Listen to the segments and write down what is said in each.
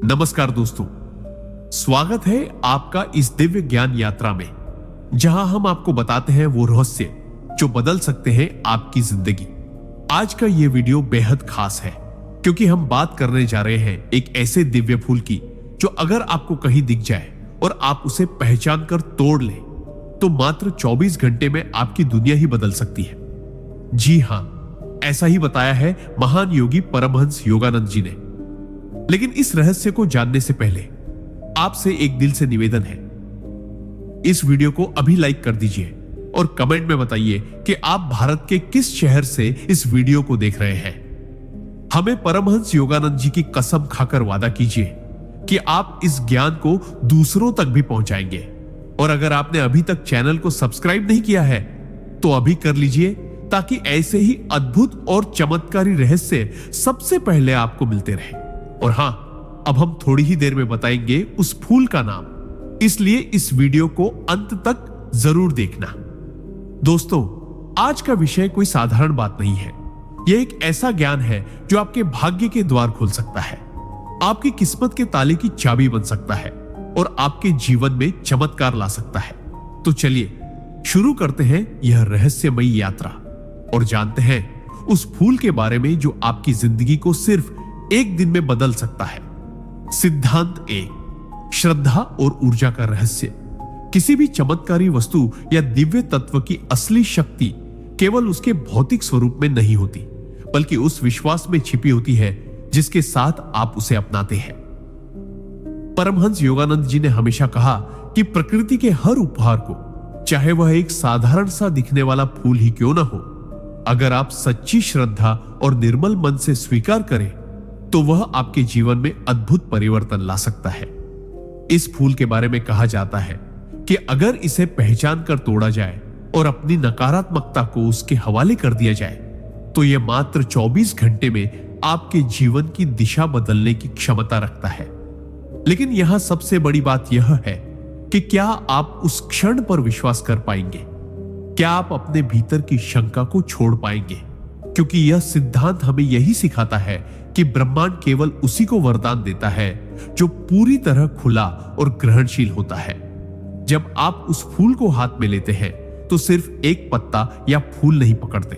नमस्कार दोस्तों, स्वागत है आपका इस दिव्य ज्ञान यात्रा में, जहां हम आपको बताते हैं वो रहस्य जो बदल सकते हैं आपकी जिंदगी। आज का ये वीडियो बेहद खास है क्योंकि हम बात करने जा रहे हैं एक ऐसे दिव्य फूल की जो अगर आपको कहीं दिख जाए और आप उसे पहचान कर तोड़ लें तो मात्र 24 घंटे में आपकी दुनिया ही बदल सकती है। जी हां, ऐसा ही बताया है महान योगी परमहंस योगानंद जी ने। लेकिन इस रहस्य को जानने से पहले आपसे एक दिल से निवेदन है, इस वीडियो को अभी लाइक कर दीजिए और कमेंट में बताइए कि आप भारत के किस शहर से इस वीडियो को देख रहे हैं। हमें परमहंस योगानंद जी की कसम खाकर वादा कीजिए कि आप इस ज्ञान को दूसरों तक भी पहुंचाएंगे। और अगर आपने अभी तक चैनल को सब्सक्राइब नहीं किया है तो अभी कर लीजिए, ताकि ऐसे ही अद्भुत और चमत्कारी रहस्य सबसे पहले आपको मिलते रहे। और हां, अब हम थोड़ी ही देर में बताएंगे उस फूल का नाम, इसलिए इस वीडियो को अंत तक जरूर देखना। दोस्तों, आज का विषय कोई साधारण बात नहीं है। यह एक ऐसा ज्ञान है जो आपके भाग्य के द्वार खोल सकता है, आपकी किस्मत के ताले की चाबी बन सकता है और आपके जीवन में चमत्कार ला सकता है। तो चलिए शुरू करते हैं यह रहस्यमयी यात्रा और जानते हैं उस फूल के बारे में जो आपकी जिंदगी को सिर्फ एक दिन में बदल सकता है। सिद्धांत 1, श्रद्धा और ऊर्जा का रहस्य। किसी भी चमत्कारी वस्तु या दिव्य तत्व की असली शक्ति केवल उसके भौतिक स्वरूप में नहीं होती, बल्कि उस विश्वास में छिपी होती है जिसके साथ आप उसे अपनाते हैं। परमहंस योगानंद जी ने हमेशा कहा कि प्रकृति के हर उपहार को, चाहे वह एक साधारण सा दिखने वाला फूल ही क्यों ना हो, अगर आप सच्ची श्रद्धा और निर्मल मन से स्वीकार करें तो वह आपके जीवन में अद्भुत परिवर्तन ला सकता है। इस फूल के बारे में कहा जाता है कि अगर इसे पहचान कर तोड़ा जाए और अपनी नकारात्मकता को उसके हवाले कर दिया जाए तो यह मात्र 24 घंटे में आपके जीवन की दिशा बदलने की क्षमता रखता है। लेकिन यहां सबसे बड़ी बात यह है कि क्या आप उस क्षण पर विश्वास कर पाएंगे? क्या आप अपने भीतर की शंका को छोड़ पाएंगे? क्योंकि यह सिद्धांत हमें यही सिखाता है कि ब्रह्मांड केवल उसी को वरदान देता है जो पूरी तरह खुला और ग्रहणशील होता है। जब आप उस फूल को हाथ में लेते हैं तो सिर्फ एक पत्ता या फूल नहीं पकड़ते,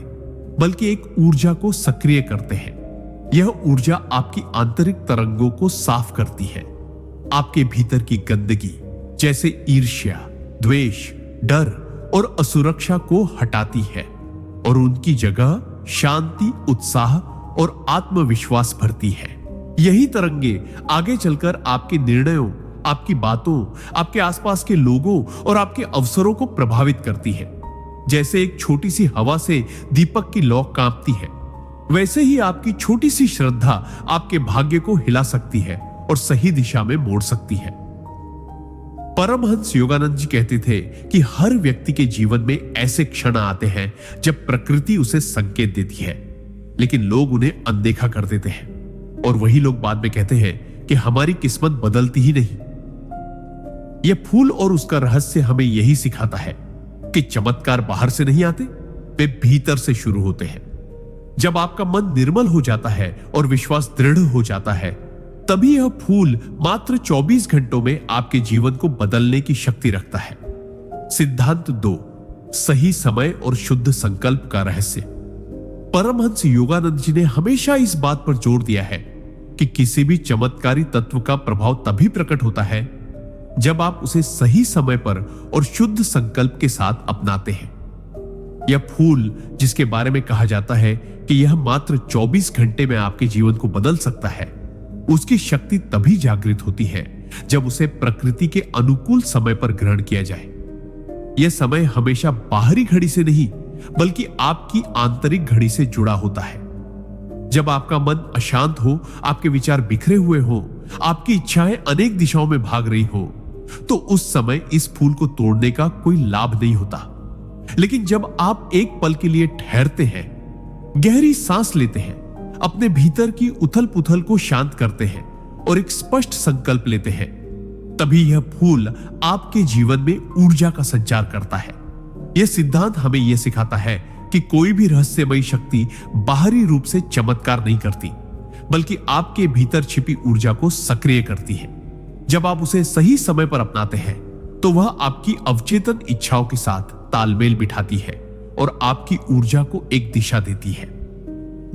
बल्कि एक ऊर्जा को सक्रिय करते हैं। यह ऊर्जा आपकी आंतरिक तरंगों को साफ करती है, आपके भीतर की गंदगी जैसे ईर्ष्या, द्वेष, डर और असुरक्षा को हटाती है और उनकी जगह शांति, उत्साह और आत्मविश्वास भरती है। यही तरंगे आगे चलकर आपके निर्णयों, आपकी बातों, आपके आसपास के लोगों और आपके अवसरों को प्रभावित करती है। जैसे एक छोटी सी हवा से दीपक की लौ कांपती है, वैसे ही आपकी छोटी सी श्रद्धा आपके भाग्य को हिला सकती है और सही दिशा में मोड़ सकती है। परमहंस योगानंद जी कहते थे कि हर व्यक्ति के जीवन में ऐसे क्षण आते हैं जब प्रकृति उसे संकेत देती है, लेकिन लोग उन्हें अनदेखा कर देते हैं और वही लोग बाद में कहते हैं कि हमारी किस्मत बदलती ही नहीं। यह फूल और उसका रहस्य हमें यही सिखाता है कि चमत्कार बाहर से नहीं आते, वे भीतर से शुरू होते हैं। जब आपका मन निर्मल हो जाता है और विश्वास दृढ़ हो जाता है, तभी यह फूल मात्र 24 घंटों में आपके जीवन को बदलने की शक्ति रखता है। सिद्धांत 2, सही समय और शुद्ध संकल्प का रहस्य। परमहंस योगानंद जी ने हमेशा इस बात पर जोर दिया है कि किसी भी चमत्कारी तत्व का प्रभाव तभी प्रकट होता है जब आप उसे सही समय पर और शुद्ध संकल्प के साथ अपनाते हैं। यह फूल जिसके बारे में कहा जाता है कि यह मात्र 24 घंटे में आपके जीवन को बदल सकता है, उसकी शक्ति तभी जागृत होती है जब उसे प्रकृति के अनुकूल समय पर ग्रहण किया जाए। यह समय हमेशा बाहरी घड़ी से नहीं, बल्कि आपकी आंतरिक घड़ी से जुड़ा होता है। जब आपका मन अशांत हो, आपके विचार बिखरे हुए हो, आपकी इच्छाएं अनेक दिशाओं में भाग रही हो, तो उस समय इस फूल को तोड़ने का कोई लाभ नहीं होता। लेकिन जब आप एक पल के लिए ठहरते हैं, गहरी सांस लेते हैं, अपने भीतर की उथल पुथल को शांत करते हैं और एक स्पष्ट संकल्प लेते हैं, तभी यह फूल आपके जीवन में ऊर्जा का संचार करता है। यह सिद्धांत हमें यह सिखाता है कि कोई भी रहस्यमयी शक्ति बाहरी रूप से चमत्कार नहीं करती, बल्कि आपके भीतर छिपी ऊर्जा को सक्रिय करती है। जब आप उसे सही समय पर अपनाते हैं तो वह आपकी अवचेतन इच्छाओं के साथ तालमेल बिठाती है और आपकी ऊर्जा को एक दिशा देती है।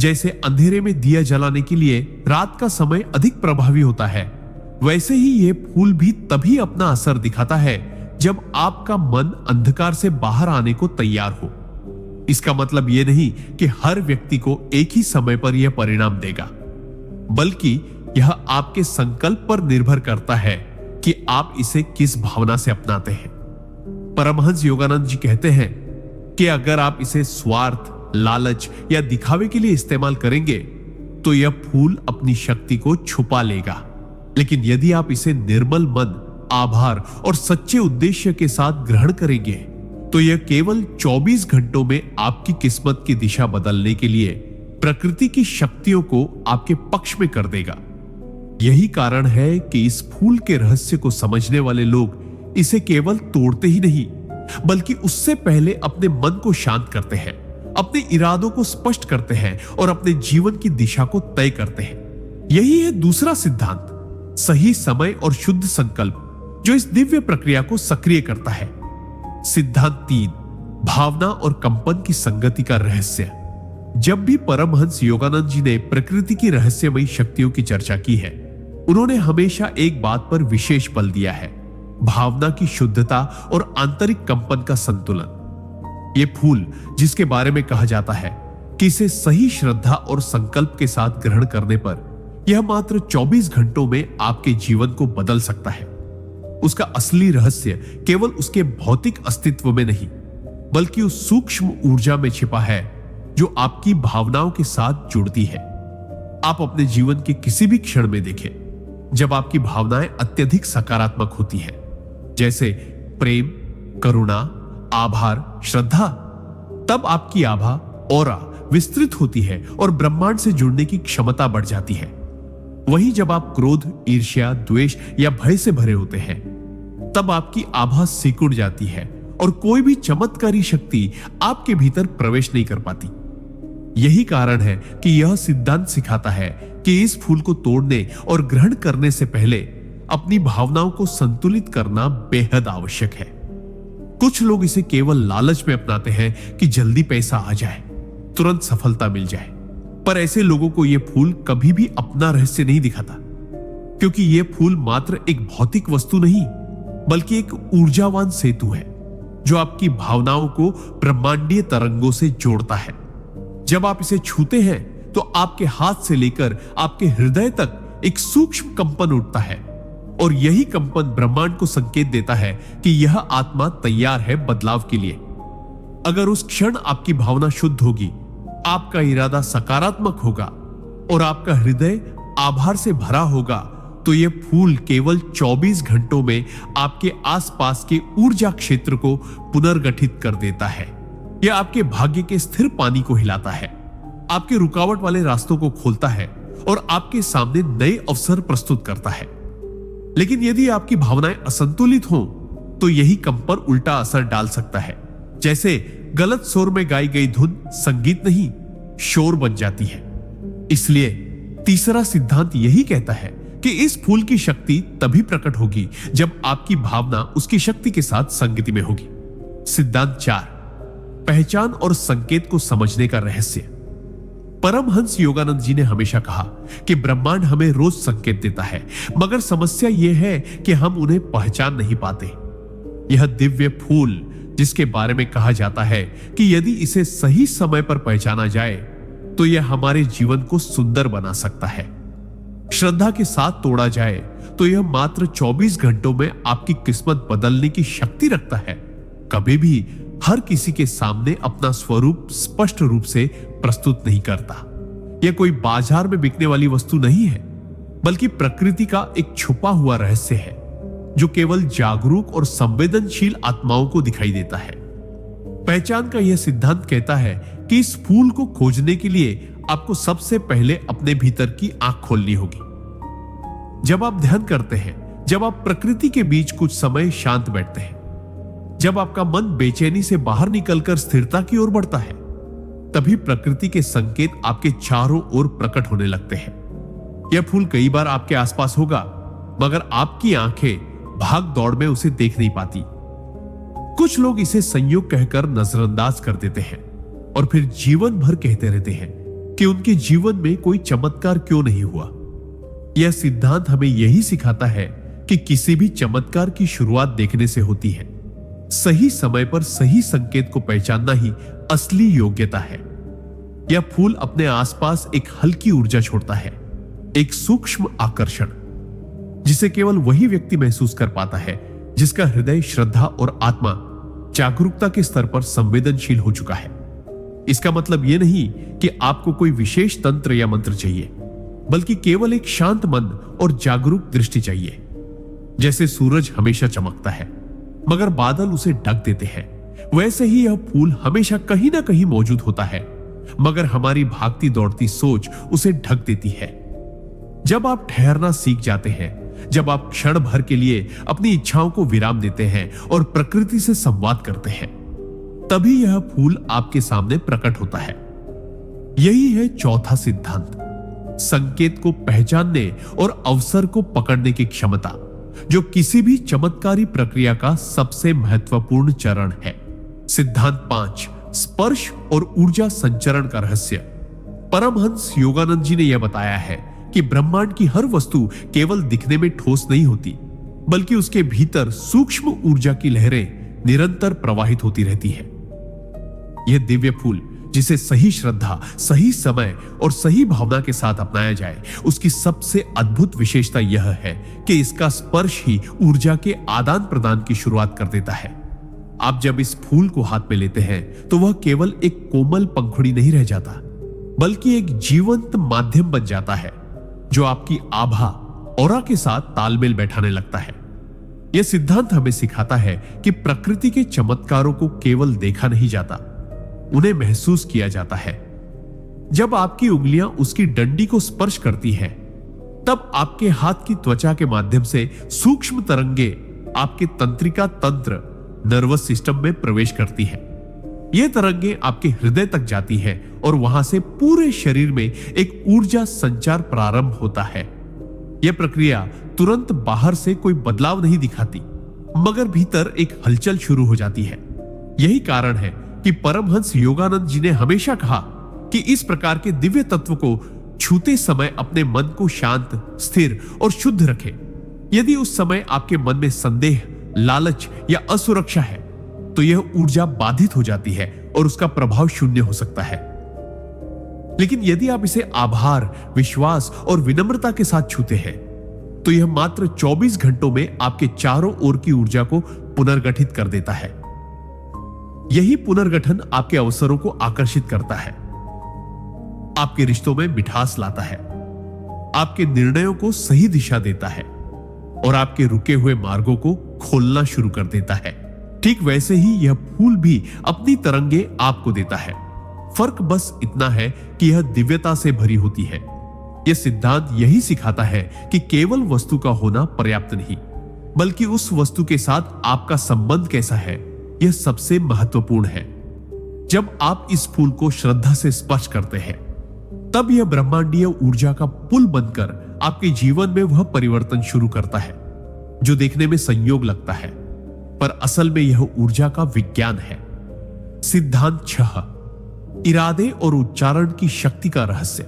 जैसे अंधेरे में दिया जलाने के लिए रात का समय अधिक प्रभावी होता है, वैसे ही यह फूल भी तभी अपना असर दिखाता है जब आपका मन अंधकार से बाहर आने को तैयार हो। इसका मतलब यह नहीं कि हर व्यक्ति को एक ही समय पर यह परिणाम देगा, बल्कि यह आपके संकल्प पर निर्भर करता है कि आप इसे किस भावना से अपनाते हैं। परमहंस योगानंद जी कहते हैं कि अगर आप इसे स्वार्थ, लालच या दिखावे के लिए इस्तेमाल करेंगे तो यह फूल अपनी शक्ति को छुपा लेगा। लेकिन यदि आप इसे निर्मल मन, आभार और सच्चे उद्देश्य के साथ ग्रहण करेंगे तो यह केवल 24 घंटों में आपकी किस्मत की दिशा बदलने के लिए प्रकृति की शक्तियों को आपके पक्ष में कर देगा। यही कारण है कि इस फूल के रहस्य को समझने वाले लोग इसे केवल तोड़ते ही नहीं, बल्कि उससे पहले अपने मन को शांत करते हैं, अपने इरादों को स्पष्ट करते हैं और अपने जीवन की दिशा को तय करते हैं। यही है दूसरा सिद्धांत, सही समय और शुद्ध संकल्प, जो इस दिव्य प्रक्रिया को सक्रिय करता है। सिद्धांत 3, भावना और कंपन की संगति का रहस्य। जब भी परमहंस योगानंद जी ने प्रकृति की रहस्यमयी शक्तियों की चर्चा की है, उन्होंने हमेशा एक बात पर विशेष बल दिया है, भावना की शुद्धता और आंतरिक कंपन का संतुलन। यह फूल जिसके बारे में कहा जाता है कि इसे सही श्रद्धा और संकल्प के साथ ग्रहण करने पर यह मात्र 24 घंटों में आपके जीवन को बदल सकता है। उसका असली रहस्य केवल उसके भौतिक अस्तित्व में नहीं, बल्कि उस सूक्ष्म ऊर्जा में छिपा है जो आपकी भावनाओं के साथ जुड़ती है। आप अपने जीवन के किसी भी क्षण में देखें, जब आपकी भावनाएं अत्यधिक सकारात्मक होती हैं, जैसे प्रेम, करुणा, आभार, श्रद्धा, तब आपकी आभा, ऑरा विस्तृत होती है और ब्रह्मांड से जुड़ने की क्षमता बढ़ जाती है। वहीं जब आप क्रोध, ईर्ष्या, द्वेष या भय से भरे होते हैं, तब आपकी आभा सिकुड़ जाती है और कोई भी चमत्कारी शक्ति आपके भीतर प्रवेश नहीं कर पाती। यही कारण है कि यह सिद्धांत सिखाता है कि इस फूल को तोड़ने और ग्रहण करने से पहले अपनी भावनाओं को संतुलित करना बेहद आवश्यक है। कुछ लोग इसे केवल लालच में अपनाते हैं कि जल्दी पैसा आ जाए, तुरंत सफलता मिल जाए, पर ऐसे लोगों को यह फूल कभी भी अपना रहस्य नहीं दिखाता, क्योंकि यह फूल मात्र एक भौतिक वस्तु नहीं, बल्कि एक ऊर्जावान सेतु है जो आपकी भावनाओं को ब्रह्मांडीय तरंगों से जोड़ता है। जब आप इसे छूते हैं तो आपके हाथ से लेकर आपके हृदय तक एक सूक्ष्म कंपन उठता है और यही कंपन ब्रह्मांड को संकेत देता है कि यह आत्मा तैयार है बदलाव के लिए। अगर उस क्षण आपकी भावना शुद्ध होगी, आपका इरादा सकारात्मक होगा और आपका हृदय आभार से भरा होगा, तो यह फूल केवल 24 घंटों में आपके आसपास के ऊर्जा क्षेत्र को पुनर्गठित कर देता है। यह आपके भाग्य के स्थिर पानी को हिलाता है, आपके रुकावट वाले रास्तों को खोलता है और आपके सामने नए अवसर प्रस्तुत करता है। लेकिन यदि आपकी भावनाएं असंतुलित हों, तो यही कंपन उल्टा असर डाल सकता है। जैसे गलत सुर में गाई गई धुन संगीत नहीं, शोर बन जाती है। इसलिए तीसरा सिद्धांत यही कहता है कि इस फूल की शक्ति तभी प्रकट होगी जब आपकी भावना उसकी शक्ति के साथ संगति में होगी। सिद्धांत 4, पहचान और संकेत को समझने का रहस्य। परमहंस योगानंद जी ने हमेशा कहा कि ब्रह्मांड हमें रोज संकेत देता है, मगर समस्या यह है कि हम उन्हें पहचान नहीं पाते। यह दिव्य फूल जिसके बारे में कहा जाता है कि यदि इसे सही समय पर पहचाना जाए तो यह हमारे जीवन को सुंदर बना सकता है। श्रद्धा के साथ तोड़ा जाए तो यह मात्र 24 घंटों में आपकी किस्मत बदलने की शक्ति रखता है। कभी भी हर किसी के सामने अपना स्वरूप स्पष्ट रूप से प्रस्तुत नहीं करता। यह कोई बाजार में बिकने वाली वस्तु नहीं है, बल्कि प्रकृति का एक छुपा हुआ रहस्य है जो केवल जागरूक और संवेदनशील आत्माओं को दिखाई देता है। पहचान का यह सिद्धांत कहता है कि इस फूल को खोजने के लिए आपको सबसे पहले अपने भीतर की आंख खोलनी होगी। जब आप ध्यान करते हैं, जब आप प्रकृति के बीच कुछ समय शांत बैठते हैं, जब आपका मन बेचैनी से बाहर निकलकर स्थिरता की ओर बढ़ता है, तभी प्रकृति के संकेत आपके चारों ओर प्रकट होने लगते हैं। यह फूल कई बार आपके आसपास होगा, मगर आपकी आंखें भाग दौड़ में उसे देख नहीं पाती। कुछ लोग इसे संयोग कहकर नजरअंदाज कर देते हैं और फिर जीवन भर कहते रहते हैं कि उनके जीवन में कोई चमत्कार क्यों नहीं हुआ। यह सिद्धांत हमें यही सिखाता है कि किसी भी चमत्कार की शुरुआत देखने से होती है। सही समय पर सही संकेत को पहचानना ही असली योग्यता है। यह फूल अपने आसपास एक हल्की ऊर्जा छोड़ता है, एक सूक्ष्म आकर्षण, जिसे केवल वही व्यक्ति महसूस कर पाता है जिसका हृदय श्रद्धा और आत्मा जागरूकता के स्तर पर संवेदनशील हो चुका है। इसका मतलब यह नहीं कि आपको कोई विशेष तंत्र या मंत्र चाहिए, बल्कि केवल एक शांत मन और जागरूक दृष्टि चाहिए। जैसे सूरज हमेशा चमकता है मगर बादल उसे ढक देते हैं, वैसे ही यह फूल हमेशा कहीं ना कहीं मौजूद होता है, मगर हमारी भागती दौड़ती सोच उसे ढक देती है। जब आप ठहरना सीख जाते हैं, जब आप क्षण भर के लिए अपनी इच्छाओं को विराम देते हैं और प्रकृति से संवाद करते हैं, तभी यह फूल आपके सामने प्रकट होता है। यही है चौथा सिद्धांत, संकेत को पहचानने और अवसर को पकड़ने की क्षमता, जो किसी भी चमत्कारी प्रक्रिया का सबसे महत्वपूर्ण चरण है। सिद्धांत 5, स्पर्श और ऊर्जा संचरण का रहस्य। परमहंस योगानंद जी ने यह बताया है कि ब्रह्मांड की हर वस्तु केवल दिखने में ठोस नहीं होती, बल्कि उसके भीतर सूक्ष्म ऊर्जा की लहरें निरंतर प्रवाहित होती रहती है। यह दिव्य फूल, जिसे सही श्रद्धा, सही समय और सही भावना के साथ अपनाया जाए, उसकी सबसे अद्भुत विशेषता यह है कि इसका स्पर्श ही ऊर्जा के आदान प्रदान की शुरुआत कर देता है। आप जब इस फूल को हाथ में लेते हैं तो वह केवल एक कोमल पंखुड़ी नहीं रह जाता, बल्कि एक जीवंत माध्यम बन जाता है जो आपकी आभा, ऑरा के साथ तालमेल बैठाने लगता है। यह सिद्धांत हमें सिखाता है कि प्रकृति के चमत्कारों को केवल देखा नहीं जाता, उन्हें महसूस किया जाता है। जब आपकी उंगलियां उसकी डंडी को स्पर्श करती हैं, तब आपके हाथ की त्वचा के माध्यम से सूक्ष्म तरंगे आपके तंत्रिका तंत्र, नर्वस सिस्टम में प्रवेश करती है। ये तरंगे आपके हृदय तक जाती है और वहां से पूरे शरीर में एक ऊर्जा संचार प्रारंभ होता है। यह प्रक्रिया तुरंत बाहर से कोई बदलाव नहीं दिखाती, मगर भीतर एक हलचल शुरू हो जाती है। यही कारण है कि परमहंस योगानंद जी ने हमेशा कहा कि इस प्रकार के दिव्य तत्व को छूते समय अपने मन को शांत, स्थिर और शुद्ध रखें। यदि उस समय आपके मन में संदेह, लालच या असुरक्षा है, तो यह ऊर्जा बाधित हो जाती है और उसका प्रभाव शून्य हो सकता है। लेकिन यदि आप इसे आभार, विश्वास और विनम्रता के साथ छूते हैं, तो यह मात्र 24 घंटों में आपके चारों ओर की ऊर्जा को पुनर्गठित कर देता है। यही पुनर्गठन आपके अवसरों को आकर्षित करता है, आपके रिश्तों में मिठास लाता है, आपके निर्णयों को सही दिशा देता है और आपके रुके हुए मार्गों को खोलना शुरू कर देता है। ठीक वैसे ही यह फूल भी अपनी तरंगे आपको देता है। फर्क बस इतना है कि यह दिव्यता से भरी होती है। यह सिद्धांत यही सिखाता है कि केवल वस्तु का होना पर्याप्त नहीं, बल्कि उस वस्तु के साथ आपका संबंध कैसा है, यह सबसे महत्वपूर्ण है। जब आप इस फूल को श्रद्धा से स्पर्श करते हैं, तब यह ब्रह्मांडीय ऊर्जा का पुल बनकर आपके जीवन में वह परिवर्तन शुरू करता है जो देखने में संयोग लगता है, पर असल में यह ऊर्जा का विज्ञान है। सिद्धांत 6, इरादे और उच्चारण की शक्ति का रहस्य।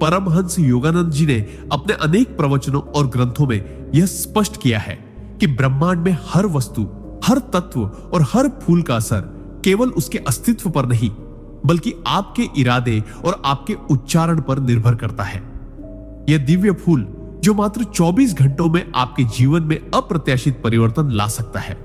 परमहंस योगानंद जी ने अपने अनेक प्रवचनों और ग्रंथों में यह स्पष्ट किया है कि ब्रह्मांड में हर वस्तु, हर तत्व और हर फूल का असर केवल उसके अस्तित्व पर नहीं, बल्कि आपके इरादे और आपके उच्चारण पर निर्भर करता है। यह दिव्य फूल जो मात्र 24 घंटों में आपके जीवन में अप्रत्याशित परिवर्तन ला सकता है,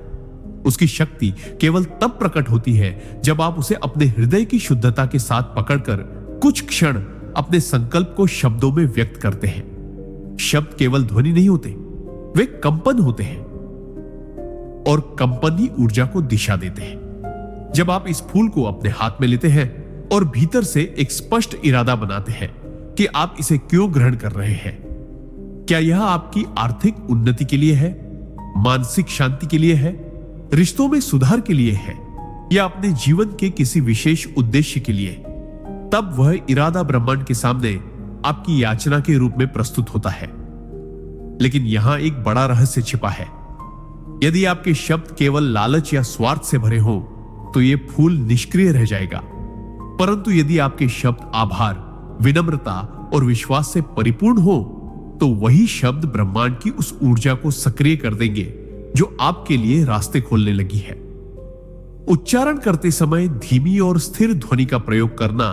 उसकी शक्ति केवल तब प्रकट होती है जब आप उसे अपने हृदय की शुद्धता के साथ पकड़कर कुछ क्षण अपने संकल्प को शब्दों में व्यक्त करते हैं। शब्द केवल ध्वनि नहीं होते, वे कंपन होते हैं और कंपन ही ऊर्जा को दिशा देते हैं। जब आप इस फूल को अपने हाथ में लेते हैं और भीतर से एक स्पष्ट इरादा बनाते हैं कि आप इसे क्यों ग्रहण कर रहे हैं, क्या यह आपकी आर्थिक उन्नति के लिए है, मानसिक शांति के लिए है, रिश्तों में सुधार के लिए है, या अपने जीवन के किसी विशेष उद्देश्य के लिए, तब वह इरादा ब्रह्मांड के सामने आपकी याचना के रूप में प्रस्तुत होता है। लेकिन यहां एक बड़ा रहस्य छिपा है। यदि आपके शब्द केवल लालच या स्वार्थ से भरे हों तो यह फूल निष्क्रिय रह जाएगा। परंतु यदि आपके शब्द आभार, विनम्रता और विश्वास से परिपूर्ण हो तो वही शब्द ब्रह्मांड की उस ऊर्जा को सक्रिय कर देंगे जो आपके लिए रास्ते खोलने लगी है। उच्चारण करते समय धीमी और स्थिर ध्वनि का प्रयोग करना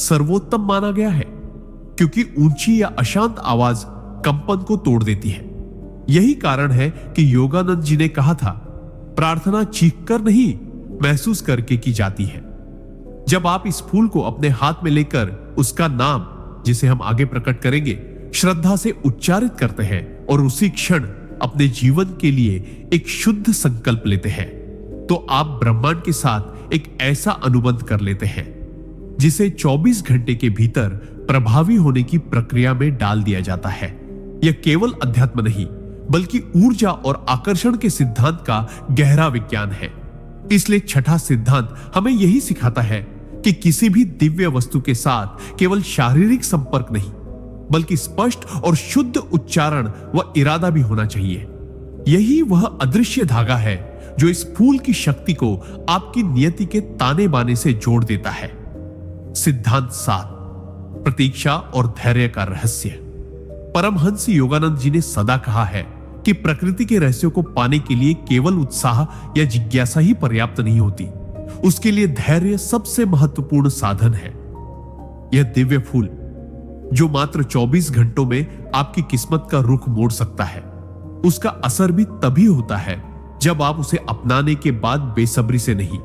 सर्वोत्तम माना गया है, क्योंकि ऊंची या अशांत आवाज कंपन को तोड़ देती है। यही कारण है कि योगानंद जी ने कहा था, प्रार्थना चीखकर नहीं महसूस करके की जाती है। जब आप इस फूल को अपने हाथ में लेकर उसका नाम, जिसे हम आगे प्रकट करेंगे, श्रद्धा से उच्चारित करते हैं और उसी क्षण अपने जीवन के लिए एक शुद्ध संकल्प लेते हैं, तो आप ब्रह्मांड के साथ एक ऐसा अनुबंध कर लेते हैं जिसे 24 घंटे के भीतर प्रभावी होने की प्रक्रिया में डाल दिया जाता है। यह केवल अध्यात्म नहीं बल्कि ऊर्जा और आकर्षण के सिद्धांत का गहरा विज्ञान है। इसलिए छठा सिद्धांत हमें यही सिखाता है कि किसी भी दिव्य वस्तु के साथ केवल शारीरिक संपर्क नहीं बल्कि स्पष्ट और शुद्ध उच्चारण व इरादा भी होना चाहिए। यही वह अदृश्य धागा है जो इस फूल की शक्ति को आपकी नियति के ताने बाने से जोड़ देता है। सिद्धांत 7, प्रतीक्षा और धैर्य का रहस्य। परमहंस योगानंद जी ने सदा कहा है कि प्रकृति के रहस्यों को पाने के लिए केवल उत्साह या जिज्ञासा ही पर्याप्त नहीं होती, उसके लिए धैर्य सबसे महत्वपूर्ण साधन है। यह दिव्य फूल जो मात्र 24 घंटों में आपकी किस्मत का रुख मोड़ सकता है, उसका असर भी तभी होता है जब आप उसे अपनाने के बाद बेसब्री से नहीं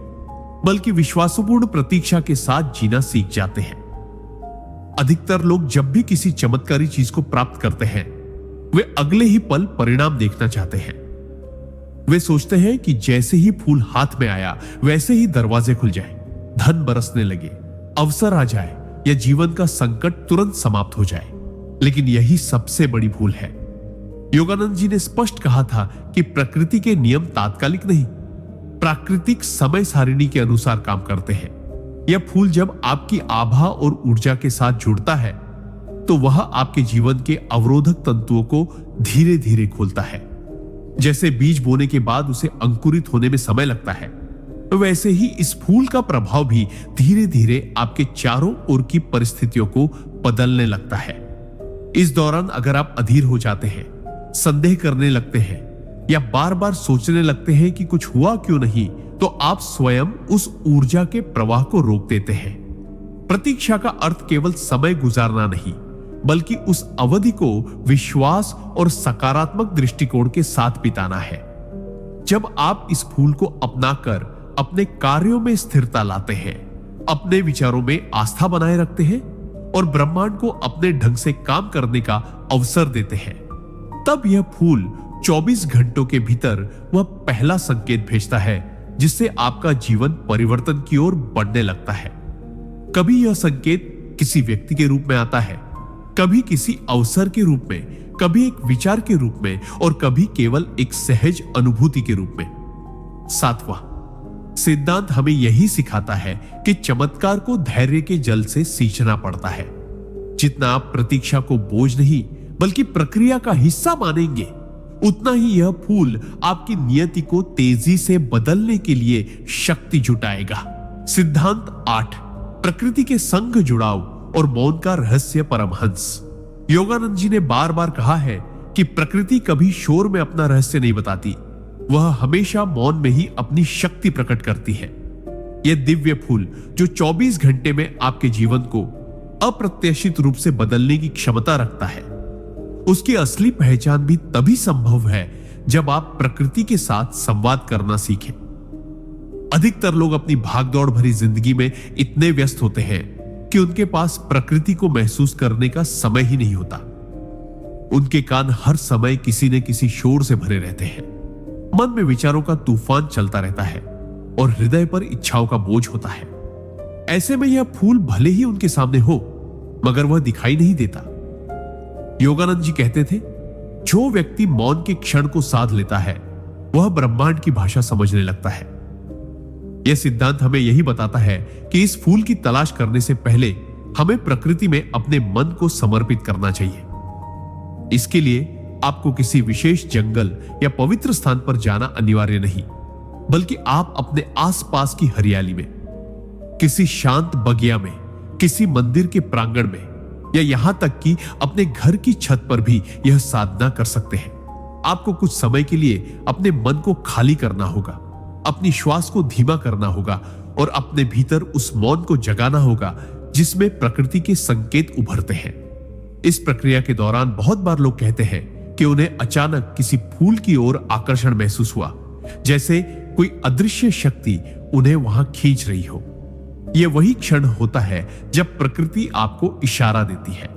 बल्कि विश्वासपूर्ण प्रतीक्षा के साथ जीना सीख जाते हैं। अधिकतर लोग जब भी किसी चमत्कारी चीज को प्राप्त करते हैं, वे अगले ही पल परिणाम देखना चाहते हैं। वे सोचते हैं कि जैसे ही फूल हाथ में आया वैसे ही दरवाजे खुल जाए, धन बरसने लगे, अवसर आ जाए या जीवन का संकट तुरंत समाप्त हो जाए। लेकिन यही सबसे बड़ी भूल है। योगानंद जी ने स्पष्ट कहा था कि प्रकृति के नियम तात्कालिक नहीं, प्राकृतिक समय सारिणी के अनुसार काम करते हैं। यह फूल जब आपकी आभा और ऊर्जा के साथ जुड़ता है तो वह आपके जीवन के अवरोधक तंतुओं को धीरे धीरे खोलता है। जैसे बीज बोने के बाद उसे अंकुरित होने में समय लगता है, वैसे ही इस फूल का प्रभाव भी धीरे धीरे आपके चारों ओर की परिस्थितियों को बदलने लगता है। इस दौरान अगर आप अधीर हो जाते हैं, संदेह करने लगते हैं या बार बार सोचने लगते हैं कि कुछ हुआ क्यों नहीं, तो आप स्वयं उस ऊर्जा के प्रवाह को रोक देते हैं। प्रतीक्षा का अर्थ केवल समय गुजारना नहीं बल्कि उस अवधि को विश्वास और सकारात्मक दृष्टिकोण के साथ बिताना है। जब आप इस फूल को अपनाकर अपने कार्यों में स्थिरता लाते हैं, अपने विचारों में आस्था बनाए रखते हैं और ब्रह्मांड को अपने ढंग से काम करने का अवसर देते हैं, तब यह फूल 24 घंटों के भीतर वह पहला संकेत भेजता है जिससे आपका जीवन परिवर्तन की ओर बढ़ने लगता है। कभी यह संकेत किसी व्यक्ति के रूप में आता है, कभी किसी अवसर के रूप में, कभी एक विचार के रूप में और कभी केवल एक सहज अनुभूति के रूप में। 7वां सिद्धांत हमें यही सिखाता है कि चमत्कार को धैर्य के जल से सींचना पड़ता है। जितना आप प्रतीक्षा को बोझ नहीं बल्कि प्रक्रिया का हिस्सा मानेंगे, उतना ही यह फूल आपकी नियति को तेजी से बदलने के लिए शक्ति जुटाएगा। सिद्धांत 8, प्रकृति के संग जुड़ाव और मौन का रहस्य। परमहंस योगानंद जी ने बार बार कहा है कि प्रकृति कभी शोर में अपना रहस्य नहीं बताती, वह हमेशा मौन में ही अपनी शक्ति प्रकट करती है। यह दिव्य फूल जो 24 घंटे में आपके जीवन को अप्रत्याशित रूप से बदलने की क्षमता रखता है, उसकी असली पहचान भी तभी संभव है जब आप प्रकृति के साथ संवाद करना सीखें। अधिकतर लोग अपनी भागदौड़ भरी जिंदगी में इतने व्यस्त होते हैं कि उनके पास प्रकृति को महसूस करने का समय ही नहीं होता। उनके कान हर समय किसी न किसी शोर से भरे रहते हैं, मन में विचारों का तूफान चलता रहता है और हृदय पर इच्छाओं का बोझ होता है। ऐसे में यह फूल भले ही उनके सामने हो मगर वह दिखाई नहीं देता। योगानंद जी कहते थे, जो व्यक्ति मौन के क्षण को साध लेता है वह ब्रह्मांड की भाषा समझने लगता है। यह सिद्धांत हमें यही बताता है कि इस फूल की तलाश करने से पहले हमें प्रकृति में अपने मन को समर्पित करना चाहिए। इसके लिए आपको किसी विशेष जंगल या पवित्र स्थान पर जाना अनिवार्य नहीं, बल्कि आप अपने आसपास की हरियाली में, किसी शांत बगिया में, किसी मंदिर के प्रांगण में, या यहां तक कि अपने घर की छत पर भी यह साधना कर सकते हैं। आपको कुछ समय के लिए अपने मन को खाली करना होगा, अपनी श्वास को धीमा करना होगा और अपने भीतर उस मौन को जगाना होगा जिसमें प्रकृति के संकेत उभरते हैं। इस प्रक्रिया के दौरान बहुत बार लोग कहते हैं कि उन्हें अचानक किसी फूल की ओर आकर्षण महसूस हुआ, जैसे कोई अदृश्य शक्ति उन्हें वहां खींच रही हो। यह वही क्षण होता है जब प्रकृति आपको इशारा देती है।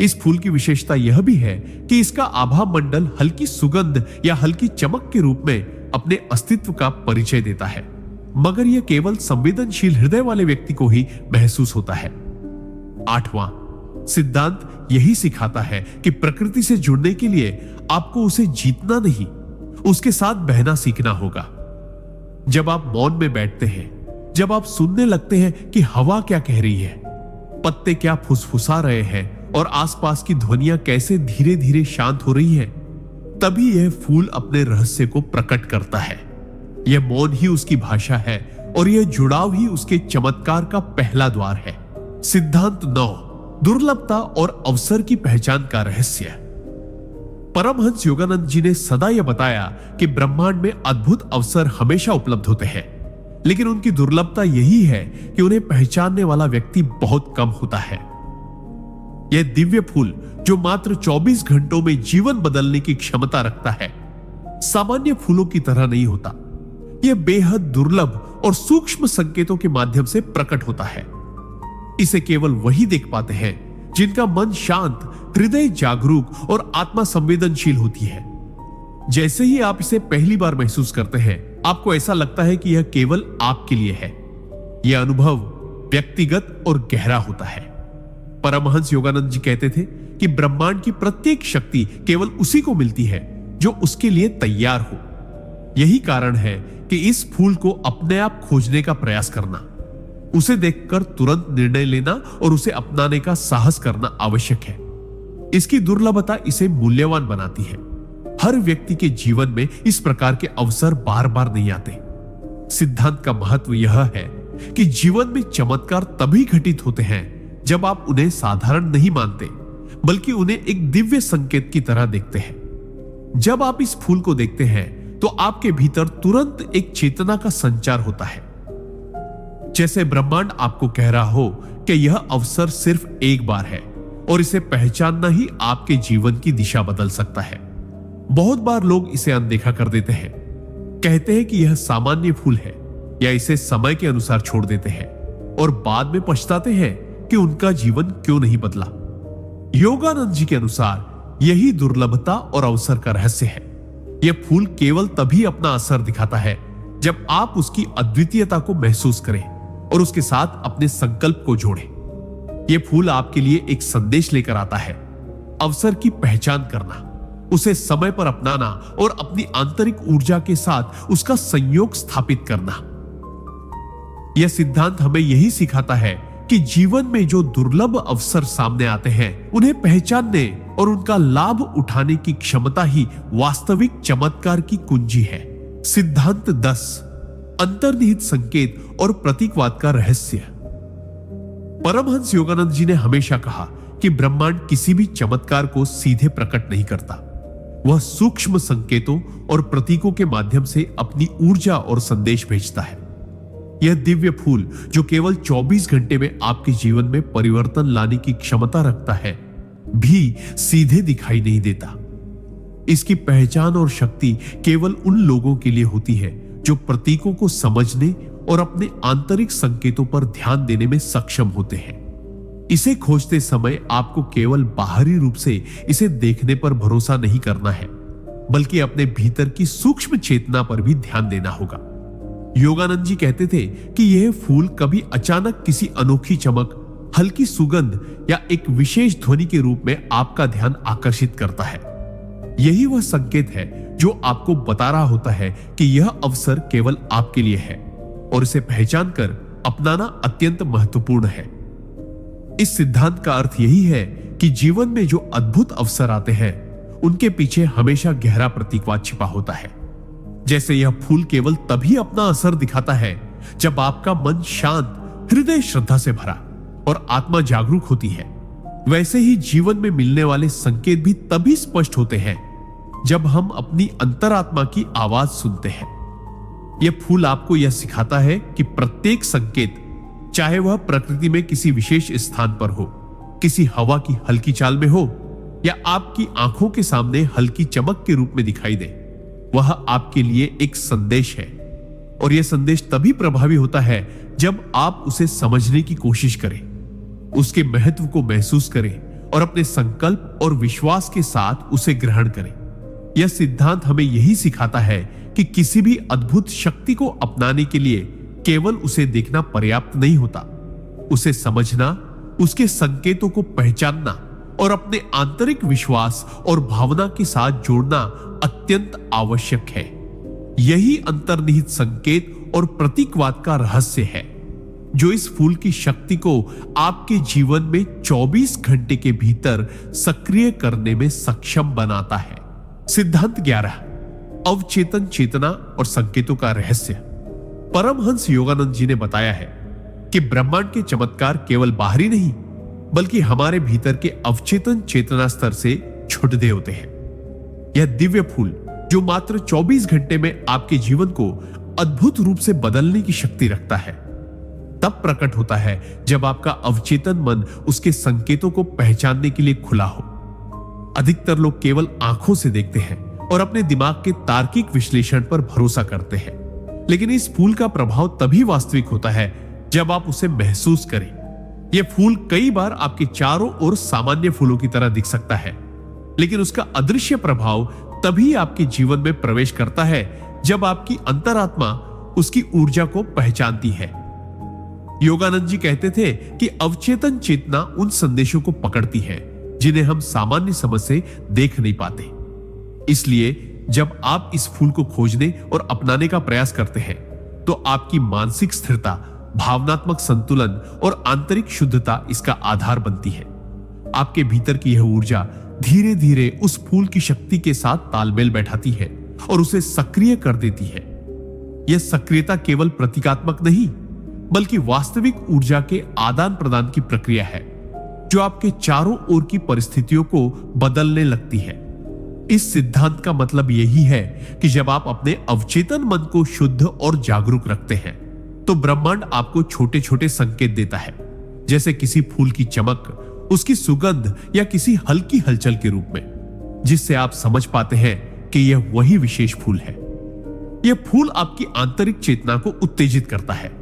इस फूल की विशेषता यह भी है कि इसका आभा मंडल हल्की सुगंध या हल्की चमक के रूप में अपने अस्तित्व का परिचय देता है, मगर यह केवल संवेदनशील हृदय वाले व्यक्ति को ही महसूस होता है। 8वां सिद्धांत यही सिखाता है कि प्रकृति से जुड़ने के लिए आपको उसे जीतना नहीं, उसके साथ बहना सीखना होगा। जब आप मौन में बैठते हैं, जब आप सुनने लगते हैं कि हवा क्या कह रही है, पत्ते क्या फुसफुसा रहे हैं और आसपास की ध्वनियां कैसे धीरे धीरे शांत हो रही हैं, तभी यह फूल अपने रहस्य को प्रकट करता है। यह मौन ही उसकी भाषा है और यह जुड़ाव ही उसके चमत्कार का पहला द्वार है। सिद्धांत 9 दुर्लभता और अवसर की पहचान का रहस्य। परमहंस योगानंद जी ने सदा यह बताया कि ब्रह्मांड में अद्भुत अवसर हमेशा उपलब्ध होते हैं, लेकिन उनकी दुर्लभता यही है कि उन्हें पहचानने वाला व्यक्ति बहुत कम होता है। यह दिव्य फूल जो मात्र 24 घंटों में जीवन बदलने की क्षमता रखता है, सामान्य फूलों की तरह नहीं होता। यह बेहद दुर्लभ और सूक्ष्म संकेतों के माध्यम से प्रकट होता है। इसे केवल वही देख पाते हैं जिनका मन शांत, हृदय जागरूक और आत्मा संवेदनशील होती है। जैसे ही आप इसे पहली बार महसूस करते हैं, आपको ऐसा लगता है कि यह केवल आपके लिए है। यह अनुभव व्यक्तिगत और गहरा होता है। परमहंस योगानंद जी कहते थे कि ब्रह्मांड की प्रत्येक शक्ति केवल उसी को मिलती है जो उसके लिए तैयार हो। यही कारण है कि इस फूल को अपने आप खोजने का प्रयास करना, उसे देखकर तुरंत निर्णय लेना और उसे अपनाने का साहस करना आवश्यक है। इसकी दुर्लभता इसे मूल्यवान बनाती है। हर व्यक्ति के जीवन में इस प्रकार के अवसर बार बार नहीं आते। सिद्धांत का महत्व यह है कि जीवन में चमत्कार तभी घटित होते हैं जब आप उन्हें साधारण नहीं मानते, बल्कि उन्हें एक दिव्य संकेत की तरह देखते हैं। जब आप इस फूल को देखते हैं तो आपके भीतर तुरंत एक चेतना का संचार होता है, जैसे ब्रह्मांड आपको कह रहा हो कि यह अवसर सिर्फ एक बार है और इसे पहचानना ही आपके जीवन की दिशा बदल सकता है। बहुत बार लोग इसे अनदेखा कर देते हैं, कहते हैं कि यह सामान्य फूल है या इसे समय के अनुसार छोड़ देते हैं और बाद में पछताते हैं कि उनका जीवन क्यों नहीं बदला। योगानंद जी के अनुसार यही दुर्लभता और अवसर का रहस्य है। यह फूल केवल तभी अपना असर दिखाता है जब आप उसकी अद्वितीयता को महसूस करें और उसके साथ अपने संकल्प को जोड़ें। यह फूल आपके लिए एक संदेश लेकर आता है, अवसर की पहचान करना, उसे समय पर अपनाना और अपनी आंतरिक ऊर्जा के साथ उसका संयोग स्थापित करना। यह सिद्धांत हमें यही सिखाता है कि जीवन में जो दुर्लभ अवसर सामने आते हैं, उन्हें पहचानने और उनका लाभ उठाने की क्षमता ही वास्तविक चमत्कार की कुंजी है। सिद्धांत 10 अंतर्निहित संकेत और प्रतीकवाद का रहस्य। परमहंस योगानंद जी ने हमेशा कहा कि ब्रह्मांड किसी भी चमत्कार को सीधे प्रकट नहीं करता। वह सूक्ष्म संकेतों और प्रतीकों के माध्यम से अपनी ऊर्जा और संदेश भेजता है। यह दिव्य फूल जो केवल 24 घंटे में आपके जीवन में परिवर्तन लाने की क्षमता रखता है, भी सीधे दिखाई नहीं देता। इसकी पहचान और शक्ति केवल उन लोगों के लिए होती है जो प्रतीकों को समझने और अपने आंतरिक संकेतों पर ध्यान देने में सक्षम होते हैं। इसे खोजते समय आपको केवल बाहरी रूप से इसे देखने पर भरोसा नहीं करना है, बल्कि अपने भीतर की सूक्ष्म चेतना पर भी ध्यान देना होगा। योगानंद जी कहते थे कि यह फूल कभी अचानक किसी अनोखी चमक, हल्की सुगंध या एक विशेष ध्वनि के रूप में आपका ध्यान आकर्षित करता है। यही वह संकेत है जो आपको बता रहा होता है कि यह अवसर केवल आपके लिए है और इसे पहचान कर अपनाना अत्यंत महत्वपूर्ण है। इस सिद्धांत का अर्थ यही है कि जीवन में जो अद्भुत अवसर आते हैं उनके पीछे हमेशा गहरा प्रतीकवाद छिपा होता है। जैसे यह फूल केवल तभी अपना असर दिखाता है जब आपका मन शांत, हृदय श्रद्धा से भरा और आत्मा जागरूक होती है, वैसे ही जीवन में मिलने वाले संकेत भी तभी स्पष्ट होते हैं जब हम अपनी अंतरात्मा की आवाज सुनते हैं। यह फूल आपको यह सिखाता है कि प्रत्येक संकेत, चाहे वह प्रकृति में किसी विशेष स्थान पर हो, किसी हवा की हल्की चाल में हो या आपकी आंखों के सामने हल्की चमक के रूप में दिखाई दे, वह आपके लिए एक संदेश है। और यह संदेश तभी प्रभावी होता है जब आप उसे समझने की कोशिश करें, उसके महत्व को महसूस करें और अपने संकल्प और विश्वास के साथ उसे ग्रहण करें। यह सिद्धांत हमें यही सिखाता है कि किसी भी अद्भुत शक्ति को अपनाने के लिए केवल उसे देखना पर्याप्त नहीं होता, उसे समझना, उसके संकेतों को पहचानना और अपने आंतरिक विश्वास और भावना के साथ जोड़ना अत्यंत आवश्यक है। यही अंतर्निहित संकेत और प्रतीकवाद का रहस्य है जो इस फूल की शक्ति को आपके जीवन में 24 घंटे के भीतर सक्रिय करने में सक्षम बनाता है। सिद्धांत 11, अवचेतन चेतना और संकेतों का रहस्य। परमहंस योगानंद जी ने बताया है कि ब्रह्मांड के चमत्कार केवल बाहरी नहीं बल्कि हमारे भीतर के अवचेतन चेतना स्तर से छुटते होते हैं। यह दिव्य फूल जो मात्र 24 घंटे में आपके जीवन को अद्भुत रूप से बदलने की शक्ति रखता है, तब प्रकट होता है जब आपका अवचेतन मन उसके संकेतों को पहचानने के लिए खुला हो। अधिकतर लोग केवल आंखों से देखते हैं और अपने दिमाग के तार्किक विश्लेषण पर भरोसा करते हैं, लेकिन इस फूल का प्रभाव तभी वास्तविक होता है जब आप उसे महसूस करें। यह फूल कई बार आपके चारों ओर सामान्य फूलों की तरह दिख सकता है, लेकिन उसका अदृश्य प्रभाव तभी आपके जीवन में प्रवेश करता है जब आपकी अंतरात्मा उसकी ऊर्जा को पहचानती है। योगानंद जी कहते थे कि अवचेतन चेतना उन संदेशों को पकड़ती है जिन्हें हम सामान्य समझ से देख नहीं पाते। इसलिए जब आप इस फूल को खोजने और अपनाने का प्रयास करते हैं तो आपकी मानसिक स्थिरता, भावनात्मक संतुलन और आंतरिक शुद्धता इसका आधार बनती है। आपके भीतर की यह ऊर्जा धीरे धीरे उस फूल की शक्ति के साथ तालमेल बैठाती है और उसे सक्रिय कर देती है। यह सक्रियता केवल प्रतीकात्मक नहीं बल्कि वास्तविक ऊर्जा के आदान प्रदान की प्रक्रिया है जो आपके चारों ओर की परिस्थितियों को बदलने लगती है। इस सिद्धांत का मतलब यही है कि जब आप अपने अवचेतन मन को शुद्ध और जागरूक रखते हैं तो ब्रह्मांड आपको छोटे छोटे संकेत देता है, जैसे किसी फूल की चमक, उसकी सुगंध या किसी हल्की हलचल के रूप में, जिससे आप समझ पाते हैं कि यह वही विशेष फूल है। यह फूल आपकी आंतरिक चेतना को उत्तेजित करता है,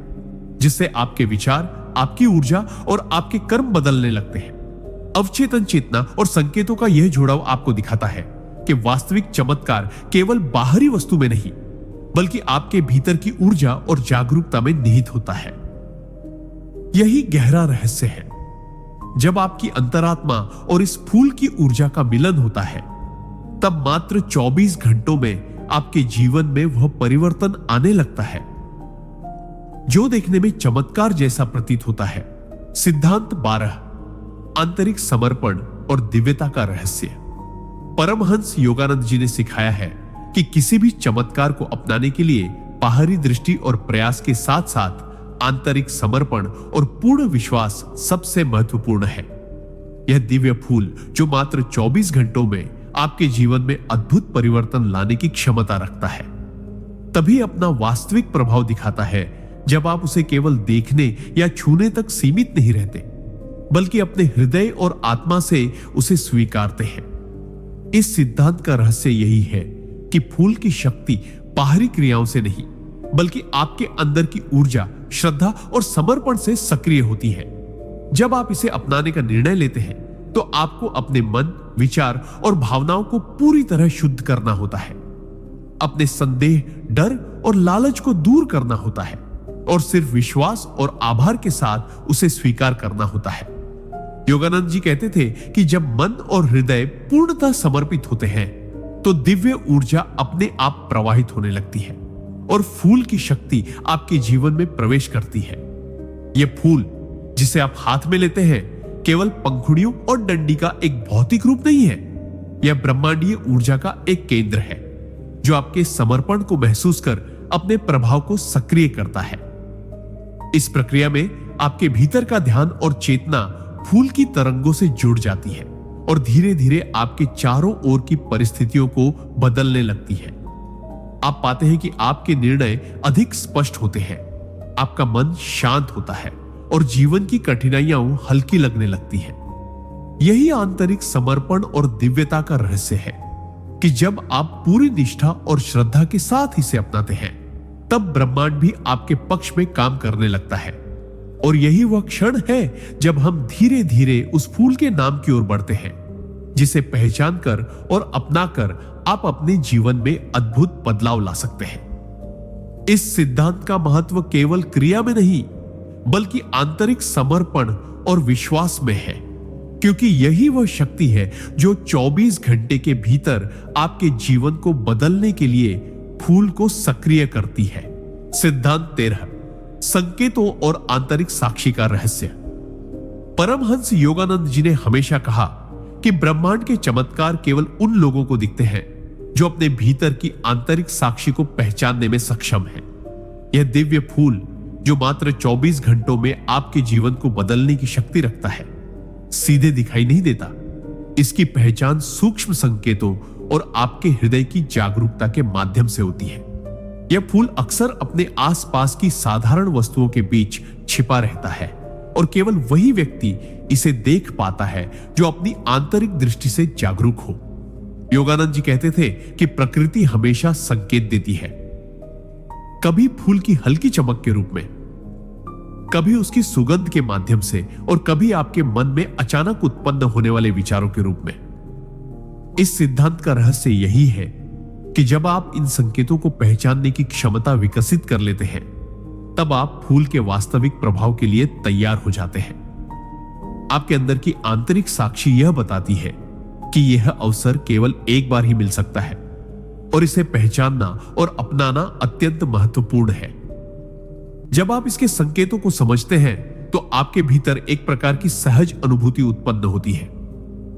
जिससे आपके विचार, आपकी ऊर्जा और आपके कर्म बदलने लगते हैं। अवचेतन चेतना और संकेतों का यह जुड़ाव आपको दिखाता है कि वास्तविक चमत्कार केवल बाहरी वस्तु में नहीं बल्कि आपके भीतर की ऊर्जा और जागरूकता में निहित होता है। यही गहरा रहस्य है। जब आपकी अंतरात्मा और इस फूल की ऊर्जा का मिलन होता है तब मात्र 24 घंटों में आपके जीवन में वह परिवर्तन आने लगता है जो देखने में चमत्कार जैसा प्रतीत होता है। सिद्धांत 12, आंतरिक समर्पण और दिव्यता का रहस्य। परमहंस योगानंद जी ने सिखाया है कि किसी भी चमत्कार को अपनाने के लिए बाहरी दृष्टि और प्रयास के साथ साथ आंतरिक समर्पण और पूर्ण विश्वास सबसे महत्वपूर्ण है। यह दिव्य फूल जो मात्र 24 घंटों में आपके जीवन में अद्भुत परिवर्तन लाने की क्षमता रखता है, तभी अपना वास्तविक प्रभाव दिखाता है जब आप उसे केवल देखने या छूने तक सीमित नहीं रहते बल्कि अपने हृदय और आत्मा से उसे स्वीकारते हैं। इस सिद्धांत का रहस्य यही है कि फूल की शक्ति बाहरी क्रियाओं से नहीं बल्कि आपके अंदर की ऊर्जा, श्रद्धा और समर्पण से सक्रिय होती है। जब आप इसे अपनाने का निर्णय लेते हैं तो आपको अपने मन, विचार और भावनाओं को पूरी तरह शुद्ध करना होता है, अपने संदेह, डर और लालच को दूर करना होता है और सिर्फ विश्वास और आभार के साथ उसे स्वीकार करना होता है। योगानंद जी कहते थे कि जब मन और हृदय पूर्णतः समर्पित होते हैं तो दिव्य ऊर्जा अपने आप प्रवाहित होने लगती है और फूल की शक्ति आपके जीवन में प्रवेश करती है। यह फूल जिसे आप हाथ में लेते हैं केवल पंखुड़ियों और डंडी का एक भौतिक रूप नहीं है। यह ब्रह्मांडीय ऊर्जा का एक केंद्र है जो आपके समर्पण को महसूस कर अपने प्रभाव को सक्रिय करता है। इस प्रक्रिया में आपके भीतर का ध्यान और चेतना फूल की तरंगों से जुड़ जाती है और धीरे धीरे आपके चारों ओर की परिस्थितियों को बदलने लगती है। आप पाते हैं कि आपके निर्णय अधिक स्पष्ट होते हैं, आपका मन शांत होता है और जीवन की कठिनाइयां हल्की लगने लगती हैं। यही आंतरिक समर्पण और दिव्यता का रहस्य है कि जब आप पूरी निष्ठा और श्रद्धा के साथ इसे अपनाते हैं, तब ब्रह्मांड भी आपके पक्ष में काम करने लगता है। और यही वह क्षण है जब हम धीरे धीरे उस फूल के नाम की ओर बढ़ते हैं, जिसे पहचान कर और अपना कर आप अपने जीवन में अद्भुत बदलाव ला सकते हैं। इस सिद्धांत का महत्व केवल क्रिया में नहीं, बल्कि आंतरिक समर्पण और विश्वास में है, क्योंकि यही वह शक्ति है जो 24 घंटे के भीतर आपके जीवन को बदलने के लिए फूल को सक्रिय करती है। सिद्धांत 13, संकेतों और आंतरिक साक्षी का रहस्य। परमहंस योगानंद जी ने हमेशा कहा कि ब्रह्मांड के चमत्कार केवल उन लोगों को दिखते हैं जो अपने भीतर की आंतरिक साक्षी को पहचानने में सक्षम है। यह दिव्य फूल जो मात्र 24 घंटों में आपके जीवन को बदलने की शक्ति रखता है, सीधे दिखाई नहीं देता। इसकी पहचान सूक्ष्म संकेतों और आपके हृदय की जागरूकता के माध्यम से होती है। यह फूल अक्सर अपने आसपास की साधारण वस्तुओं के बीच छिपा रहता है और केवल वही व्यक्ति इसे देख पाता है जो अपनी आंतरिक दृष्टि से जागरूक हो। योगानंद जी कहते थे कि प्रकृति हमेशा संकेत देती है, कभी फूल की हल्की चमक के रूप में, कभी उसकी सुगंध के माध्यम से और कभी आपके मन में अचानक उत्पन्न होने वाले विचारों के रूप में। इस सिद्धांत का रहस्य यही है कि जब आप इन संकेतों को पहचानने की क्षमता विकसित कर लेते हैं, तब आप फूल के वास्तविक प्रभाव के लिए तैयार हो जाते हैं। आपके अंदर की आंतरिक साक्षी यह बताती है कि यह अवसर केवल एक बार ही मिल सकता है और इसे पहचानना और अपनाना अत्यंत महत्वपूर्ण है। जब आप इसके संकेतों को समझते हैं तो आपके भीतर एक प्रकार की सहज अनुभूति उत्पन्न होती है,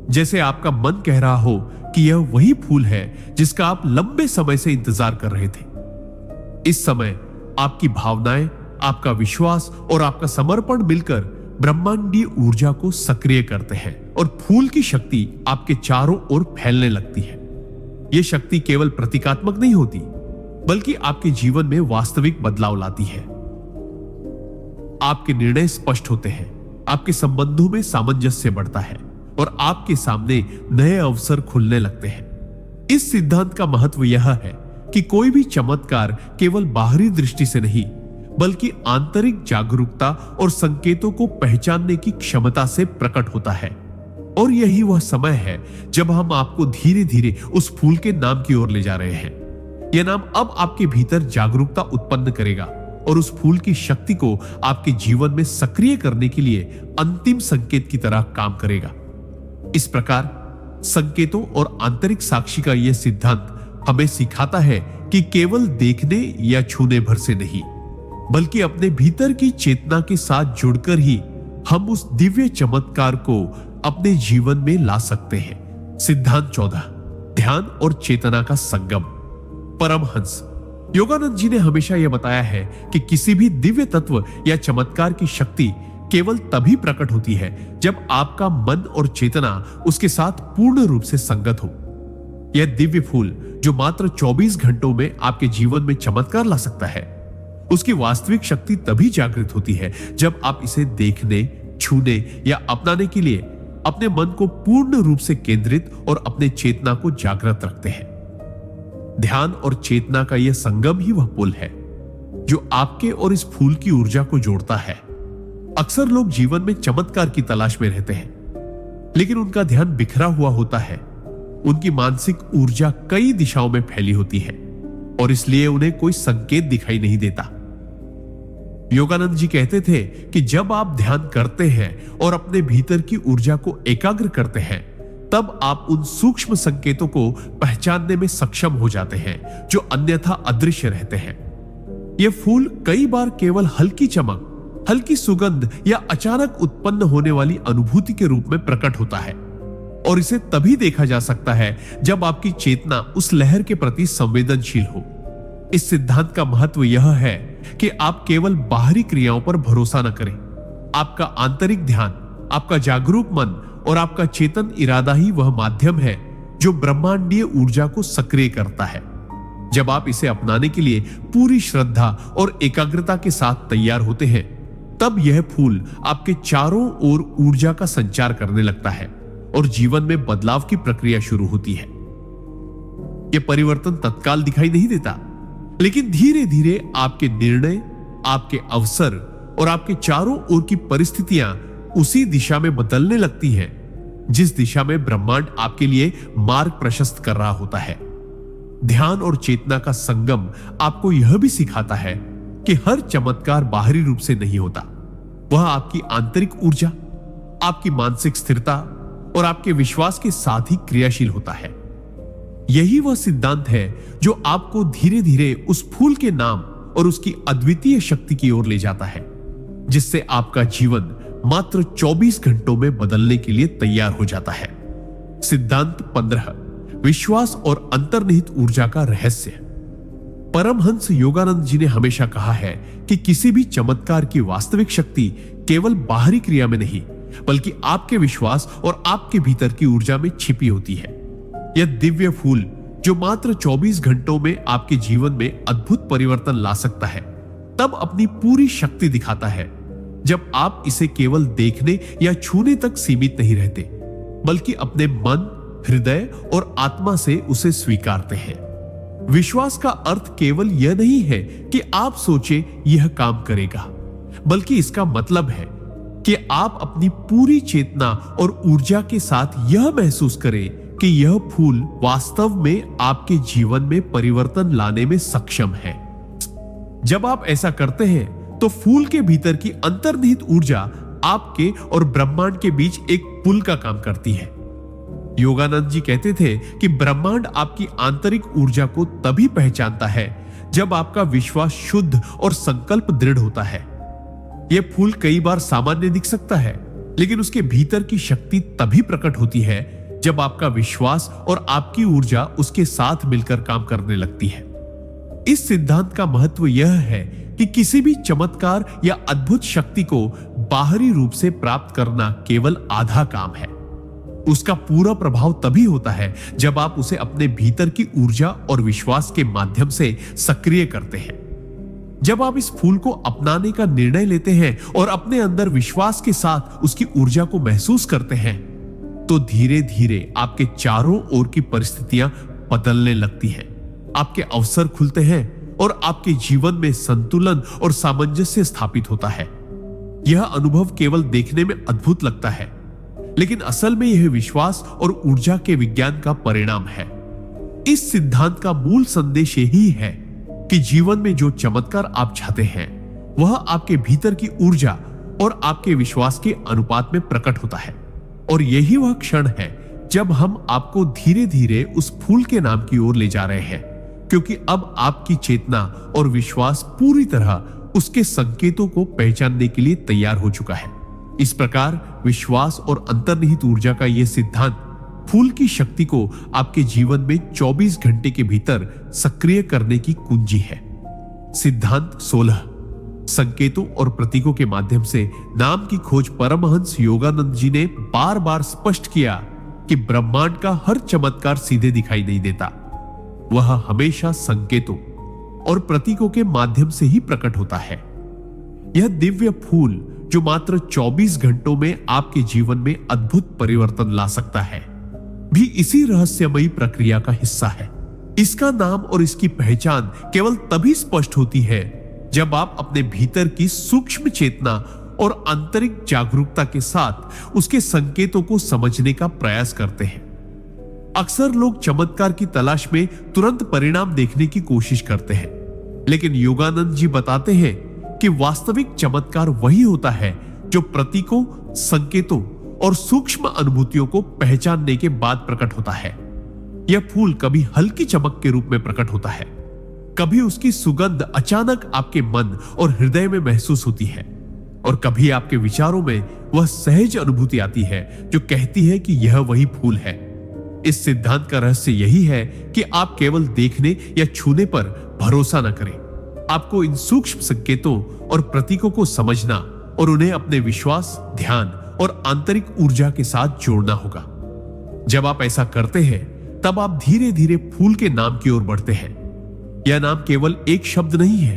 जैसे आपका मन कह रहा हो कि यह वही फूल है जिसका आप लंबे समय से इंतजार कर रहे थे। इस समय आपकी भावनाएं, आपका विश्वास और आपका समर्पण मिलकर ब्रह्मांडीय ऊर्जा को सक्रिय करते हैं और फूल की शक्ति आपके चारों ओर फैलने लगती है। यह शक्ति केवल प्रतीकात्मक नहीं होती, बल्कि आपके जीवन में वास्तविक बदलाव लाती है। आपके निर्णय स्पष्ट होते हैं, आपके संबंधों में सामंजस्य बढ़ता है और आपके सामने नए अवसर खुलने लगते हैं। इस सिद्धांत का महत्व यह है कि कोई भी चमत्कार केवल बाहरी दृष्टि से नहीं, बल्कि आंतरिक जागरूकता और संकेतों को पहचानने की क्षमता से प्रकट होता है। और यही वह समय है जब हम आपको धीरे धीरे उस फूल के नाम की ओर ले जा रहे हैं। यह नाम अब आपके भीतर जागरूकता उत्पन्न करेगा और उस फूल की शक्ति को आपके जीवन में सक्रिय करने के लिए अंतिम संकेत की तरह काम करेगा। इस प्रकार संकेतों और आंतरिक साक्षी का यह सिद्धांत हमें सिखाता है कि केवल देखने या छूने भर से नहीं, बल्कि अपने भीतर की चेतना के साथ जुड़कर ही हम उस दिव्य चमत्कार को अपने जीवन में ला सकते हैं। सिद्धांत 14, ध्यान और चेतना का संगम। परमहंस योगानंद जी ने हमेशा यह बताया है कि किसी भी दिव्य तत्व या चमत्कार की शक्ति केवल तभी प्रकट होती है जब आपका मन और चेतना उसके साथ पूर्ण रूप से संगत हो। यह दिव्य फूल जो मात्र 24 घंटों में आपके जीवन में चमत्कार ला सकता है, उसकी वास्तविक शक्ति तभी जागृत होती है जब आप इसे देखने, छूने या अपनाने के लिए अपने मन को पूर्ण रूप से केंद्रित और अपने चेतना को जागृत रखते हैं। ध्यान और चेतना का यह संगम ही वह पुल है जो आपके और इस फूल की ऊर्जा को जोड़ता है। अक्सर लोग जीवन में चमत्कार की तलाश में रहते हैं, लेकिन उनका ध्यान बिखरा हुआ होता है। उनकी मानसिक ऊर्जा कई दिशाओं में फैली होती है और इसलिए उन्हें कोई संकेत दिखाई नहीं देता। योगानंद जी कहते थे कि जब आप ध्यान करते हैं और अपने भीतर की ऊर्जा को एकाग्र करते हैं, तब आप उन सूक्ष्म संकेतों को पहचानने में सक्षम हो जाते हैं जो अन्यथा अदृश्य रहते हैं। यह फूल कई बार केवल हल्की चमक हल्की सुगंध या अचानक उत्पन्न होने वाली अनुभूति के रूप में प्रकट होता है और इसे तभी देखा जा सकता है जब आपकी चेतना उस लहर के प्रति संवेदनशील हो। इस सिद्धांत का महत्व यह है कि आप केवल बाहरी क्रियाओं पर भरोसा न करें। आपका आंतरिक ध्यान, आपका जागरूक मन और आपका चेतन इरादा ही वह माध्यम है जो ब्रह्मांडीय ऊर्जा को सक्रिय करता है। जब आप इसे अपनाने के लिए पूरी श्रद्धा और एकाग्रता के साथ तैयार होते हैं, तब यह फूल आपके चारों ओर ऊर्जा का संचार करने लगता है और जीवन में बदलाव की प्रक्रिया शुरू होती है। यह परिवर्तन तत्काल दिखाई नहीं देता, लेकिन धीरे धीरे आपके निर्णय, आपके अवसर और आपके चारों ओर की परिस्थितियां उसी दिशा में बदलने लगती हैं जिस दिशा में ब्रह्मांड आपके लिए मार्ग प्रशस्त कर रहा होता है। ध्यान और चेतना का संगम आपको यह भी सिखाता है कि हर चमत्कार बाहरी रूप से नहीं होता। वह आपकी आंतरिक ऊर्जा, आपकी मानसिक स्थिरता और आपके विश्वास के साथ ही क्रियाशील होता है। यही वह सिद्धांत है जो आपको धीरे धीरे उस फूल के नाम और उसकी अद्वितीय शक्ति की ओर ले जाता है, जिससे आपका जीवन मात्र 24 घंटों में बदलने के लिए तैयार हो जाता है। सिद्धांत 15, विश्वास और अंतर्निहित ऊर्जा का रहस्य। परमहंस योगानंद जी ने हमेशा कहा है कि किसी भी चमत्कार की वास्तविक शक्ति केवल बाहरी क्रिया में नहीं, बल्कि आपके विश्वास और आपके भीतर की ऊर्जा में छिपी होती है। यह दिव्य फूल जो मात्र 24 घंटों में आपके जीवन में अद्भुत परिवर्तन ला सकता है, तब अपनी पूरी शक्ति दिखाता है जब आप इसे केवल देखने या छूने तक सीमित नहीं रहते, बल्कि अपने मन, हृदय और आत्मा से उसे स्वीकारते हैं। विश्वास का अर्थ केवल यह नहीं है कि आप सोचे यह काम करेगा, बल्कि इसका मतलब है कि आप अपनी पूरी चेतना और ऊर्जा के साथ यह महसूस करें कि यह फूल वास्तव में आपके जीवन में परिवर्तन लाने में सक्षम है। जब आप ऐसा करते हैं तो फूल के भीतर की अंतर्निहित ऊर्जा आपके और ब्रह्मांड के बीच एक पुल का काम करती है। योगानंद जी कहते थे कि ब्रह्मांड आपकी आंतरिक ऊर्जा को तभी पहचानता है जब आपका विश्वास शुद्ध और संकल्प दृढ़ होता है। यह फूल कई बार सामान्य दिख सकता है, लेकिन उसके भीतर की शक्ति तभी प्रकट होती है जब आपका विश्वास और आपकी ऊर्जा उसके साथ मिलकर काम करने लगती है। इस सिद्धांत का महत्व यह है कि किसी भी चमत्कार या अद्भुत शक्ति को बाहरी रूप से प्राप्त करना केवल आधा काम है। उसका पूरा प्रभाव तभी होता है जब आप उसे अपने भीतर की ऊर्जा और विश्वास के माध्यम से सक्रिय करते हैं। जब आप इस फूल को अपनाने का निर्णय लेते हैं और अपने अंदर विश्वास के साथ उसकी ऊर्जा को महसूस करते हैं, तो धीरे धीरे आपके चारों ओर की परिस्थितियां बदलने लगती हैं। आपके अवसर खुलते हैं और आपके जीवन में संतुलन और सामंजस्य स्थापित होता है। यह अनुभव केवल देखने में अद्भुत लगता है, लेकिन असल में यह विश्वास और ऊर्जा के विज्ञान का परिणाम है। इस सिद्धांत का मूल संदेश यही है कि जीवन में जो चमत्कार आप चाहते हैं, वह आपके भीतर की ऊर्जा और आपके विश्वास के अनुपात में प्रकट होता है। और यही वह क्षण है जब हम आपको धीरे धीरे उस फूल के नाम की ओर ले जा रहे हैं, क्योंकि अब आपकी चेतना और विश्वास पूरी तरह उसके संकेतों को पहचानने के लिए तैयार हो चुका है। इस प्रकार विश्वास और अंतर्निहित ऊर्जा का यह सिद्धांत फूल की शक्ति को आपके जीवन में 24 घंटे के भीतर सक्रिय करने की कुंजी है। सिद्धांत 16, संकेतों और प्रतीकों के माध्यम से नाम की खोज। परमहंस योगानंद जी ने बार बार स्पष्ट किया कि ब्रह्मांड का हर चमत्कार सीधे दिखाई नहीं देता, वह हमेशा संकेतों और प्रतीकों के माध्यम से ही प्रकट होता है। यह दिव्य फूल जो मात्र 24 घंटों में आपके जीवन में अद्भुत परिवर्तन ला सकता है, भी इसी रहस्यमयी प्रक्रिया का हिस्सा है। इसका नाम और इसकी पहचान केवल तभी स्पष्ट होती है जब आप अपने भीतर की सूक्ष्म चेतना और आंतरिक जागरूकता के साथ उसके संकेतों को समझने का प्रयास करते हैं। अक्सर लोग चमत्कार की तलाश में तुरंत परिणाम देखने की कोशिश करते हैं, लेकिन योगानंद जी बताते हैं कि वास्तविक चमत्कार वही होता है जो प्रतीकों, संकेतों और सूक्ष्म अनुभूतियों को पहचानने के बाद प्रकट होता है। यह फूल कभी हल्की चमक के रूप में प्रकट होता है, कभी उसकी सुगंध अचानक आपके मन और हृदय में महसूस होती है, और कभी आपके विचारों में वह सहज अनुभूति आती है जो कहती है कि यह वही फूल है। इस सिद्धांत का रहस्य यही है कि आप केवल देखने या छूने पर भरोसा न करें। आपको इन सूक्ष्म संकेतों और प्रतीकों को समझना और उन्हें अपने विश्वास, ध्यान और आंतरिक ऊर्जा के साथ जोड़ना होगा। जब आप ऐसा करते हैं तब आप धीरे धीरे फूल के नाम की ओर बढ़ते हैं। यह नाम केवल एक शब्द नहीं है,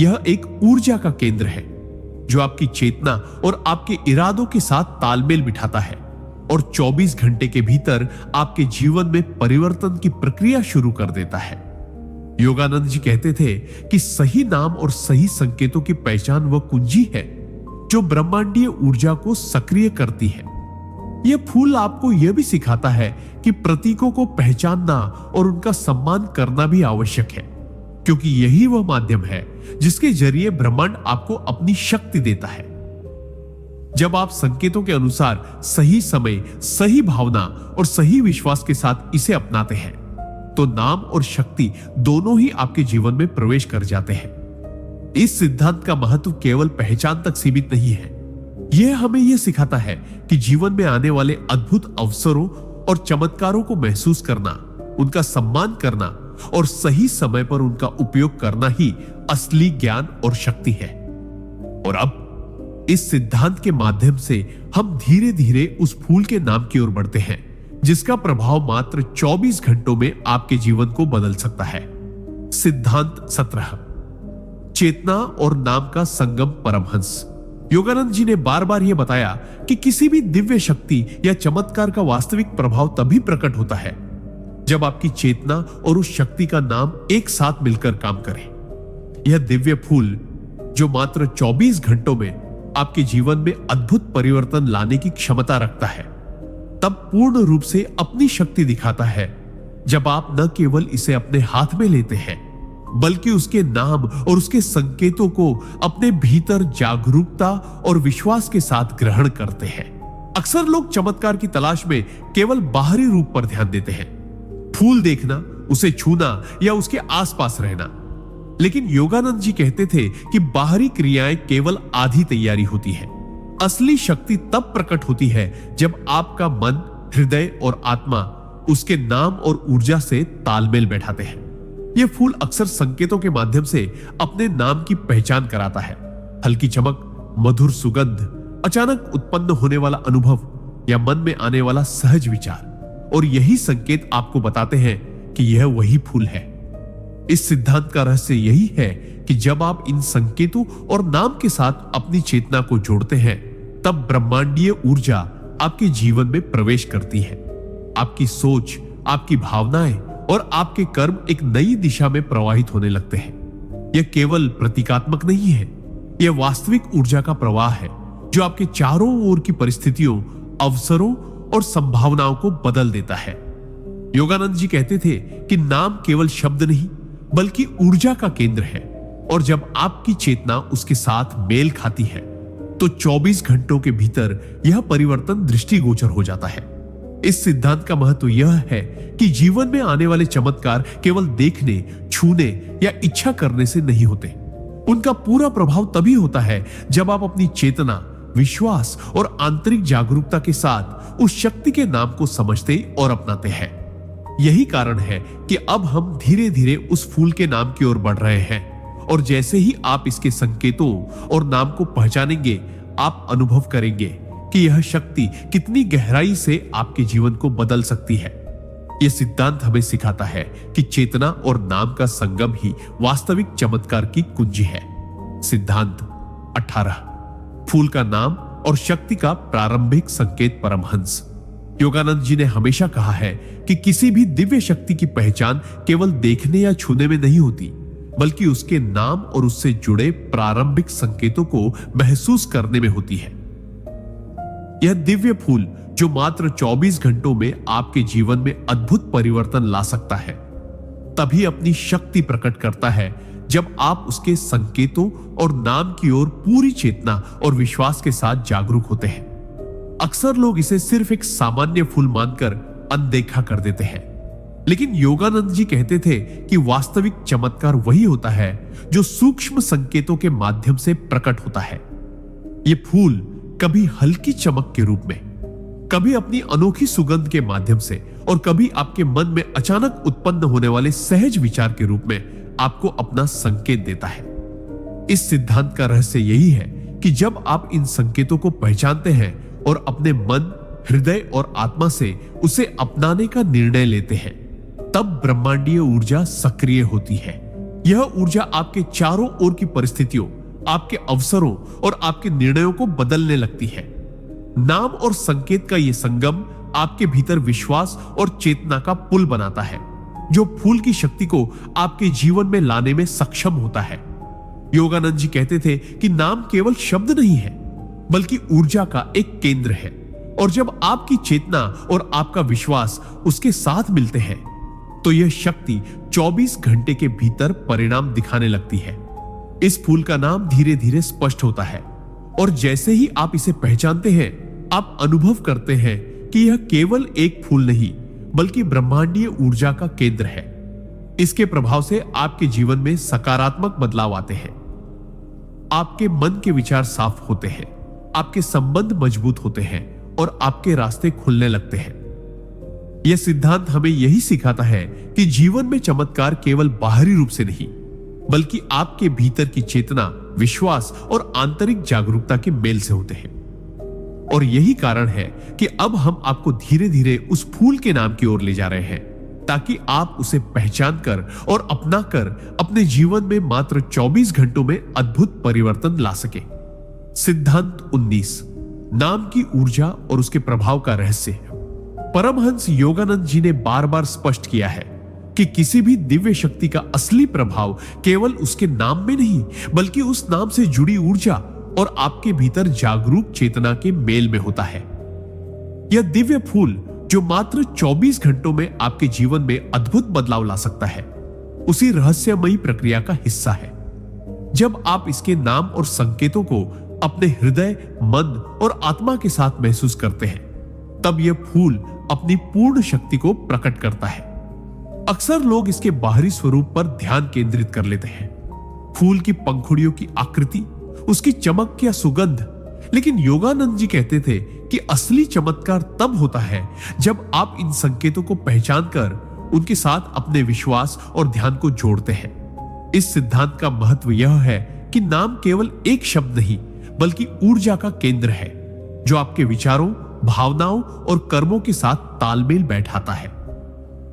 यह एक ऊर्जा का केंद्र है जो आपकी चेतना और आपके इरादों के साथ तालमेल बिठाता है और 24 घंटे के भीतर आपके जीवन में परिवर्तन की प्रक्रिया शुरू कर देता है। योगानंद जी कहते थे कि सही नाम और सही संकेतों की पहचान वह कुंजी है जो ब्रह्मांडीय ऊर्जा को सक्रिय करती है। यह फूल आपको यह भी सिखाता है कि प्रतीकों को पहचानना और उनका सम्मान करना भी आवश्यक है, क्योंकि यही वह माध्यम है जिसके जरिए ब्रह्मांड आपको अपनी शक्ति देता है। जब आप संकेतों के अनुसार सही समय, सही भावना और सही विश्वास के साथ इसे अपनाते हैं तो नाम और शक्ति दोनों ही आपके जीवन में प्रवेश कर जाते हैं। इस सिद्धांत का महत्व केवल पहचान तक सीमित नहीं है, यह हमें यह सिखाता है कि जीवन में आने वाले अद्भुत अवसरों और चमत्कारों को महसूस करना, उनका सम्मान करना और सही समय पर उनका उपयोग करना ही असली ज्ञान और शक्ति है। और अब इस सिद्धांत के माध्यम से हम धीरे धीरे उस फूल के नाम की ओर बढ़ते हैं जिसका प्रभाव मात्र 24 घंटों में आपके जीवन को बदल सकता है। सिद्धांत 17, चेतना और नाम का संगम परमहंस। योगानंद जी ने बार बार यह बताया कि किसी भी दिव्य शक्ति या चमत्कार का वास्तविक प्रभाव तभी प्रकट होता है जब आपकी चेतना और उस शक्ति का नाम एक साथ मिलकर काम करे। यह दिव्य फूल जो मात्र 24 घंटों में आपके जीवन में अद्भुत परिवर्तन लाने की क्षमता रखता है, तब पूर्ण रूप से अपनी शक्ति दिखाता है जब आप न केवल इसे अपने हाथ में लेते हैं बल्कि उसके नाम और उसके संकेतों को अपने भीतर जागरूकता और विश्वास के साथ ग्रहण करते हैं। अक्सर लोग चमत्कार की तलाश में केवल बाहरी रूप पर ध्यान देते हैं, फूल देखना, उसे छूना या उसके आसपास रहना। लेकिन योगानंद जी कहते थे कि बाहरी क्रियाएं केवल आधी तैयारी होती है। असली शक्ति तब प्रकट होती है जब आपका मन, हृदय और आत्मा उसके नाम और ऊर्जा से तालमेल बैठाते हैं। यह फूल अक्सर संकेतों के माध्यम से अपने नाम की पहचान कराता है। हल्की चमक, मधुर सुगंध, अचानक उत्पन्न होने वाला अनुभव या मन में आने वाला सहज विचार, और यही संकेत आपको बताते हैं कि यह वही फूल है। इस सिद्धांत का रहस्य यही है कि जब आप इन संकेतों और नाम के साथ अपनी चेतना को जोड़ते हैं तब ब्रह्मांडीय ऊर्जा आपके जीवन में प्रवेश करती है। आपकी सोच, आपकी भावनाएं और आपके कर्म एक नई दिशा में प्रवाहित होने लगते हैं। यह केवल प्रतीकात्मक नहीं है, यह वास्तविक ऊर्जा का प्रवाह है जो आपके चारों ओर की परिस्थितियों, अवसरों और संभावनाओं को बदल देता है। योगानंद जी कहते थे कि नाम केवल शब्द नहीं बल्कि ऊर्जा का केंद्र है, और जब आपकी चेतना उसके साथ मेल खाती है तो 24 घंटों के भीतर यह परिवर्तन दृष्टिगोचर हो जाता है। इस सिद्धांत का महत्व यह है कि जीवन में आने वाले चमत्कार केवल देखने, छूने या इच्छा करने से नहीं होते। उनका पूरा प्रभाव तभी होता है जब आप अपनी चेतना, विश्वास और आंतरिक जागरूकता के साथ उस शक्ति के नाम को समझते और अपनाते हैं। यही कारण है कि अब हम धीरे धीरे उस फूल के नाम की ओर बढ़ रहे हैं, और जैसे ही आप इसके संकेतों और नाम को पहचानेंगे, आप अनुभव करेंगे कि यह शक्ति कितनी गहराई से आपके जीवन को बदल सकती है। यह सिद्धांत हमें सिखाता है कि चेतना और नाम का संगम ही वास्तविक चमत्कार की कुंजी है। सिद्धांत 18, फूल का नाम और शक्ति का प्रारंभिक संकेत परमहंस। योगानंद जी ने हमेशा कहा है कि किसी भी दिव्य शक्ति की पहचान केवल देखने या छूने में नहीं होती, बल्कि उसके नाम और उससे जुड़े प्रारंभिक संकेतों को महसूस करने में होती है। यह दिव्य फूल जो मात्र 24 घंटों में आपके जीवन में अद्भुत परिवर्तन ला सकता है, तभी अपनी शक्ति प्रकट करता है जब आप उसके संकेतों और नाम की ओर पूरी चेतना और विश्वास के साथ जागरूक होते हैं। अक्सर लोग इसे सिर्फ एक सामान्य फूल मानकर अनदेखा कर देते हैं, लेकिन योगानंद जी कहते थे कि वास्तविक चमत्कार वही होता है जो सूक्ष्म संकेतों के माध्यम से प्रकट होता है। ये फूल कभी हल्की चमक के रूप में, कभी अपनी अनोखी सुगंध के माध्यम से और कभी आपके मन में अचानक उत्पन्न होने वाले सहज विचार के रूप में आपको अपना संकेत देता है। इस सिद्धांत का रहस्य यही है कि जब आप इन संकेतों को पहचानते हैं और अपने मन, हृदय और आत्मा से उसे अपनाने का निर्णय लेते हैं, तब ब्रह्मांडीय ऊर्जा सक्रिय होती है। यह ऊर्जा आपके चारों ओर की परिस्थितियों, आपके अवसरों और आपके निर्णयों को बदलने लगती है। नाम और संकेत का यह संगम आपके भीतर विश्वास और चेतना का पुल बनाता है, जो फूल की शक्ति को आपके जीवन में लाने में सक्षम होता है। योगानंद जी कहते थे कि नाम केवल शब्द नहीं है, बल्कि ऊर्जा का एक केंद्र है, और जब आपकी चेतना और आपका विश्वास उसके साथ मिलते हैं, तो यह शक्ति 24 घंटे के भीतर परिणाम दिखाने लगती है। इस फूल का नाम धीरे धीरे स्पष्ट होता है, और जैसे ही आप इसे पहचानते हैं, आप अनुभव करते हैं कि यह केवल एक फूल नहीं, बल्कि ब्रह्मांडीय ऊर्जा का केंद्र है। इसके प्रभाव से आपके जीवन में सकारात्मक बदलाव आते हैं। आपके मन के विचार साफ होते हैं, आपके संबंध मजबूत होते हैं और आपके रास्ते खुलने लगते हैं। यह सिद्धांत हमें यही सिखाता है कि जीवन में चमत्कार केवल बाहरी रूप से नहीं, बल्कि आपके भीतर की चेतना, विश्वास और आंतरिक जागरूकता के मेल से होते हैं। और यही कारण है कि अब हम आपको धीरे धीरे उस फूल के नाम की ओर ले जा रहे हैं, ताकि आप उसे पहचान कर और अपना कर अपने जीवन में मात्र 24 घंटों में अद्भुत परिवर्तन ला सके। सिद्धांत 19, नाम की ऊर्जा और उसके प्रभाव का रहस्य। परमहंस योगानंद जी ने बार बार स्पष्ट किया है कि किसी भी दिव्य शक्ति का असली प्रभाव केवल उसके नाम में नहीं, बल्कि उस नाम से जुड़ी ऊर्जा और आपके भीतर जागरूक चेतना के मेल में होता है। यह दिव्य फूल जो मात्र 24 घंटों में आपके जीवन में अद्भुत बदलाव ला सकता है, उसी रहस्यमयी प्रक्रिया का हिस्सा है। जब आप इसके नाम और संकेतों को अपने हृदय, मन और आत्मा के साथ महसूस करते हैं, तब यह फूल अपनी पूर्ण शक्ति को प्रकट करता है। अक्सर लोग इसके बाहरी स्वरूप पर ध्यान केंद्रित कर लेते हैं, फूल की पंखुड़ियों की आकृति, उसकी चमक या सुगंध, लेकिन योगानंद जी कहते थे कि असली चमत्कार तब होता है जब आप इन संकेतों को पहचान कर उनके साथ अपने विश्वास और ध्यान को जोड़ते हैं। इस सिद्धांत का महत्व यह है कि नाम केवल एक शब्द नहीं, बल्कि ऊर्जा का केंद्र है, जो आपके विचारों, भावनाओं और कर्मों के साथ तालमेल बैठाता है।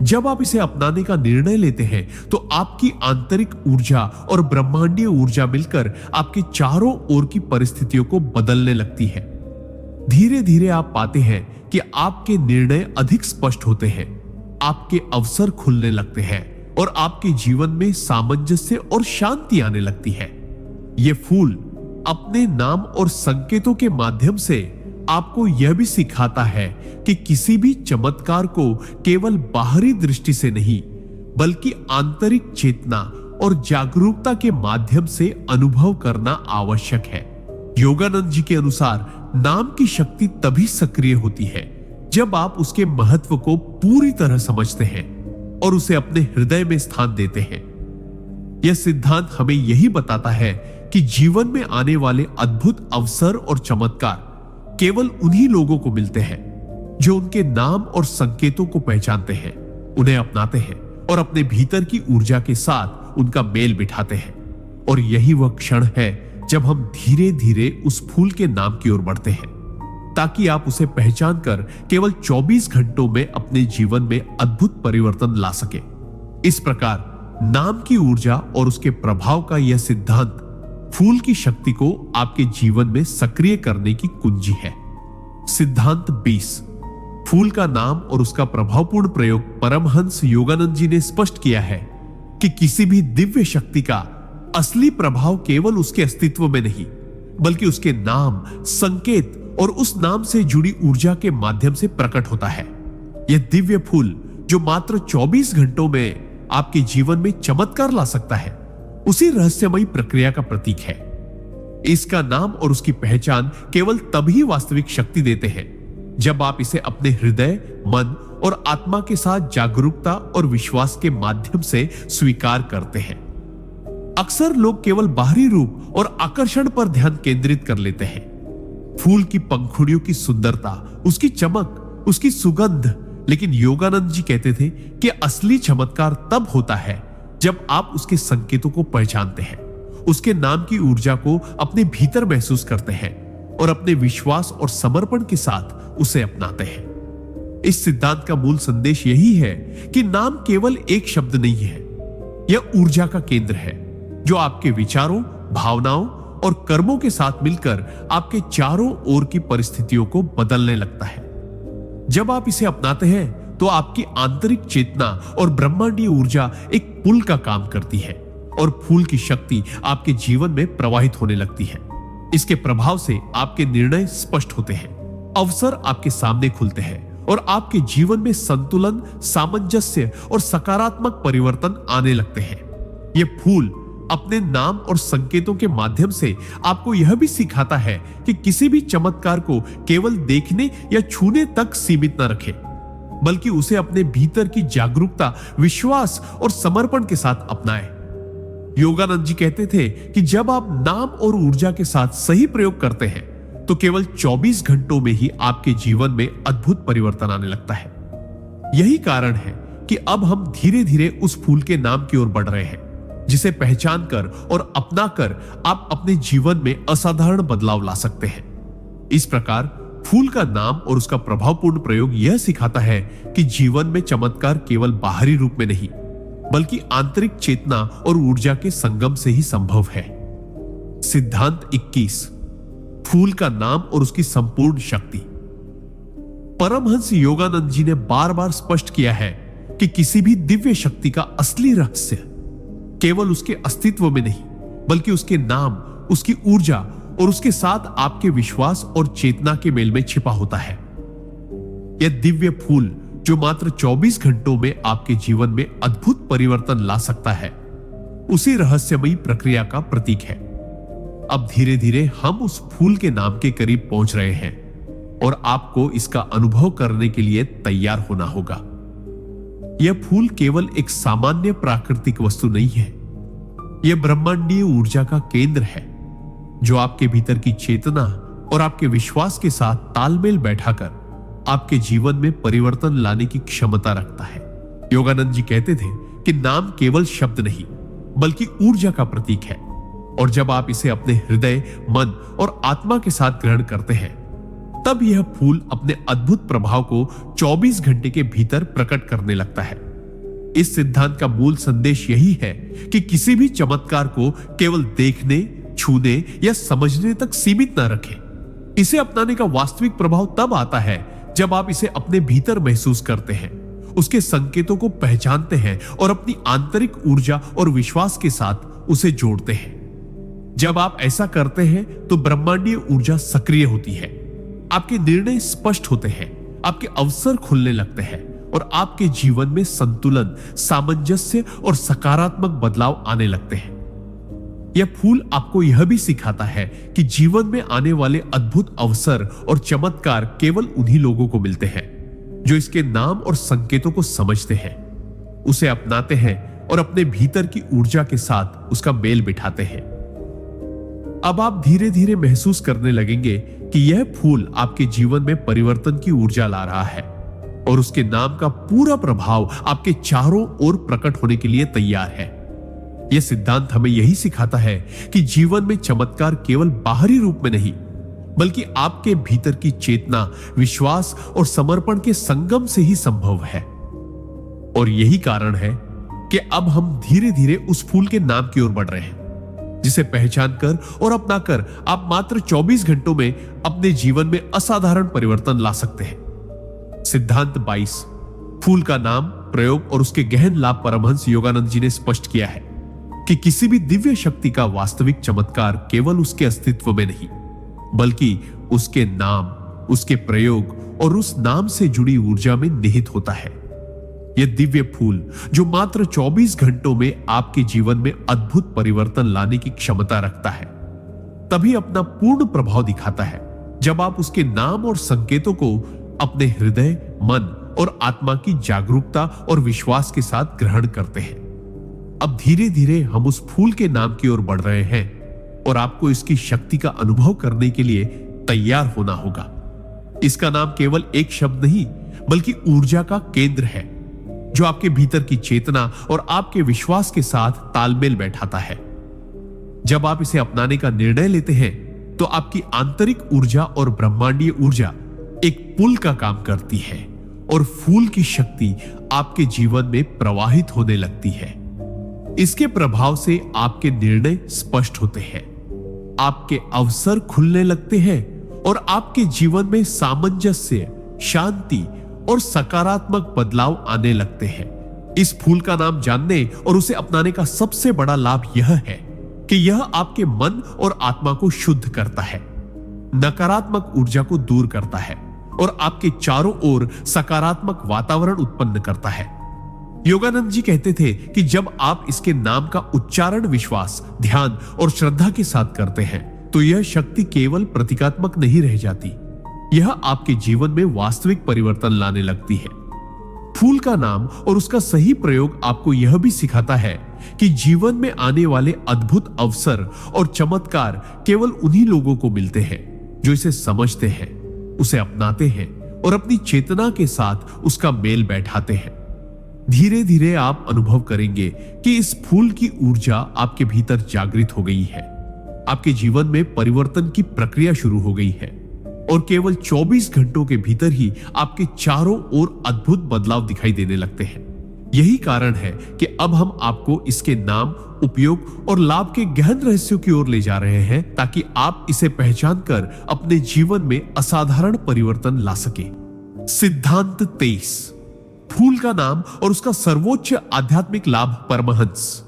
जब आप इसे अपनाने का निर्णय लेते हैं, तो आपकी आंतरिक ऊर्जा और ब्रह्मांडीय ऊर्जा मिलकर आपके चारों ओर की परिस्थितियों को बदलने लगती है। धीरे धीरे आप पाते हैं कि आपके निर्णय अधिक स्पष्ट होते हैं, आपके अवसर खुलने लगते हैं और आपके जीवन में सामंजस्य और शांति आने लगती है। यह फूल अपने नाम और संकेतों के माध्यम से आपको यह भी सिखाता है कि किसी भी चमत्कार को केवल बाहरी दृष्टि से नहीं, बल्कि आंतरिक चेतना और जागरूकता के माध्यम से अनुभव करना आवश्यक है। योगानंद जी के अनुसार नाम की शक्ति तभी सक्रिय होती है जब आप उसके महत्व को पूरी तरह समझते हैं और उसे अपने हृदय में स्थान देते हैं। यह सिद्धांत हमें यही बताता है कि जीवन में आने वाले अद्भुत अवसर और चमत्कार केवल उन्हीं लोगों को मिलते हैं जो उनके नाम और संकेतों को पहचानते हैं, उन्हें अपनाते हैं और अपने भीतर की ऊर्जा के साथ उनका मेल बिठाते हैं। और यही वह क्षण है जब हम धीरे धीरे उस फूल के नाम की ओर बढ़ते हैं, ताकि आप उसे पहचान कर केवल 24 घंटों में अपने जीवन में अद्भुत परिवर्तन ला सके। इस प्रकार नाम की ऊर्जा और उसके प्रभाव का यह सिद्धांत फूल की शक्ति को आपके जीवन में सक्रिय करने की कुंजी है। सिद्धांत 20, फूल का नाम और उसका प्रभावपूर्ण प्रयोग। परमहंस योगानंद जी ने स्पष्ट किया है कि किसी भी दिव्य शक्ति का असली प्रभाव केवल उसके अस्तित्व में नहीं, बल्कि उसके नाम, संकेत और उस नाम से जुड़ी ऊर्जा के माध्यम से प्रकट होता है। यह दिव्य फूल जो मात्र 24 घंटों में आपके जीवन में चमत्कार ला सकता है, उसी रहस्यमयी प्रक्रिया का प्रतीक है। इसका नाम और उसकी पहचान केवल तभी वास्तविक शक्ति देते हैं जब आप इसे अपने हृदय, मन और आत्मा के साथ जागरूकता और विश्वास के माध्यम से स्वीकार करते हैं। अक्सर लोग केवल बाहरी रूप और आकर्षण पर ध्यान केंद्रित कर लेते हैं, फूल की पंखुड़ियों की सुंदरता, उसकी चमक, उसकी सुगंध। लेकिन योगानंद जी कहते थे कि असली चमत्कार तब होता है जब आप उसके संकेतों को पहचानते हैं, उसके नाम की ऊर्जा को अपने भीतर महसूस करते हैं और अपने विश्वास और समर्पण के साथ उसे अपनाते हैं। इस सिद्धांत का मूल संदेश यही है कि नाम केवल एक शब्द नहीं है, यह ऊर्जा का केंद्र है जो आपके विचारों, भावनाओं और कर्मों के साथ मिलकर आपके चारों ओर की परिस्थितियों को बदलने लगता है। जब आप इसे अपनाते हैं तो आपकी आंतरिक चेतना और ब्रह्मांडीय ऊर्जा एक पुल का काम करती है और फूल की शक्ति आपके जीवन में प्रवाहित होने लगती है। इसके प्रभाव से आपके निर्णय स्पष्ट होते हैं, अवसर आपके सामने खुलते हैं और आपके जीवन में संतुलन, सामंजस्य और सकारात्मक परिवर्तन आने लगते हैं। यह फूल अपने नाम और संकेतों के माध्यम से आपको यह भी सिखाता है कि किसी भी चमत्कार को केवल देखने या छूने तक सीमित न रखें, बल्कि उसे अपने भीतर की जागरूकता, विश्वास और समर्पण के साथ अपनाएं। योगानंद जी कहते थे कि जब आप नाम और ऊर्जा के साथ सही प्रयोग करते हैं तो केवल 24 घंटों में ही आपके जीवन में अद्भुत परिवर्तन आने लगता है। यही कारण है कि अब हम धीरे धीरे उस फूल के नाम की ओर बढ़ रहे हैं, जिसे पहचान कर और अपना कर आप अपने जीवन में असाधारण बदलाव ला सकते हैं। इस प्रकार फूल का नाम और उसका प्रभावपूर्ण प्रयोग यह सिखाता है कि जीवन में चमत्कार केवल बाहरी रूप में नहीं, बल्कि आंतरिक चेतना और ऊर्जा के संगम से ही संभव है। सिद्धांत 21, फूल का नाम और उसकी संपूर्ण शक्ति। परमहंस योगानंद जी ने बार बार स्पष्ट किया है कि किसी भी दिव्य शक्ति का असली रहस्य केवल उसके अस्तित्व में नहीं, बल्कि उसके नाम, उसकी ऊर्जा और उसके साथ आपके विश्वास और चेतना के मेल में छिपा होता है। यह दिव्य फूल जो मात्र 24 घंटों में आपके जीवन में अद्भुत परिवर्तन ला सकता है, उसी रहस्यमयी प्रक्रिया का प्रतीक है। अब धीरे धीरे हम उस फूल के नाम के करीब पहुंच रहे हैं और आपको इसका अनुभव करने के लिए तैयार होना होगा। यह फूल केवल एक सामान्य प्राकृतिक वस्तु नहीं है, यह ब्रह्मांडीय ऊर्जा का केंद्र है जो आपके भीतर की चेतना और आपके विश्वास के साथ तालमेल बैठाकर आपके जीवन में परिवर्तन लाने की क्षमता रखता है। योगानंद जी कहते थे कि नाम केवल शब्द नहीं, बल्कि ऊर्जा का प्रतीक है, और जब आप इसे अपने हृदय, मन और आत्मा के साथ ग्रहण करते हैं, तब यह फूल अपने अद्भुत प्रभाव को 24 घंटे के भीतर प्रकट करने लगता है। इस सिद्धांत का मूल संदेश यही है कि किसी भी चमत्कार को केवल देखने, छूने या समझने तक सीमित न रखें। इसे अपनाने का वास्तविक प्रभाव तब आता है जब आप इसे अपने भीतर महसूस करते हैं, उसके संकेतों को पहचानते हैं और अपनी आंतरिक ऊर्जा और विश्वास के साथ उसे जोड़ते हैं। जब आप ऐसा करते हैं तो ब्रह्मांडीय ऊर्जा सक्रिय होती है, आपके निर्णय स्पष्ट होते हैं, आपके अवसर खुलने लगते हैं और आपके जीवन में संतुलन, सामंजस्य और सकारात्मक बदलाव आने लगते हैं। यह फूल आपको यह भी सिखाता है कि जीवन में आने वाले अद्भुत अवसर और चमत्कार केवल उन्हीं लोगों को मिलते हैं जो इसके नाम और संकेतों को समझते हैं, उसे अपनाते हैं और अपने भीतर की ऊर्जा के साथ उसका मेल बिठाते हैं। अब आप धीरे धीरे महसूस करने लगेंगे कि यह फूल आपके जीवन में परिवर्तन की ऊर्जा ला रहा है और उसके नाम का पूरा प्रभाव आपके चारों ओर प्रकट होने के लिए तैयार है। यह सिद्धांत हमें यही सिखाता है कि जीवन में चमत्कार केवल बाहरी रूप में नहीं, बल्कि आपके भीतर की चेतना, विश्वास और समर्पण के संगम से ही संभव है। और यही कारण है कि अब हम धीरे धीरे उस फूल के नाम की ओर बढ़ रहे हैं, जिसे पहचान कर और अपनाकर आप मात्र 24 घंटों में अपने जीवन में असाधारण परिवर्तन ला सकते हैं। सिद्धांत 22, फूल का नाम, प्रयोग और उसके गहन लाभ। परमहंस योगानंद जी ने स्पष्ट किया है कि किसी भी दिव्य शक्ति का वास्तविक चमत्कार केवल उसके अस्तित्व में नहीं, बल्कि उसके नाम, उसके प्रयोग और उस नाम से जुड़ी ऊर्जा में निहित होता है। यह दिव्य फूल जो मात्र 24 घंटों में आपके जीवन में अद्भुत परिवर्तन लाने की क्षमता रखता है, तभी अपना पूर्ण प्रभाव दिखाता है जब आप उसके नाम और संकेतों को अपने हृदय, मन और आत्मा की जागरूकता और विश्वास के साथ ग्रहण करते हैं। अब धीरे धीरे हम उस फूल के नाम की ओर बढ़ रहे हैं और आपको इसकी शक्ति का अनुभव करने के लिए तैयार होना होगा। इसका नाम केवल एक शब्द नहीं बल्कि ऊर्जा का केंद्र है, जो आपके भीतर की चेतना और आपके विश्वास के साथ तालमेल बैठाता है। जब आप इसे अपनाने का निर्णय लेते हैं तो आपकी आंतरिक ऊर्जा और ब्रह्मांडीय ऊर्जा एक पुल का काम करती है और फूल की शक्ति आपके जीवन में प्रवाहित होने लगती है। इसके प्रभाव से आपके निर्णय स्पष्ट होते हैं, आपके अवसर खुलने लगते हैं और आपके जीवन में सामंजस्य, शांति और सकारात्मक बदलाव आने लगते हैं। इस फूल का नाम जानने और उसे अपनाने का सबसे बड़ा लाभ यह है कि यह आपके मन और आत्मा को शुद्ध करता है, नकारात्मक ऊर्जा को दूर करता है और आपके चारों ओर सकारात्मक वातावरण उत्पन्न करता है। योगानंद जी कहते थे कि जब आप इसके नाम का उच्चारण विश्वास, ध्यान और श्रद्धा के साथ करते हैं तो यह शक्ति केवल प्रतीकात्मक नहीं रह जाती, यह आपके जीवन में वास्तविक परिवर्तन लाने लगती है। फूल का नाम और उसका सही प्रयोग आपको यह भी सिखाता है कि जीवन में आने वाले अद्भुत अवसर और चमत्कार केवल उन्हीं लोगों को मिलते हैं जो इसे समझते हैं, उसे अपनाते हैं और अपनी चेतना के साथ उसका मेल बैठाते हैं। धीरे धीरे आप अनुभव करेंगे कि इस फूल की ऊर्जा आपके भीतर जागृत हो गई है, आपके जीवन में परिवर्तन की प्रक्रिया शुरू हो गई है और केवल 24 घंटों के भीतर ही आपके चारों ओर अद्भुत बदलाव दिखाई देने लगते हैं। यही कारण है कि अब हम आपको इसके नाम, उपयोग और लाभ के गहन रहस्यों की ओर ले जा रहे हैं ताकि आप इसे पहचान कर अपने जीवन में असाधारण परिवर्तन ला सके। सिद्धांत 23, फूल का नाम और उसका सर्वोच्च आध्यात्मिक लाभ। परमहंस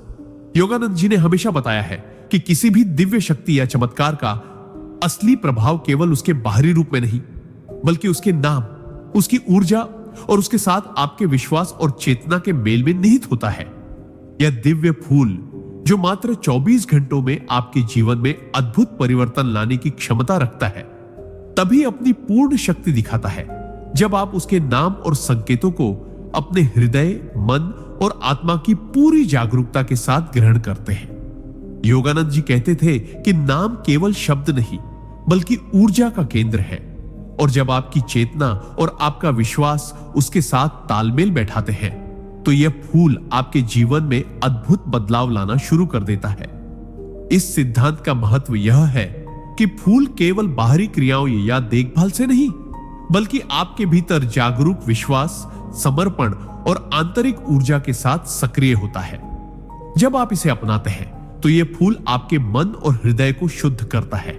योगानंद जी ने हमेशा बताया है कि किसी भी दिव्य शक्ति या चमत्कार का असली प्रभाव केवल उसके बाहरी रूप में नहीं बल्कि उसके नाम, उसकी ऊर्जा और उसके साथ आपके विश्वास और चेतना के मेल में निहित होता है। यह दिव्य फूल जो मात्र 24 घंटों में आपके जीवन में अद्भुत परिवर्तन लाने की क्षमता रखता है, तभी अपनी पूर्ण शक्ति दिखाता है जब आप उसके नाम और संकेतों को अपने हृदय, मन और आत्मा की पूरी जागरूकता के साथ ग्रहण करते हैं। योगानंद जी कहते थे कि नाम केवल शब्द नहीं बल्कि ऊर्जा का केंद्र है और जब आपकी चेतना और आपका विश्वास उसके साथ तालमेल बैठाते हैं तो यह फूल आपके जीवन में अद्भुत बदलाव लाना शुरू कर देता है। इस सिद्धांत का महत्व यह है कि फूल केवल बाहरी क्रियाओं या देखभाल से नहीं बल्कि आपके भीतर जागरूक विश्वास, समर्पण और आंतरिक ऊर्जा के साथ सक्रिय होता है। जब आप इसे अपनाते हैं तो यह फूल आपके मन और हृदय को शुद्ध करता है,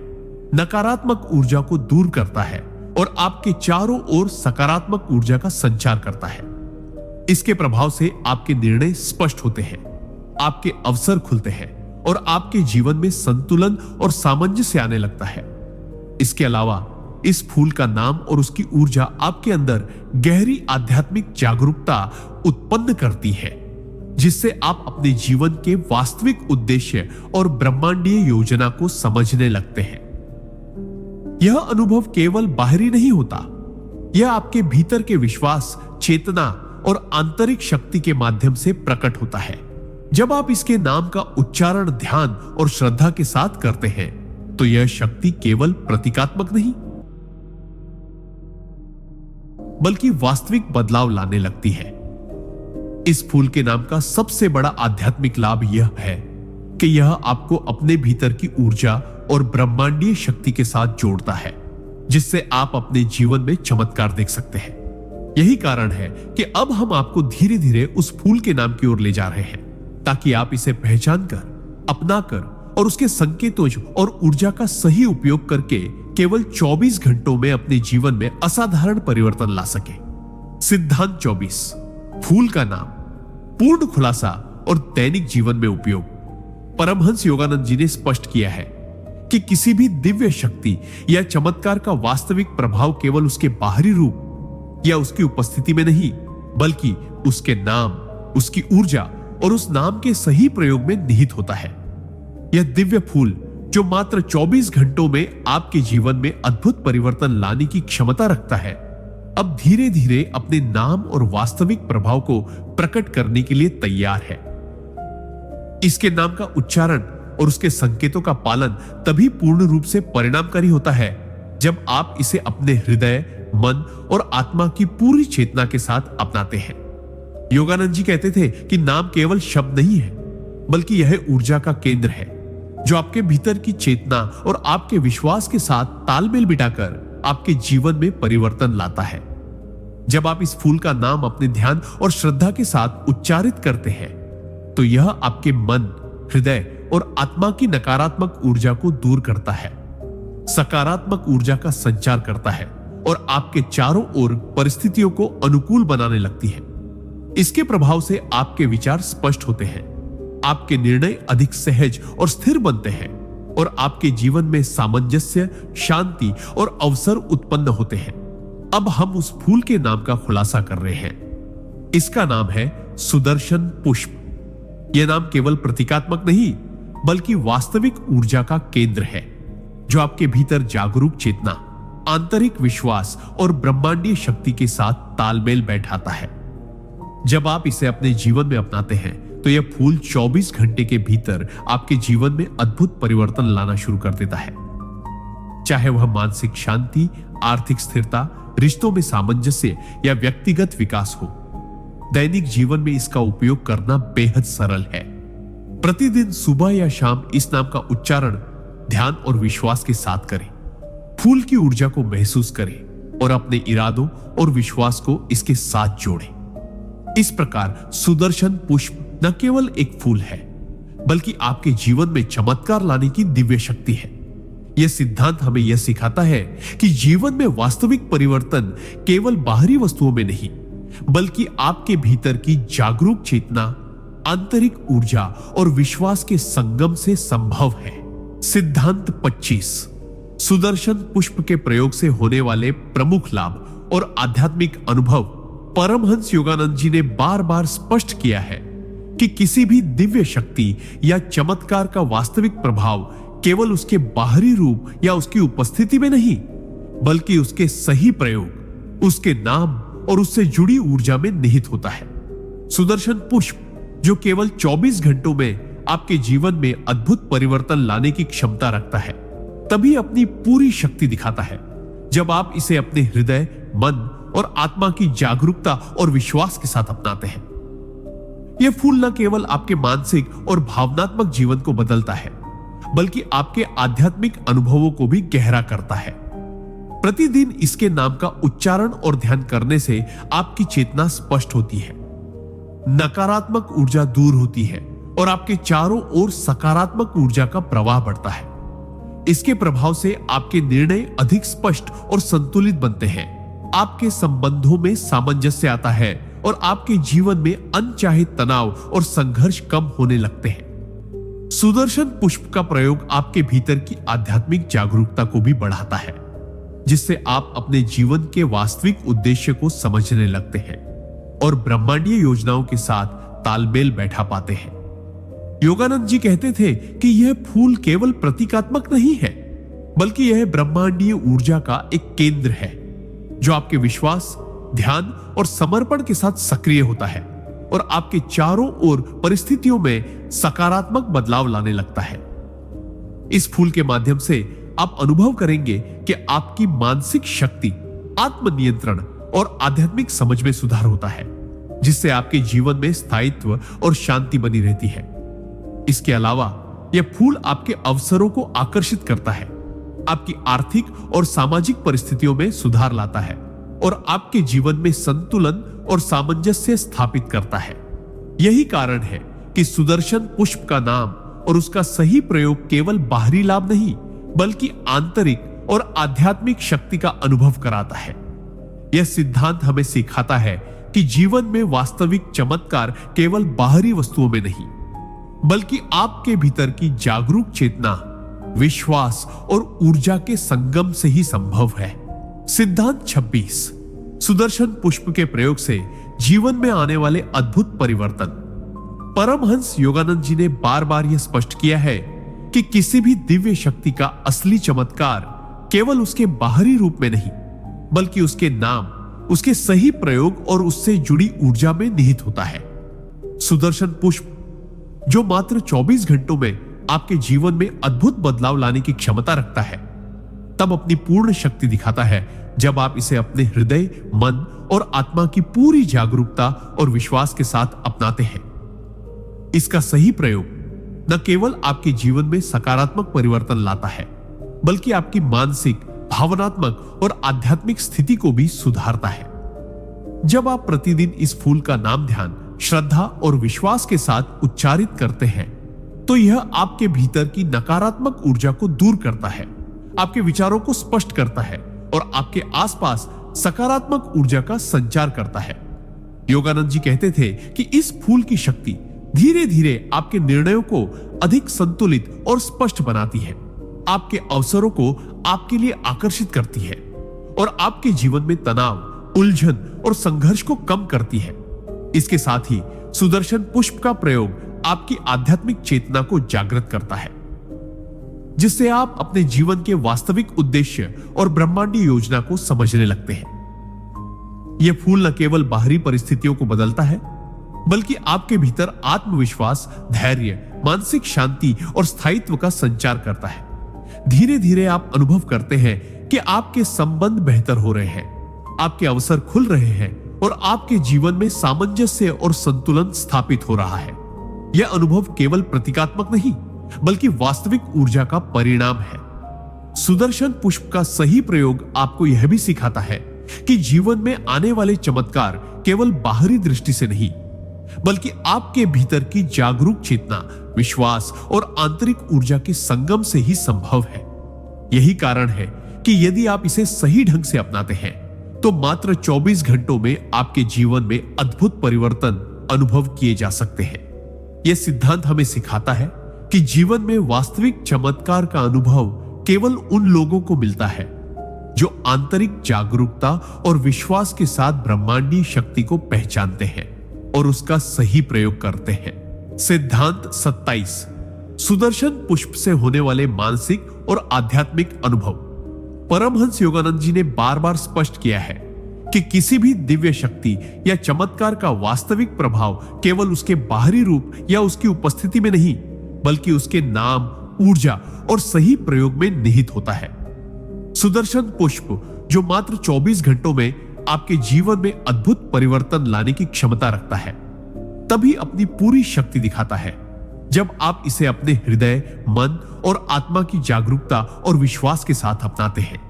नकारात्मक ऊर्जा को दूर करता है और आपके चारों ओर सकारात्मक ऊर्जा का संचार करता है। इसके प्रभाव से आपके निर्णय स्पष्ट होते हैं, आपके अवसर खुलते हैं और आपके जीवन में संतुलन और सामंजस्य आने लगता है। इसके अलावा इस फूल का नाम और उसकी ऊर्जा आपके अंदर गहरी आध्यात्मिक जागरूकता उत्पन्न करती है, जिससे आप अपने जीवन के वास्तविक उद्देश्य और ब्रह्मांडीय योजना को समझने लगते हैं। यह अनुभव केवल बाहरी नहीं होता, यह आपके भीतर के विश्वास, चेतना और आंतरिक शक्ति के माध्यम से प्रकट होता है। जब आप इसके नाम का उच्चारण ध्यान और श्रद्धा के साथ करते हैं तो यह शक्ति केवल प्रतीकात्मक नहीं बल्कि वास्तविक बदलाव लाने लगती है। इस फूल के नाम का सबसे बड़ा आध्यात्मिक लाभ यह है कि यह आपको अपने भीतर की ऊर्जा और ब्रह्मांडीय शक्ति के साथ जोड़ता है, जिससे आप अपने जीवन में चमत्कार देख सकते हैं। यही कारण है कि अब हम आपको धीरे धीरे उस फूल के नाम की ओर ले जा रहे हैं ताकि आप इसे पहचान कर, अपना कर और उसके संकेतों और ऊर्जा का सही उपयोग करके केवल 24 घंटों में अपने जीवन में असाधारण परिवर्तन ला सके। सिद्धांत 24, फूल का नाम, पूर्ण खुलासा और दैनिक जीवन में उपयोग। परमहंस योगानंद जी ने स्पष्ट किया है कि किसी भी दिव्य शक्ति या चमत्कार का वास्तविक प्रभाव केवल उसके बाहरी रूप या उसकी उपस्थिति में नहीं बल्कि उसके नाम, उसकी ऊर्जा और उस नाम के सही प्रयोग में निहित होता है। यह दिव्य फूल जो मात्र 24 घंटों में आपके जीवन में अद्भुत परिवर्तन लाने की क्षमता रखता है, अब धीरे धीरे अपने नाम और वास्तविक प्रभाव को प्रकट करने के लिए तैयार है। इसके नाम का उच्चारण और उसके संकेतों का पालन तभी पूर्ण रूप से परिणामकारी होता है जब आप इसे अपने हृदय, मन और आत्मा की पूरी चेतना के साथ अपनाते हैं। योगानंद जी कहते थे कि नाम केवल शब्द नहीं है, बल्कि यह ऊर्जा का केंद्र है जो आपके भीतर की चेतना और आपके विश्वास के साथ तालमेल बिठाकर आपके जीवन में परिवर्तन लाता है। जब आप इस फूल का नाम अपने ध्यान और श्रद्धा के साथ उच्चारित करते हैं, तो यह आपके मन, हृदय और आत्मा की नकारात्मक ऊर्जा को दूर करता है, सकारात्मक ऊर्जा का संचार करता है और आपके चारों ओर परिस्थितियों को अनुकूल बनाने लगती है। इसके प्रभाव से आपके विचार स्पष्ट होते हैं, आपके निर्णय अधिक सहज और स्थिर बनते हैं और आपके जीवन में सामंजस्य, शांति और अवसर उत्पन्न होते हैं। अब हम उस फूल के नाम का खुलासा कर रहे हैं। इसका नाम है सुदर्शन पुष्प। यह नाम केवल प्रतीकात्मक नहीं, बल्कि वास्तविक ऊर्जा का केंद्र है जो आपके भीतर जागरूक चेतना, आंतरिक विश्वास और ब्रह्मांडीय शक्ति के साथ तालमेल बैठाता है। जब आप इसे अपने जीवन में अपनाते हैं, तो यह फूल 24 घंटे के भीतर आपके जीवन में अद्भुत परिवर्तन लाना शुरू कर देता है। चाहे वह मानसिक शांति, आर्थिक स्थिरता, रिश्तों में सामंजस्य या व्यक्तिगत विकास हो, दैनिक जीवन में इसका उपयोग करना बेहद सरल है। प्रतिदिन सुबह या शाम इस नाम का उच्चारण ध्यान और विश्वास के साथ करें। फूल की ऊर्जा को महसूस करें और अपने इरादों और विश्वास को इसके साथ जोड़ें। इस प्रकार सुदर्शन पुष्प न केवल एक फूल है, बल्कि आपके जीवन में चमत्कार लाने की दिव्य शक्ति है। यह सिद्धांत हमें यह सिखाता है कि जीवन में वास्तविक परिवर्तन केवल बाहरी वस्तुओं में नहीं, बल्कि आपके भीतर की जागरूक चेतना, आंतरिक ऊर्जा और विश्वास के संगम से संभव है। सिद्धांत 25। सुदर्शन पुष्प के प्रयोग से होने वाले प्रमुख लाभ और आध्यात्मिक अनुभव। परमहंस योगानंद जी ने बार बार स्पष्ट किया है कि किसी भी दिव्य शक्ति या चमत्कार का वास्तविक प्रभाव केवल उसके बाहरी रूप या उसकी उपस्थिति में नहीं, बल्कि उसके सही प्रयोग, उसके नाम और उससे जुड़ी ऊर्जा में निहित होता है। सुदर्शन पुष्प जो केवल 24 घंटों में आपके जीवन में अद्भुत परिवर्तन लाने की क्षमता रखता है, तभी अपनी पूरी शक्ति दिखाता है जब आप इसे अपने हृदय, मन और आत्मा की जागरूकता और विश्वास के साथ अपनाते हैं। यह फूल न केवल आपके मानसिक और भावनात्मक जीवन को बदलता है, बल्कि आपके आध्यात्मिक अनुभवों को भी गहरा करता है। प्रतिदिन इसके नाम का उच्चारण और ध्यान करने से आपकी चेतना स्पष्ट होती है, नकारात्मक ऊर्जा दूर होती है और आपके चारों ओर सकारात्मक ऊर्जा का प्रवाह बढ़ता है। इसके प्रभाव से आपके निर्णय अधिक स्पष्ट और संतुलित बनते हैं, आपके संबंधों में सामंजस्य आता है और आपके जीवन में अनचाहे तनाव और संघर्ष कम होने लगते हैं। सुदर्शन पुष्प का प्रयोग आपके भीतर की आध्यात्मिक जागरूकता को भी बढ़ाता है, जिससे आप अपने जीवन के वास्तविक उद्देश्य को समझने लगते हैं और ब्रह्मांडीय योजनाओं के साथ तालमेल बैठा पाते हैं। योगानंद जी कहते थे कि यह फूल केवल प्रतीकात्मक नहीं है, बल्कि यह ब्रह्मांडीय ऊर्जा का एक केंद्र है जो आपके विश्वास, ध्यान और समर्पण के साथ सक्रिय होता है और आपके चारों ओर परिस्थितियों में सकारात्मक बदलाव लाने लगता है। इस फूल के माध्यम से आप अनुभव करेंगे कि आपकी मानसिक शक्ति, आत्मनियंत्रण और आध्यात्मिक समझ में सुधार होता है, जिससे आपके जीवन में स्थायित्व और शांति बनी रहती है। इसके अलावा यह फूल आपके अवसरों को आकर्षित करता है, आपकी आर्थिक और सामाजिक परिस्थितियों में सुधार लाता है और आपके जीवन में संतुलन और सामंजस्य स्थापित करता है। यही कारण है कि सुदर्शन पुष्प का नाम और उसका सही प्रयोग केवल बाहरी लाभ नहीं, बल्कि आंतरिक और आध्यात्मिक शक्ति का अनुभव कराता है। यह सिद्धांत हमें सिखाता है कि जीवन में वास्तविक चमत्कार केवल बाहरी वस्तुओं में नहीं, बल्कि आपके भीतर की जागरूक चेतना, विश्वास और ऊर्जा के संगम से ही संभव है। सिद्धांत 26। सुदर्शन पुष्प के प्रयोग से जीवन में आने वाले अद्भुत परिवर्तन। परमहंस योगानंद जी ने बार बार यह स्पष्ट किया है कि किसी भी दिव्य शक्ति का असली चमत्कार केवल उसके बाहरी रूप में नहीं, बल्कि उसके नाम, उसके सही प्रयोग और उससे जुड़ी ऊर्जा में निहित होता है। सुदर्शन पुष्प जो मात्र 24 घंटों में आपके जीवन में अद्भुत बदलाव लाने की क्षमता रखता है, तब अपनी पूर्ण शक्ति दिखाता है जब आप इसे अपने हृदय, मन और आत्मा की पूरी जागरूकता और विश्वास के साथ अपनाते हैं। इसका सही प्रयोग न केवल आपके जीवन में सकारात्मक परिवर्तन लाता है, बल्कि आपकी मानसिक, भावनात्मक और आध्यात्मिक स्थिति को भी सुधारता है। जब आप प्रतिदिन इस फूल का नाम ध्यान, श्रद्धा और विश्वास के साथ उच्चारित करते हैं, तो यह आपके भीतर की नकारात्मक ऊर्जा को दूर करता है, आपके विचारों को स्पष्ट करता है और आपके आसपास सकारात्मक ऊर्जा का संचार करता है। योगानंद जी कहते थे कि इस फूल की शक्ति धीरे धीरे आपके निर्णयों को अधिक संतुलित और स्पष्ट बनाती है, आपके अवसरों को आपके लिए आकर्षित करती है और आपके जीवन में तनाव, उलझन और संघर्ष को कम करती है। इसके साथ ही सुदर्शन पुष्प का प्रयोग आपकी आध्यात्मिक चेतना को जागृत करता है, जिससे आप अपने जीवन के वास्तविक उद्देश्य और ब्रह्मांडीय योजना को समझने लगते हैं। यह फूल न केवल बाहरी परिस्थितियों को बदलता है, बल्कि आपके भीतर आत्मविश्वास, धैर्य, मानसिक शांति और स्थायित्व का संचार करता है। धीरे धीरे आप अनुभव करते हैं कि आपके संबंध बेहतर हो रहे हैं, आपके अवसर खुल रहे हैं और आपके जीवन में सामंजस्य और संतुलन स्थापित हो रहा है। यह अनुभव केवल प्रतीकात्मक नहीं, बल्कि वास्तविक ऊर्जा का परिणाम है। सुदर्शन पुष्प का सही प्रयोग आपको यह भी सिखाता है कि जीवन में आने वाले चमत्कार केवल बाहरी दृष्टि से नहीं, बल्कि आपके भीतर की जागरूक चेतना, विश्वास और आंतरिक ऊर्जा के संगम से ही संभव है। यही कारण है कि यदि आप इसे सही ढंग से अपनाते हैं, तो मात्र 24 घंटों में आपके जीवन में अद्भुत परिवर्तन अनुभव किए जा सकते हैं। यह सिद्धांत हमें सिखाता है कि जीवन में वास्तविक चमत्कार का अनुभव केवल उन लोगों को मिलता है जो आंतरिक जागरूकता और विश्वास के साथ ब्रह्मांडीय शक्ति को पहचानते हैं और उसका सही प्रयोग करते हैं। सिद्धांत 27, सुदर्शन पुष्प से होने वाले मानसिक और आध्यात्मिक अनुभव। परमहंस योगानंद जी ने बार बार स्पष्ट किया है कि किसी भी दिव्य शक्ति या चमत्कार का वास्तविक प्रभाव केवल उसके बाहरी रूप या उसकी उपस्थिति में नहीं, बल्कि उसके नाम, ऊर्जा और सही प्रयोग में निहित होता है। सुदर्शन पुष्प जो मात्र 24 घंटों में आपके जीवन में अद्भुत परिवर्तन लाने की क्षमता रखता है, तभी अपनी पूरी शक्ति दिखाता है जब आप इसे अपने हृदय, मन और आत्मा की जागरूकता और विश्वास के साथ अपनाते हैं।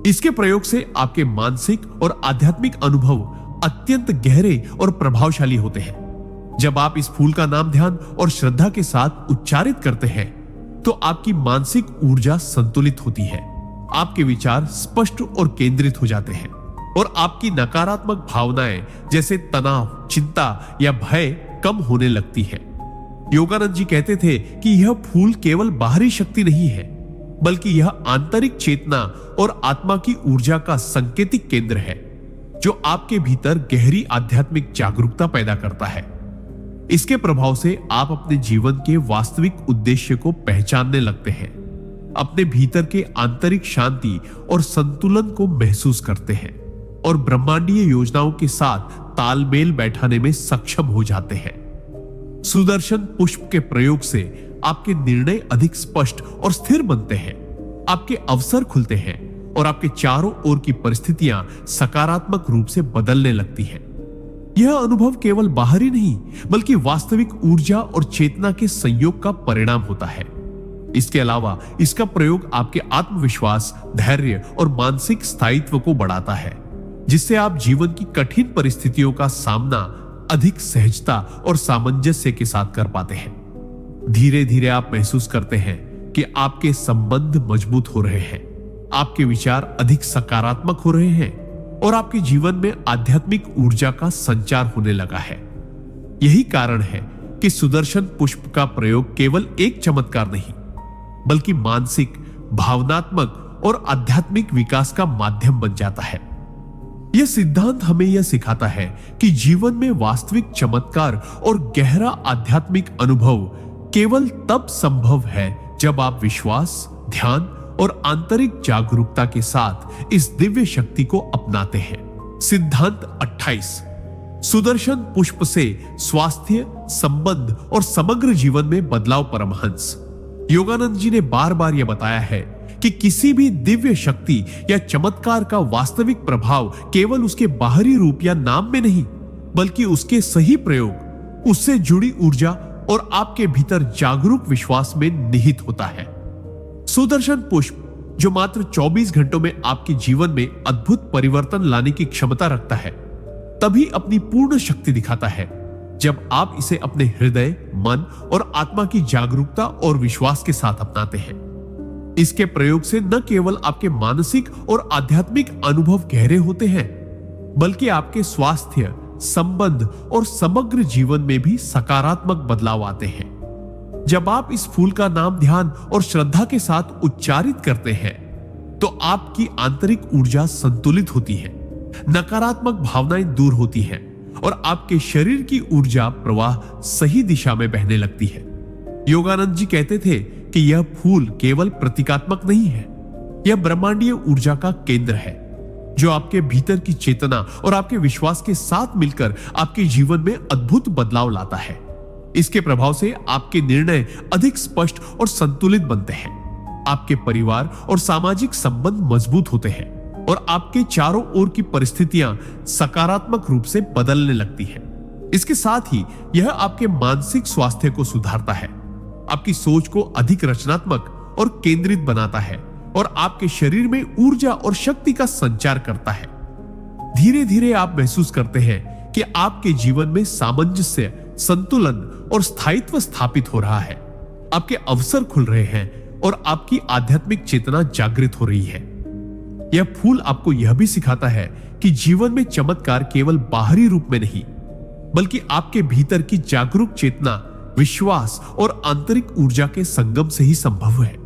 इसके प्रयोग से आपके मानसिक और आध्यात्मिक अनुभव अत्यंत गहरे और प्रभावशाली होते हैं। जब आप इस फूल का नाम ध्यान और श्रद्धा के साथ उच्चारित करते हैं, तो आपकी मानसिक ऊर्जा संतुलित होती है, आपके विचार स्पष्ट और केंद्रित हो जाते हैं और आपकी नकारात्मक भावनाएं जैसे तनाव, चिंता या भय कम होने लगती है। योगानंद जी कहते थे कि यह फूल केवल बाहरी शक्ति नहीं है, बल्कि यह आंतरिक चेतना और आत्मा की ऊर्जा का सांकेतिक केंद्र है, जो आपके भीतर गहरी आध्यात्मिक जागरूकता पैदा करता है। इसके प्रभाव से आप अपने जीवन के वास्तविक उद्देश्य को पहचानने लगते हैं, अपने भीतर के आंतरिक शांति और संतुलन को महसूस करते हैं और ब्रह्मांडीय योजनाओं के साथ तालमेल बैठाने में सक्षम हो जाते हैं। सुदर्शन पुष्प के प्रयोग से आपके निर्णय अधिक स्पष्ट और स्थिर बनते हैं, आपके अवसर खुलते हैं और आपके चारों ओर की परिस्थितियां सकारात्मक रूप से बदलने लगती हैं। यह अनुभव केवल बाहरी नहीं, बल्कि वास्तविक ऊर्जा और चेतना के संयोग का परिणाम होता है। इसके अलावा इसका प्रयोग आपके आत्मविश्वास, धैर्य और मानसिक स्थायित्व को बढ़ाता है, जिससे आप जीवन की कठिन परिस्थितियों का सामना अधिक सहजता और सामंजस्य के साथ कर पाते हैं। धीरे धीरे आप महसूस करते हैं कि आपके संबंध मजबूत हो रहे हैं, आपके विचार अधिक सकारात्मक हो रहे हैं और आपके जीवन में आध्यात्मिक ऊर्जा का संचार होने लगा है। यही कारण है कि सुदर्शन पुष्प का प्रयोग केवल एक चमत्कार नहीं, बल्कि मानसिक, भावनात्मक और आध्यात्मिक विकास का माध्यम बन जाता है। यह सिद्धांत हमें यह सिखाता है कि जीवन में वास्तविक चमत्कार और गहरा आध्यात्मिक अनुभव केवल तब संभव है जब आप विश्वास, ध्यान और आंतरिक जागरूकता के साथ इस दिव्य शक्ति को अपनाते हैं। सिद्धांत 28, सुदर्शन पुष्प से स्वास्थ्य, संबंध और समग्र जीवन में बदलाव। परमहंस योगानंद जी ने बार बार यह बताया है कि किसी भी दिव्य शक्ति या चमत्कार का वास्तविक प्रभाव केवल उसके बाहरी रूप या नाम में नहीं, बल्कि उसके सही प्रयोग, उससे जुड़ी ऊर्जा और आपके भीतर जागरूक विश्वास में निहित होता है। सुदर्शन पुष्प जो मात्र 24 घंटों में आपके जीवन में अद्भुत परिवर्तन लाने की क्षमता रखता है, तभी अपनी पूर्ण शक्ति दिखाता है जब आप इसे अपने हृदय, मन और आत्मा की जागरूकता और विश्वास के साथ अपनाते हैं। इसके प्रयोग से न केवल आपके मानसिक और आध्यात्मिक अनुभव गहरे होते हैं, बल्कि आपके स्वास्थ्य, संबंध और समग्र जीवन में भी सकारात्मक बदलाव आते हैं। जब आप इस फूल का नाम ध्यान और श्रद्धा के साथ उच्चारित करते हैं, तो आपकी आंतरिक ऊर्जा संतुलित होती है, नकारात्मक भावनाएं दूर होती हैं और आपके शरीर की ऊर्जा प्रवाह सही दिशा में बहने लगती है। योगानंद जी कहते थे कि यह फूल केवल प्रतीकात्मक नहीं है, यह ब्रह्मांडीय ऊर्जा का केंद्र है जो आपके भीतर की चेतना और आपके विश्वास के साथ मिलकर आपके जीवन में अद्भुत बदलाव लाता है। इसके प्रभाव से आपके निर्णय अधिक स्पष्ट और संतुलित बनते हैं, आपके परिवार और सामाजिक संबंध मजबूत होते हैं और आपके चारों ओर की परिस्थितियां सकारात्मक रूप से बदलने लगती हैं। इसके साथ ही यह आपके मानसिक स्वास्थ्य को सुधारता है, आपकी सोच को अधिक रचनात्मक और केंद्रित बनाता है और आपके शरीर में ऊर्जा और शक्ति का संचार करता है। धीरे धीरे आप महसूस करते हैं कि आपके जीवन में सामंजस्य, संतुलन और स्थायित्व स्थापित हो रहा है। आपके अवसर खुल रहे हैं और आपकी आध्यात्मिक चेतना जागृत हो रही है। यह फूल आपको यह भी सिखाता है कि जीवन में चमत्कार केवल बाहरी रूप में नहीं, बल्कि आपके भीतर की जागरूक चेतना, विश्वास और आंतरिक ऊर्जा के संगम से ही संभव है।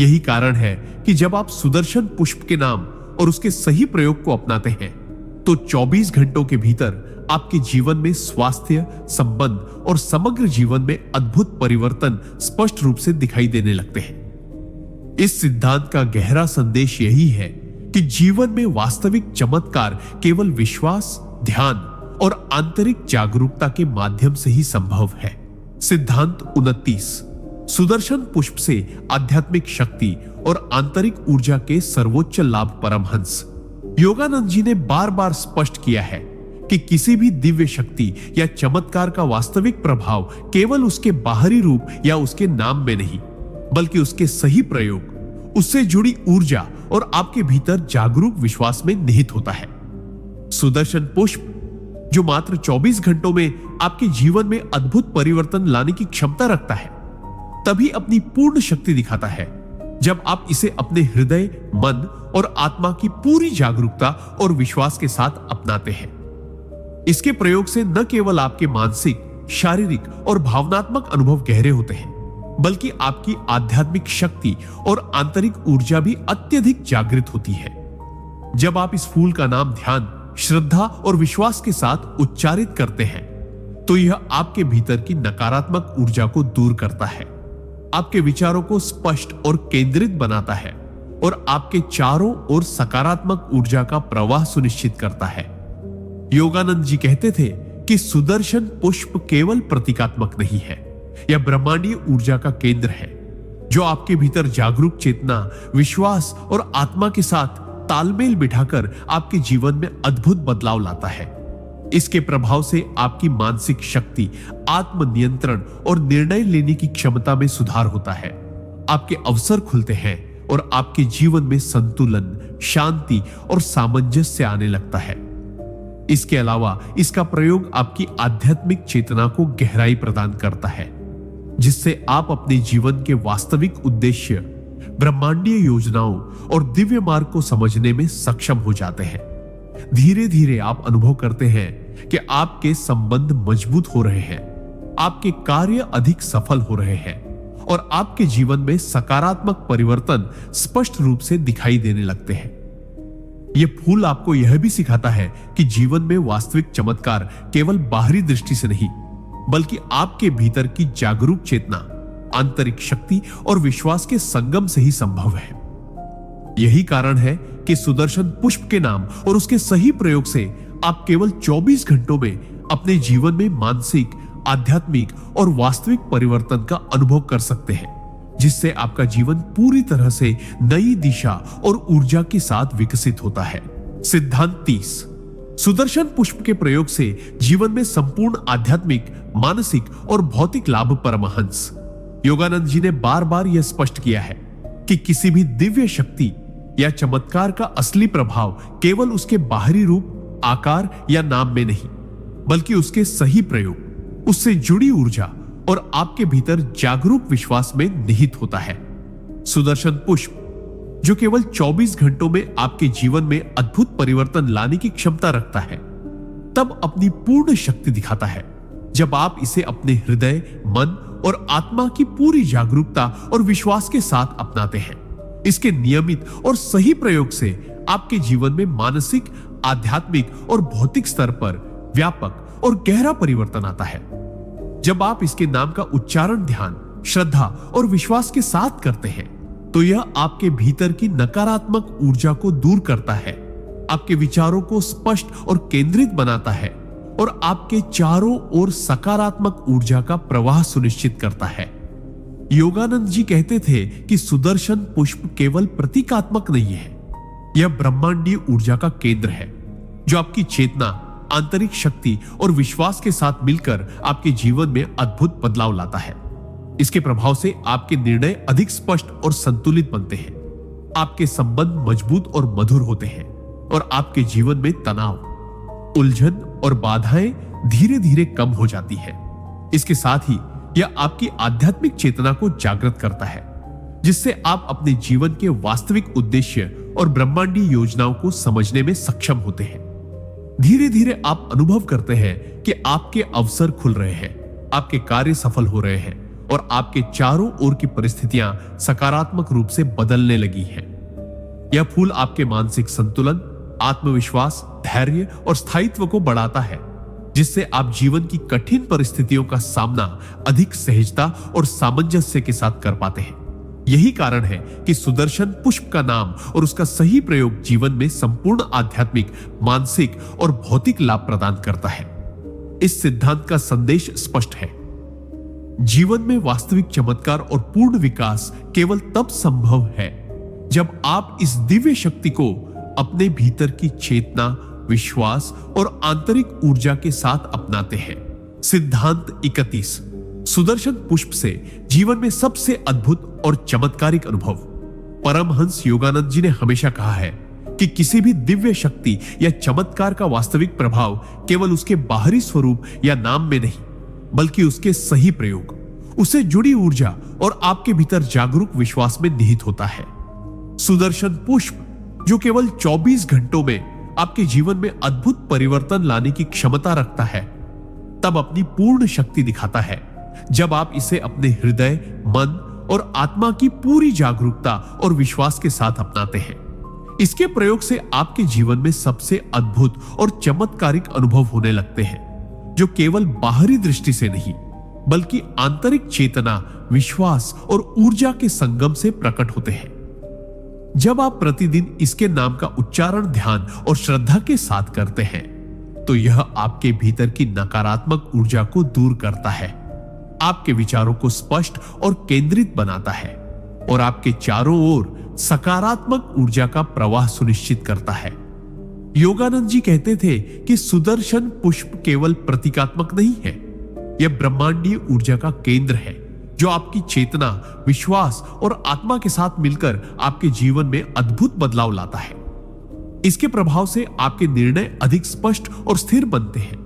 यही कारण है कि जब आप सुदर्शन पुष्प के नाम और उसके सही प्रयोग को अपनाते हैं, तो 24 घंटों के भीतर आपके जीवन में स्वास्थ्य, संबंध और समग्र जीवन में अद्भुत परिवर्तन स्पष्ट रूप से दिखाई देने लगते हैं। इस सिद्धांत का गहरा संदेश यही है कि जीवन में वास्तविक चमत्कार केवल विश्वास, ध्यान और आंतरिक जागरूकता के माध्यम से ही संभव है। सिद्धांत 29, सुदर्शन पुष्प से आध्यात्मिक शक्ति और आंतरिक ऊर्जा के सर्वोच्च लाभ। परमहंस योगानंद जी ने बार बार स्पष्ट किया है कि किसी भी दिव्य शक्ति या चमत्कार का वास्तविक प्रभाव केवल उसके बाहरी रूप या उसके नाम में नहीं, बल्कि उसके सही प्रयोग, उससे जुड़ी ऊर्जा और आपके भीतर जागरूक विश्वास में निहित होता है। सुदर्शन पुष्प जो मात्र 24 घंटों में आपके जीवन में अद्भुत परिवर्तन लाने की क्षमता रखता है, तभी अपनी पूर्ण शक्ति दिखाता है जब आप इसे अपने हृदय, मन और आत्मा की पूरी जागरूकता और विश्वास के साथ अपनाते हैं। इसके प्रयोग से न केवल आपके मानसिक, शारीरिक और भावनात्मक अनुभव गहरे होते हैं, बल्कि आपकी आध्यात्मिक शक्ति और आंतरिक ऊर्जा भी अत्यधिक जागृत होती है। जब आप इस फूल का नाम ध्यान, श्रद्धा और विश्वास के साथ उच्चारित करते हैं, तो यह आपके भीतर की नकारात्मक ऊर्जा को दूर करता है, आपके विचारों को स्पष्ट और केंद्रित बनाता है और आपके चारों ओर सकारात्मक ऊर्जा का प्रवाह सुनिश्चित करता है। योगानंद जी कहते थे कि सुदर्शन पुष्प केवल प्रतीकात्मक नहीं है, यह ब्रह्मांडीय ऊर्जा का केंद्र है जो आपके भीतर जागरूक चेतना, विश्वास और आत्मा के साथ तालमेल बिठाकर आपके जीवन में अद्भुत बदलाव लाता है। इसके प्रभाव से आपकी मानसिक शक्ति, आत्मनियंत्रण और निर्णय लेने की क्षमता में सुधार होता है। आपके अवसर खुलते हैं और आपके जीवन में संतुलन, शांति और सामंजस्य आने लगता है। इसके अलावा इसका प्रयोग आपकी आध्यात्मिक चेतना को गहराई प्रदान करता है, जिससे आप अपने जीवन के वास्तविक उद्देश्य, ब्रह्मांडीय योजनाओं और दिव्य मार्ग को समझने में सक्षम हो जाते हैं। धीरे धीरे आप अनुभव करते हैं कि आपके संबंध मजबूत हो रहे हैं, आपके कार्य अधिक सफल हो रहे हैं और आपके जीवन में सकारात्मक परिवर्तन स्पष्ट रूप से दिखाई देने लगते हैं। यह फूल आपको यह भी सिखाता है कि जीवन में वास्तविक चमत्कार केवल बाहरी दृष्टि से नहीं, बल्कि आपके भीतर की जागरूक चेतना, आंतरिक शक्ति और विश्वास के संगम से ही संभव है। यही कारण है कि सुदर्शन पुष्प के नाम और उसके सही प्रयोग से आप केवल 24 घंटों में अपने जीवन में मानसिक, आध्यात्मिक और वास्तविक परिवर्तन का अनुभव कर सकते हैं, जिससे आपका जीवन पूरी तरह से नई दिशा और ऊर्जा के साथ विकसित होता है। सिद्धांत 30। सुदर्शन पुष्प के प्रयोग से जीवन में संपूर्ण आध्यात्मिक, मानसिक और भौतिक लाभ। परमहंस योगानंद जी ने बार बार यह स्पष्ट किया है कि किसी भी दिव्य शक्ति या चमत्कार का असली प्रभाव केवल उसके बाहरी रूप, आकार या नाम में नहीं, बल्कि उसके सही प्रयोग, उससे जुड़ी ऊर्जा और आपके भीतर जागरूक विश्वास में निहित होता है। सुदर्शन पुष्प, जो केवल 24 घंटों में आपके जीवन में अद्भुत परिवर्तन लाने की क्षमता रखता है, तब अपनी पूर्ण शक्ति दिखाता है जब आप इसे अपने हृदय, मन और आत्मा की पूरी जागरूकता और विश्वास के साथ अपनाते हैं। इसके नियमित और सही प्रयोग से आपके जीवन में मानसिक, आध्यात्मिक और भौतिक स्तर पर व्यापक और गहरा परिवर्तन आता है। जब आप इसके नाम का उच्चारण ध्यान, श्रद्धा और विश्वास के साथ करते हैं, तो यह आपके भीतर की नकारात्मक ऊर्जा को दूर करता है, आपके विचारों को स्पष्ट और केंद्रित बनाता है और आपके चारों ओर सकारात्मक ऊर्जा का प्रवाह सुनिश्चित करता है। योगानंद जी कहते थे कि सुदर्शन पुष्प केवल प्रतीकात्मक नहीं है, यह ब्रह्मांडीय ऊर्जा का केंद्र है, जो आपकी चेतना, आंतरिक शक्ति और विश्वास के साथ मिलकर आपके जीवन में अद्भुत बदलाव लाता है। इसके प्रभाव से आपके निर्णय अधिक स्पष्ट और संतुलित बनते हैं, आपके संबंध मजबूत और मधुर होते हैं और आपके जीवन में तनाव, उलझन और बाधाएं धीरे धीरे कम हो जाती है। इसके साथ ही यह आपकी आध्यात्मिक चेतना को जागृत करता है, जिससे आप अपने जीवन के वास्तविक उद्देश्य और ब्रह्मांडीय योजनाओं को समझने में सक्षम होते हैं। धीरे धीरे आप अनुभव करते हैं कि आपके अवसर खुल रहे हैं, आपके कार्य सफल हो रहे हैं और आपके चारों ओर की परिस्थितियां सकारात्मक रूप से बदलने लगी हैं। यह फूल आपके मानसिक संतुलन, आत्मविश्वास, धैर्य और स्थायित्व को बढ़ाता है, जिससे आप जीवन की कठिन परिस्थितियों का सामना अधिक सहजता और सामंजस्य के साथ कर पाते हैं। यही कारण है कि सुदर्शन पुष्प का नाम और उसका सही प्रयोग जीवन में संपूर्ण आध्यात्मिक, मानसिक और भौतिक लाभ प्रदान करता है। इस सिद्धांत का संदेश स्पष्ट है। जीवन में वास्तविक चमत्कार और पूर्ण विकास केवल तब संभव है जब आप इस दिव्य शक्ति को अपने भीतर की चेतना, विश्वास और आंतरिक ऊर्जा के साथ अपनाते हैं। सिद्धांत 31। सुदर्शन पुष्प से जीवन में सबसे अद्भुत और चमत्कारिक अनुभव। परमहंस योगानंद जी ने हमेशा कहा है कि किसी भी दिव्य शक्ति या चमत्कार का वास्तविक प्रभाव केवल उसके बाहरी स्वरूप या नाम में नहीं, बल्कि उसके सही प्रयोग, उससे जुड़ी ऊर्जा और आपके भीतर जागरूक विश्वास में निहित होता है। सुदर्शन पुष्प, जो केवल 24 घंटों में आपके जीवन में अद्भुत परिवर्तन लाने की क्षमता रखता है, तब अपनी पूर्ण शक्ति दिखाता है जब आप इसे अपने हृदय, मन और आत्मा की पूरी जागरूकता और विश्वास के साथ अपनाते हैं। इसके प्रयोग से आपके जीवन में सबसे अद्भुत और चमत्कारिक अनुभव होने लगते हैं, जो केवल बाहरी दृष्टि से नहीं, बल्कि आंतरिक चेतना, विश्वास और ऊर्जा के संगम से प्रकट होते हैं। जब आप प्रतिदिन इसके नाम का उच्चारण ध्यान और श्रद्धा के साथ करते हैं, तो यह आपके भीतर की नकारात्मक ऊर्जा को दूर करता है, आपके विचारों को स्पष्ट और केंद्रित बनाता है और आपके चारों ओर सकारात्मक ऊर्जा का प्रवाह सुनिश्चित करता है। योगानंद जी कहते थे कि सुदर्शन पुष्प केवल प्रतीकात्मक नहीं है, यह ब्रह्मांडीय ऊर्जा का केंद्र है, जो आपकी चेतना, विश्वास और आत्मा के साथ मिलकर आपके जीवन में अद्भुत बदलाव लाता है। इसके प्रभाव से आपके निर्णय अधिक स्पष्ट और स्थिर बनते हैं,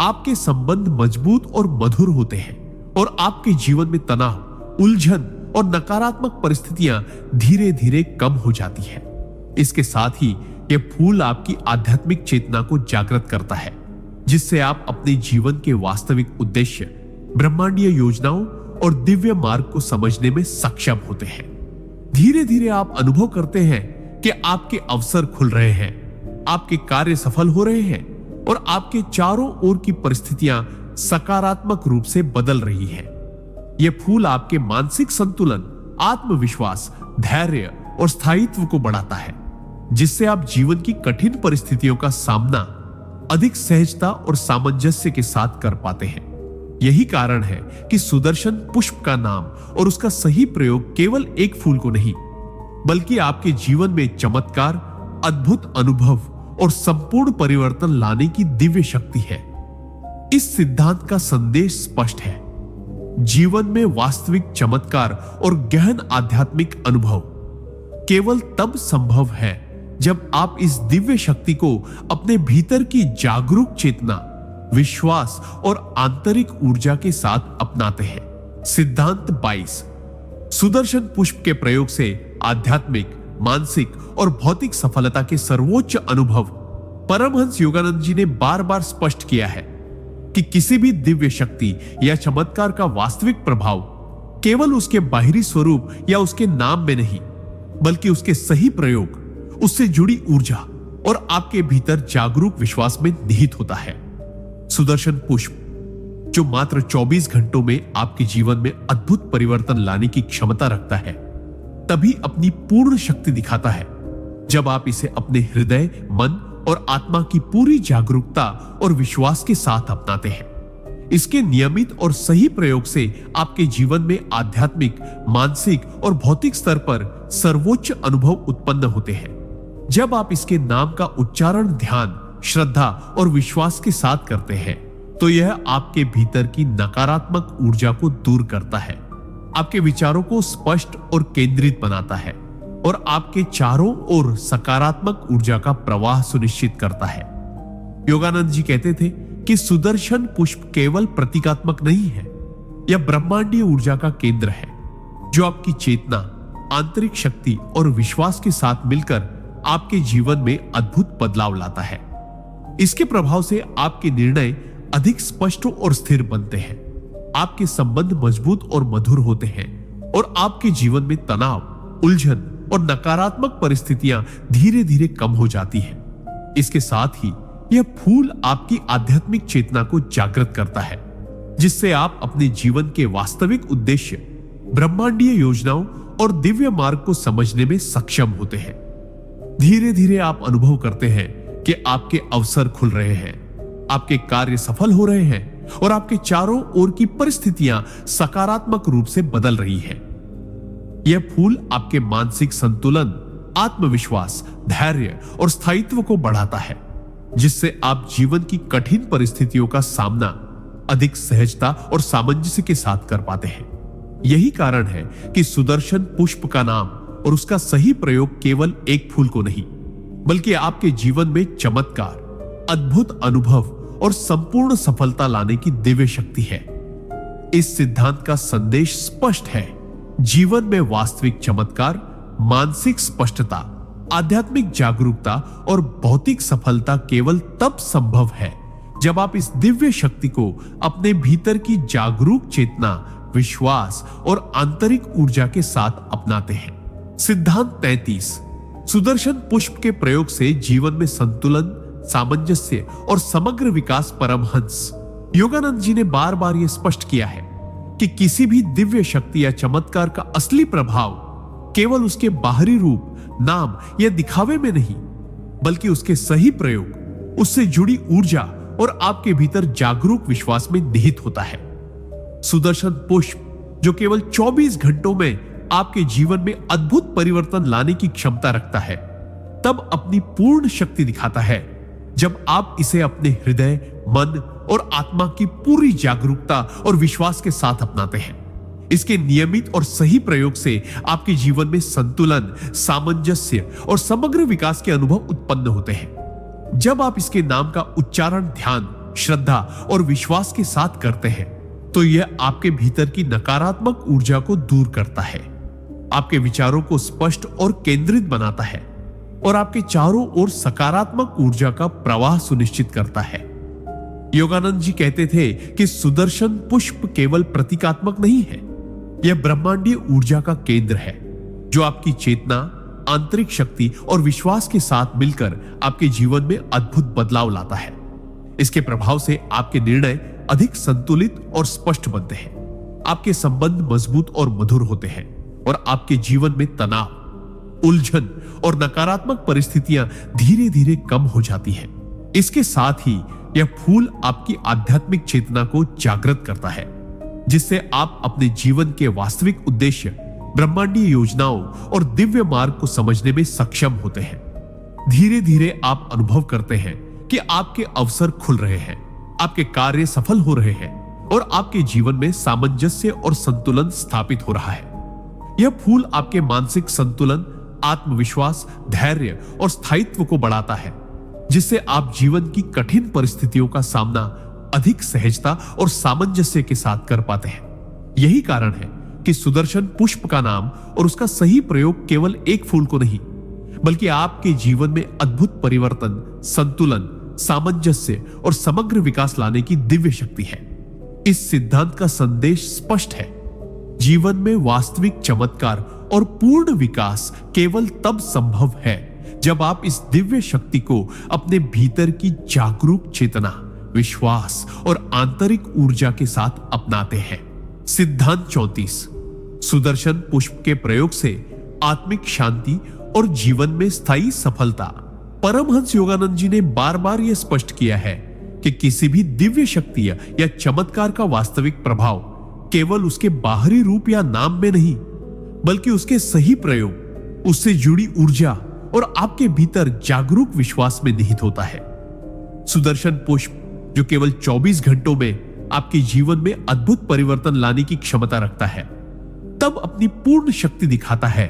आपके संबंध मजबूत और मधुर होते हैं और आपके जीवन में तनाव, उलझन और नकारात्मक परिस्थितियां धीरे धीरे कम हो जाती है। इसके साथ ही यह फूल आपकी आध्यात्मिक चेतना को जागृत करता है, जिससे आप अपने जीवन के वास्तविक उद्देश्य, ब्रह्मांडीय योजनाओं और दिव्य मार्ग को समझने में सक्षम होते हैं। धीरे धीरे आप अनुभव करते हैं कि आपके अवसर खुल रहे हैं, आपके कार्य सफल हो रहे हैं और आपके चारों ओर की परिस्थितियां सकारात्मक रूप से बदल रही हैं। यह फूल आपके मानसिक संतुलन, आत्मविश्वास, धैर्य और स्थायित्व को बढ़ाता है, जिससे आप जीवन की कठिन परिस्थितियों का सामना अधिक सहजता और सामंजस्य के साथ कर पाते हैं। यही कारण है कि सुदर्शन पुष्प का नाम और उसका सही प्रयोग केवल एक फूल को नहीं, बल्कि आपके जीवन में चमत्कार, अद्भुत अनुभव और संपूर्ण परिवर्तन लाने की दिव्य शक्ति है। इस सिद्धांत का संदेश स्पष्ट है। जीवन में वास्तविक चमत्कार और गहन आध्यात्मिक अनुभव केवल तब संभव है जब आप इस दिव्य शक्ति को अपने भीतर की जागरूक चेतना, विश्वास और आंतरिक ऊर्जा के साथ अपनाते हैं। सिद्धांत 22। सुदर्शन पुष्प के प्रयोग से आध्यात्मिक, मानसिक और भौतिक सफलता के सर्वोच्च अनुभव। परमहंस योगानंद जी ने बार बार स्पष्ट किया है कि किसी भी दिव्य शक्ति या चमत्कार का वास्तविक प्रभाव केवल उसके बाहरी स्वरूप या उसके नाम में नहीं, बल्कि उसके सही प्रयोग, उससे जुड़ी ऊर्जा और आपके भीतर जागरूक विश्वास में निहित होता है। सुदर्शन पुष्प, जो मात्र 24 घंटों में आपके जीवन में अद्भुत परिवर्तन लाने की क्षमता रखता है, तभी अपनी पूर्ण शक्ति दिखाता है जब आप इसे अपने हृदय, मन और आत्मा की पूरी जागरूकता और विश्वास के साथ अपनाते हैं। इसके नियमित और सही प्रयोग से आपके जीवन में आध्यात्मिक, मानसिक और भौतिक स्तर पर सर्वोच्च अनुभव उत्पन्न होते हैं। जब आप इसके नाम का उच्चारण ध्यान, श्रद्धा और विश्वास के साथ करते हैं, तो यह आपके भीतर की नकारात्मक ऊर्जा को दूर करता है, आपके विचारों को स्पष्ट और केंद्रित बनाता है और आपके चारों ओर सकारात्मक ऊर्जा का प्रवाह सुनिश्चित करता है। योगानंद जी कहते थे कि सुदर्शन पुष्प केवल प्रतीकात्मक नहीं है, यह ब्रह्मांडीय ऊर्जा का केंद्र है, जो आपकी चेतना, आंतरिक शक्ति और विश्वास के साथ मिलकर आपके जीवन में अद्भुत बदलाव लाता है। इसके प्रभाव से आपके निर्णय अधिक स्पष्ट और स्थिर बनते हैं, आपके संबंध मजबूत और मधुर होते हैं और आपके जीवन में तनाव, उलझन और नकारात्मक परिस्थितियां धीरे धीरे कम हो जाती हैं। इसके साथ ही यह फूल आपकी आध्यात्मिक चेतना को जागृत करता है, जिससे आप अपने जीवन के वास्तविक उद्देश्य, ब्रह्मांडीय योजनाओं और दिव्य मार्ग को समझने में सक्षम होते हैं। धीरे धीरे आप अनुभव करते हैं कि आपके अवसर खुल रहे हैं, आपके कार्य सफल हो रहे हैं और आपके चारों ओर की परिस्थितियां सकारात्मक रूप से बदल रही हैं। यह फूल आपके मानसिक संतुलन, आत्मविश्वास, धैर्य और स्थायित्व को बढ़ाता है, जिससे आप जीवन की कठिन परिस्थितियों का सामना अधिक सहजता और सामंजस्य के साथ कर पाते हैं। यही कारण है कि सुदर्शन पुष्प का नाम और उसका सही प्रयोग केवल एक फूल को नहीं, बल्कि आपके जीवन में चमत्कार, अद्भुत अनुभव और संपूर्ण सफलता लाने की दिव्य शक्ति है। इस सिद्धांत का संदेश स्पष्ट है। जीवन में वास्तविक चमत्कार, मानसिक स्पष्टता, आध्यात्मिक जागरूकता और भौतिक सफलता केवल तब संभव है जब आप इस दिव्य शक्ति को अपने भीतर की जागरूक चेतना, विश्वास और आंतरिक ऊर्जा के साथ अपनाते हैं। सिद्धांत 33। सुदर्शन पुष्प के प्रयोग से जीवन में संतुलन, सामंजस्य और समग्र विकास। परमहंस योगानंद जी ने बार बार यह स्पष्ट किया है कि किसी भी दिव्य शक्ति या चमत्कार का असली प्रभाव केवल उसके बाहरी रूप, नाम या दिखावे में नहीं, बल्कि उसके सही प्रयोग, उससे जुड़ी ऊर्जा और आपके भीतर जागरूक विश्वास में निहित होता है। सुदर्शन पुष्प, जो केवल 24 घंटों में आपके जीवन में अद्भुत परिवर्तन लाने की क्षमता रखता है, तब अपनी पूर्ण शक्ति दिखाता है जब आप इसे अपने हृदय, मन और आत्मा की पूरी जागरूकता और विश्वास के साथ अपनाते हैं। इसके नियमित और सही प्रयोग से आपके जीवन में संतुलन, सामंजस्य और समग्र विकास के अनुभव उत्पन्न होते हैं। जब आप इसके नाम का उच्चारण ध्यान, श्रद्धा और विश्वास के साथ करते हैं, तो यह आपके भीतर की नकारात्मक ऊर्जा को दूर करता है, आपके विचारों को स्पष्ट और केंद्रित बनाता है और आपके चारों ओर सकारात्मक ऊर्जा का प्रवाह सुनिश्चित करता है। योगानंद जी कहते थे कि सुदर्शन पुष्प केवल प्रतीकात्मक नहीं है, यह ब्रह्मांडीय ऊर्जा का केंद्र है, जो आपकी चेतना, आंतरिक शक्ति और विश्वास के साथ मिलकर आपके जीवन में अद्भुत बदलाव लाता है। इसके प्रभाव से आपके निर्णय अधिक संतुलित और स्पष्ट बनते हैं, आपके संबंध मजबूत और मधुर होते हैं और आपके जीवन में तनाव, उलझन और नकारात्मक परिस्थितियां धीरे धीरे कम हो जाती हैं। इसके साथ ही यह फूल आपकी आध्यात्मिक चेतना को जागृत करता है, जिससे आप अपने जीवन के वास्तविक उद्देश्य, ब्रह्मांडीय योजनाओं और दिव्य मार्ग को समझने में सक्षम होते हैं। धीरे धीरे आप अनुभव करते हैं कि आपके अवसर खुल रहे हैं, आपके कार्य सफल हो रहे हैं और आपके जीवन में सामंजस्य और संतुलन स्थापित हो रहा है। यह फूल आपके मानसिक संतुलन, आत्मविश्वास, धैर्य और स्थायित्व को बढ़ाता है, जिससे आप जीवन की कठिन परिस्थितियों का सामना अधिक सहजता और सामंजस्य के साथ कर पाते हैं। यही कारण है कि सुदर्शन पुष्प का नाम और उसका सही प्रयोग केवल एक फूल को नहीं, बल्कि आपके जीवन में अद्भुत परिवर्तन, संतुलन, सामंजस्य और समग्र विकास लाने की दिव्य शक्ति है। इस सिद्धांत का संदेश स्पष्ट है। जीवन में वास्तविक चमत्कार और पूर्ण विकास केवल तब संभव है जब आप इस दिव्य शक्ति को अपने भीतर की जागरूक चेतना, विश्वास और आंतरिक ऊर्जा के साथ अपनाते हैं। सिद्धांत 34। सुदर्शन पुष्प के प्रयोग से आत्मिक शांति और जीवन में स्थायी सफलता। परमहंस योगानंद जी ने बार बार यह स्पष्ट किया है कि किसी भी दिव्य शक्ति या चमत्कार का वास्तविक प्रभाव केवल उसके बाहरी रूप या नाम में नहीं, बल्कि उसके सही प्रयोग, उससे जुड़ी ऊर्जा और आपके भीतर जागरूक विश्वास में निहित होता है। सुदर्शन पुष्प, जो केवल 24 घंटों में आपके जीवन में अद्भुत परिवर्तन लाने की क्षमता रखता है, तब अपनी पूर्ण शक्ति दिखाता है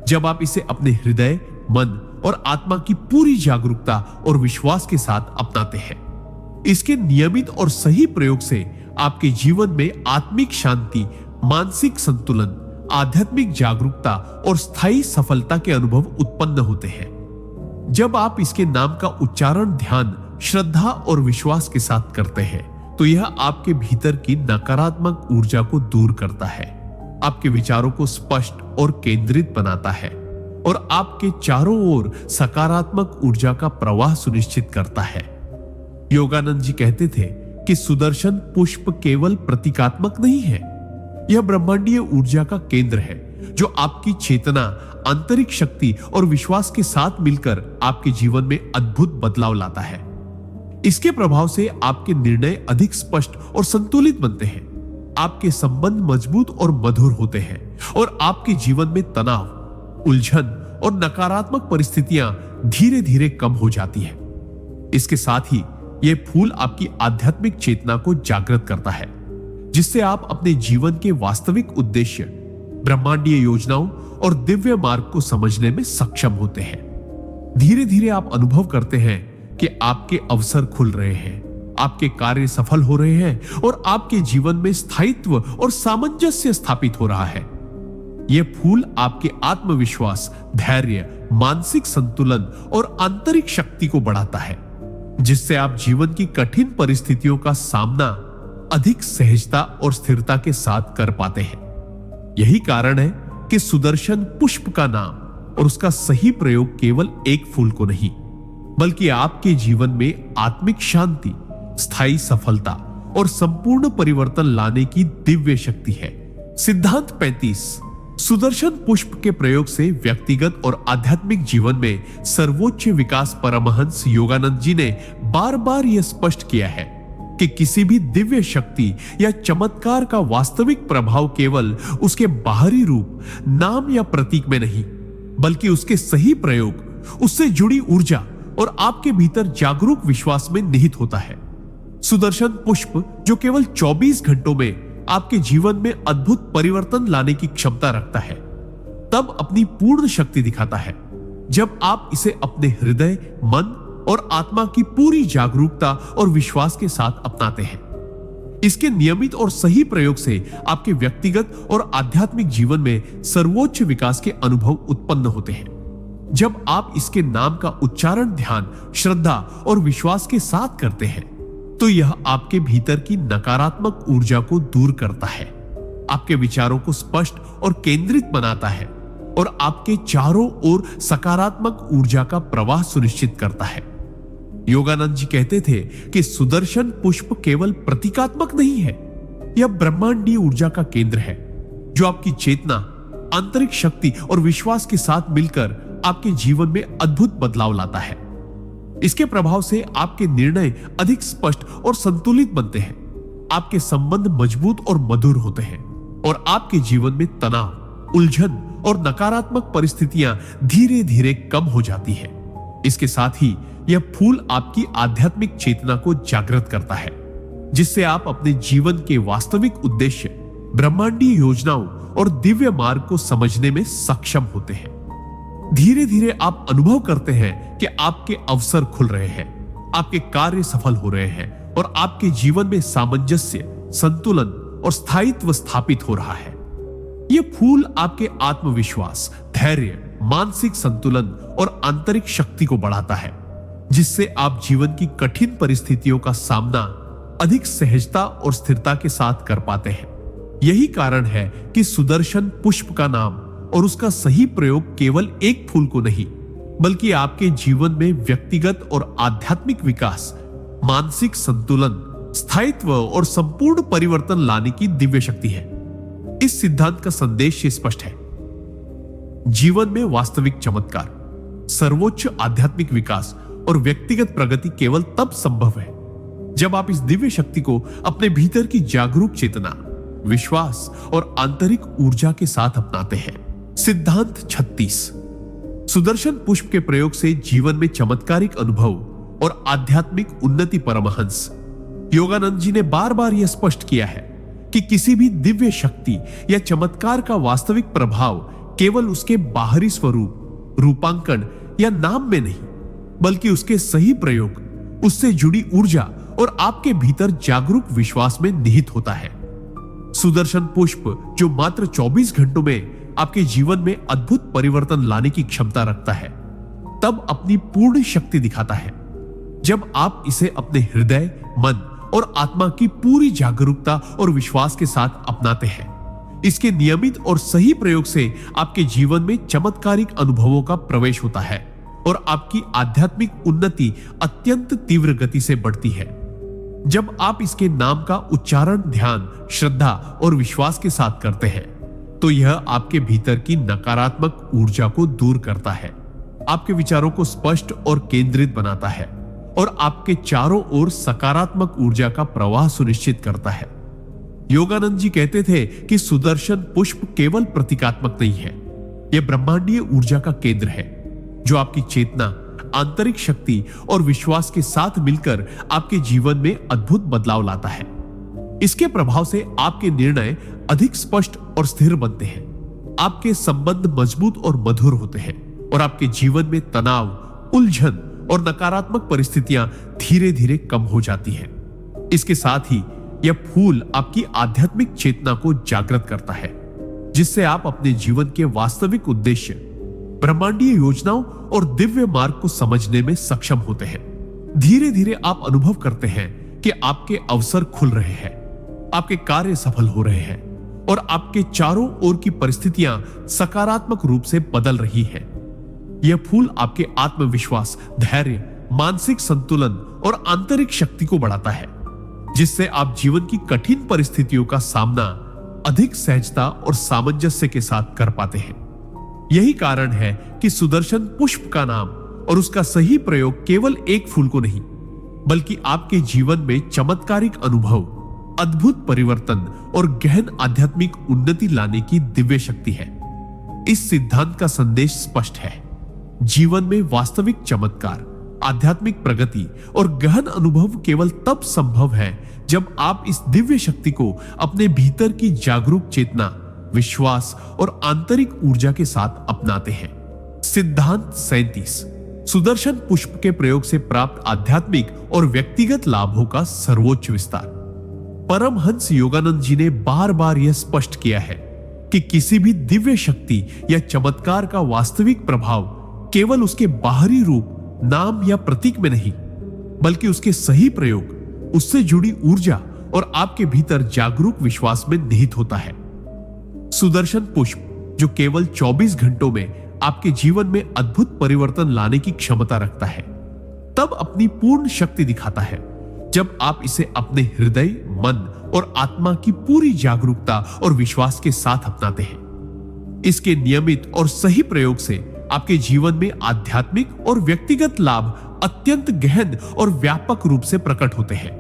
जब आप इसे अपने हृदय, मन और आत्मा की पूरी जागरूकता और विश्वास के साथ अपनाते हैं। इसके नियमित और सही प्रयोग से आपके जीवन में आत्मिक शांति, मानसिक संतुलन, आध्यात्मिक जागरूकता और स्थायी सफलता के अनुभव उत्पन्न होते हैं। जब आप इसके नाम का उच्चारण ध्यान, श्रद्धा और विश्वास के साथ करते हैं, तो यह आपके भीतर की नकारात्मक ऊर्जा को दूर करता है, आपके विचारों को स्पष्ट और केंद्रित बनाता है और आपके चारों ओर सकारात्मक ऊर्जा का प्रवाह सुनिश्चित करता है। योगानंद जी कहते थे कि सुदर्शन पुष्प केवल प्रतीकात्मक नहीं है, यह ब्रह्मांडीय ऊर्जा का केंद्र है, जो आपकी चेतना, आंतरिक शक्ति और विश्वास के साथ मिलकर आपके जीवन में अद्भुत बदलाव लाता है। इसके प्रभाव से आपके निर्णय अधिक स्पष्ट और संतुलित बनते हैं, आपके संबंध मजबूत और मधुर होते हैं और आपके जीवन में तनाव, उलझन और नकारात्मक परिस्थितियां धीरे धीरे कम हो जाती हैं। इसके साथ ही यह फूल आपकी आध्यात्मिक चेतना को जागृत करता है, जिससे आप अपने जीवन के वास्तविक उद्देश्य, ब्रह्मांडीय योजनाओं और दिव्य मार्ग को समझने में सक्षम होते हैं। धीरे धीरे आप अनुभव करते हैं कि आपके अवसर खुल रहे हैं, आपके कार्य सफल हो रहे हैं और आपके जीवन में स्थायित्व और सामंजस्य स्थापित हो रहा है। यह फूल आपके आत्मविश्वास, धैर्य, मानसिक संतुलन और आंतरिक शक्ति को बढ़ाता है, जिससे आप जीवन की कठिन परिस्थितियों का सामना अधिक सहजता और स्थिरता के साथ कर पाते हैं। यही कारण है कि सुदर्शन पुष्प का नाम और उसका सही प्रयोग केवल एक फूल को नहीं, बल्कि आपके जीवन में आत्मिक शांति, स्थायी सफलता और संपूर्ण परिवर्तन लाने की दिव्य शक्ति है। सिद्धांत 35। सुदर्शन पुष्प के प्रयोग से व्यक्तिगत और आध्यात्मिक जीवन में सर्वोच्च विकास। परमहंस योगानंद जी ने बार बार यह स्पष्ट किया है कि किसी भी दिव्य शक्ति या चमत्कार का वास्तविक प्रभाव केवल उसके बाहरी रूप, नाम या प्रतीक में नहीं, बल्कि उसके सही प्रयोग, उससे जुड़ी ऊर्जा और आपके भीतर जागरूक विश्वास में निहित होता है। सुदर्शन पुष्प, जो केवल 24 घंटों में आपके जीवन में अद्भुत परिवर्तन लाने की क्षमता रखता है, तब अपनी पूर्ण शक्ति दिखाता है जब आप इसे अपने हृदय, मन और आत्मा की पूरी जागरूकता और विश्वास के साथ अपनाते हैं। इसके नियमित और सही प्रयोग से आपके व्यक्तिगत और आध्यात्मिक जीवन में सर्वोच्च विकास के अनुभव उत्पन्न होते हैं। जब आप इसके नाम का उच्चारण ध्यान, श्रद्धा और विश्वास के साथ करते हैं, तो यह आपके भीतर की नकारात्मक ऊर्जा को दूर करता है, आपके विचारों को स्पष्ट और केंद्रित बनाता है और आपके चारों ओर सकारात्मक ऊर्जा का प्रवाह सुनिश्चित करता है। योगानंद जी कहते थे कि सुदर्शन पुष्प केवल प्रतीकात्मक नहीं है, यह ब्रह्मांडीय ऊर्जा का केंद्र है, जो आपकी चेतना, आंतरिक शक्ति और विश्वास के साथ मिलकर आपके जीवन में अद्भुत बदलाव लाता है। इसके प्रभाव से आपके निर्णय अधिक स्पष्ट और संतुलित बनते हैं। आपके संबंध मजबूत और मधुर होते हैं और आपके जीवन में तनाव, उलझन और नकारात्मक परिस्थितियां धीरे धीरे कम हो जाती है। इसके साथ ही यह फूल आपकी आध्यात्मिक चेतना को जागृत करता है, जिससे आप अपने जीवन के वास्तविक उद्देश्य, ब्रह्मांडीय योजनाओं और दिव्य मार्ग को समझने में सक्षम होते हैं। धीरे धीरे आप अनुभव करते हैं कि आपके अवसर खुल रहे हैं, आपके कार्य सफल हो रहे हैं और आपके जीवन में सामंजस्य, संतुलन और स्थायित्व स्थापित हो रहा है। यह फूल आपके आत्मविश्वास, धैर्य, मानसिक संतुलन और आंतरिक शक्ति को बढ़ाता है, जिससे आप जीवन की कठिन परिस्थितियों का सामना अधिक सहजता और स्थिरता के साथ कर पाते हैं। यही कारण है कि सुदर्शन पुष्प का नाम और उसका सही प्रयोग केवल एक फूल को नहीं, बल्कि आपके जीवन में व्यक्तिगत और आध्यात्मिक विकास, मानसिक संतुलन, स्थायित्व और संपूर्ण परिवर्तन लाने की दिव्य शक्ति है। इस सिद्धांत का संदेश स्पष्ट है। जीवन में वास्तविक चमत्कार, सर्वोच्च आध्यात्मिक विकास और व्यक्तिगत प्रगति केवल तब संभव है जब आप इस दिव्य शक्ति को अपने भीतर की जागरूक चेतना, विश्वास और आंतरिक ऊर्जा के साथ अपनाते हैं। सिद्धांत 36। सुदर्शन पुष्प के प्रयोग से जीवन में चमत्कारिक अनुभव और आध्यात्मिक उन्नति। परमहंस योगानंद जी ने बार बार यह स्पष्ट किया है कि किसी भी दिव्य शक्ति या चमत्कार का वास्तविक प्रभाव केवल उसके बाहरी स्वरूप, रूपांकन या नाम में नहीं, बल्कि उसके सही प्रयोग, उससे जुड़ी ऊर्जा और आपके भीतर जागरूक विश्वास में निहित होता है। सुदर्शन पुष्प, जो मात्र 24 घंटों में आपके जीवन में अद्भुत परिवर्तन लाने की क्षमता रखता है, तब अपनी पूर्ण शक्ति दिखाता है जब आप इसे अपने हृदय, मन और आत्मा की पूरी जागरूकता और विश्वास के साथ अपनाते हैं। इसके नियमित और सही प्रयोग से आपके जीवन में चमत्कारिक अनुभवों का प्रवेश होता है और आपकी आध्यात्मिक उन्नति अत्यंत तीव्र गति से बढ़ती है। जब आप इसके नाम का उच्चारण ध्यान, श्रद्धा और विश्वास के साथ करते हैं, तो यह आपके भीतर की नकारात्मक ऊर्जा को दूर करता है, आपके विचारों को स्पष्ट और केंद्रित बनाता है और आपके चारों ओर सकारात्मक ऊर्जा का प्रवाह सुनिश्चित करता है। योगानंद जी कहते थे कि सुदर्शन पुष्प केवल प्रतीकात्मक नहीं है, यह ब्रह्मांडीय ऊर्जा का केंद्र है, जो आपकी चेतना, आंतरिक शक्ति और विश्वास के साथ मिलकर आपके जीवन में अद्भुत बदलाव लाता है। इसके प्रभाव से आपके निर्णय अधिक स्पष्ट और स्थिर बनते हैं, आपके संबंध मजबूत और मधुर होते हैं और आपके जीवन में तनाव, उलझन और नकारात्मक परिस्थितियां धीरे धीरे कम हो जाती हैं। इसके साथ ही यह फूल आपकी आध्यात्मिक चेतना को जागृत करता है, जिससे आप अपने जीवन के वास्तविक उद्देश्य, ब्रह्मांडीय योजनाओं और दिव्य मार्ग को समझने में सक्षम होते हैं। धीरे धीरे आप अनुभव करते हैं कि आपके अवसर खुल रहे हैं, आपके कार्य सफल हो रहे हैं और आपके चारों ओर की परिस्थितियां सकारात्मक रूप से बदल रही हैं। यह फूल आपके आत्मविश्वास, धैर्य, मानसिक संतुलन और आंतरिक शक्ति को बढ़ाता है, जिससे आप जीवन की कठिन परिस्थितियों का सामना अधिक सहजता और सामंजस्य के साथ कर पाते हैं। यही कारण है कि सुदर्शन पुष्प का नाम और उसका सही प्रयोग केवल एक फूल को नहीं, बल्कि आपके जीवन में चमत्कारिक अनुभव, अद्भुत परिवर्तन और गहन आध्यात्मिक उन्नति लाने की दिव्य शक्ति है। इस सिद्धांत का संदेश स्पष्ट है। जीवन में वास्तविक चमत्कार, आध्यात्मिक प्रगति और गहन अनुभव केवल तब संभव है जब आप इस दिव्य शक्ति को अपने भीतर की जागरूक चेतना, विश्वास और आंतरिक ऊर्जा के साथ अपनाते हैं। सिद्धांत 37। सुदर्शन पुष्प के प्रयोग से प्राप्त आध्यात्मिक और व्यक्तिगत लाभों का सर्वोच्च विस्तार। परमहंस योगानंद जी ने बार बार यह स्पष्ट किया है कि किसी भी दिव्य शक्ति या चमत्कार का वास्तविक प्रभाव केवल उसके बाहरी रूप, नाम या प्रतीक में नहीं, बल्कि उसके सही प्रयोग, उससे जुड़ी ऊर्जा और आपके भीतर जागरूक विश्वास में निहित होता है। सुदर्शन पुष्प, जो केवल 24 घंटों में आपके जीवन में अद्भुत परिवर्तन लाने की क्षमता रखता है, तब अपनी पूर्ण शक्ति दिखाता है जब आप इसे अपने हृदय, मन और आत्मा की पूरी जागरूकता और विश्वास के साथ अपनाते हैं। इसके नियमित और सही प्रयोग से आपके जीवन में आध्यात्मिक और व्यक्तिगत लाभ अत्यंत गहन और व्यापक रूप से प्रकट होते हैं।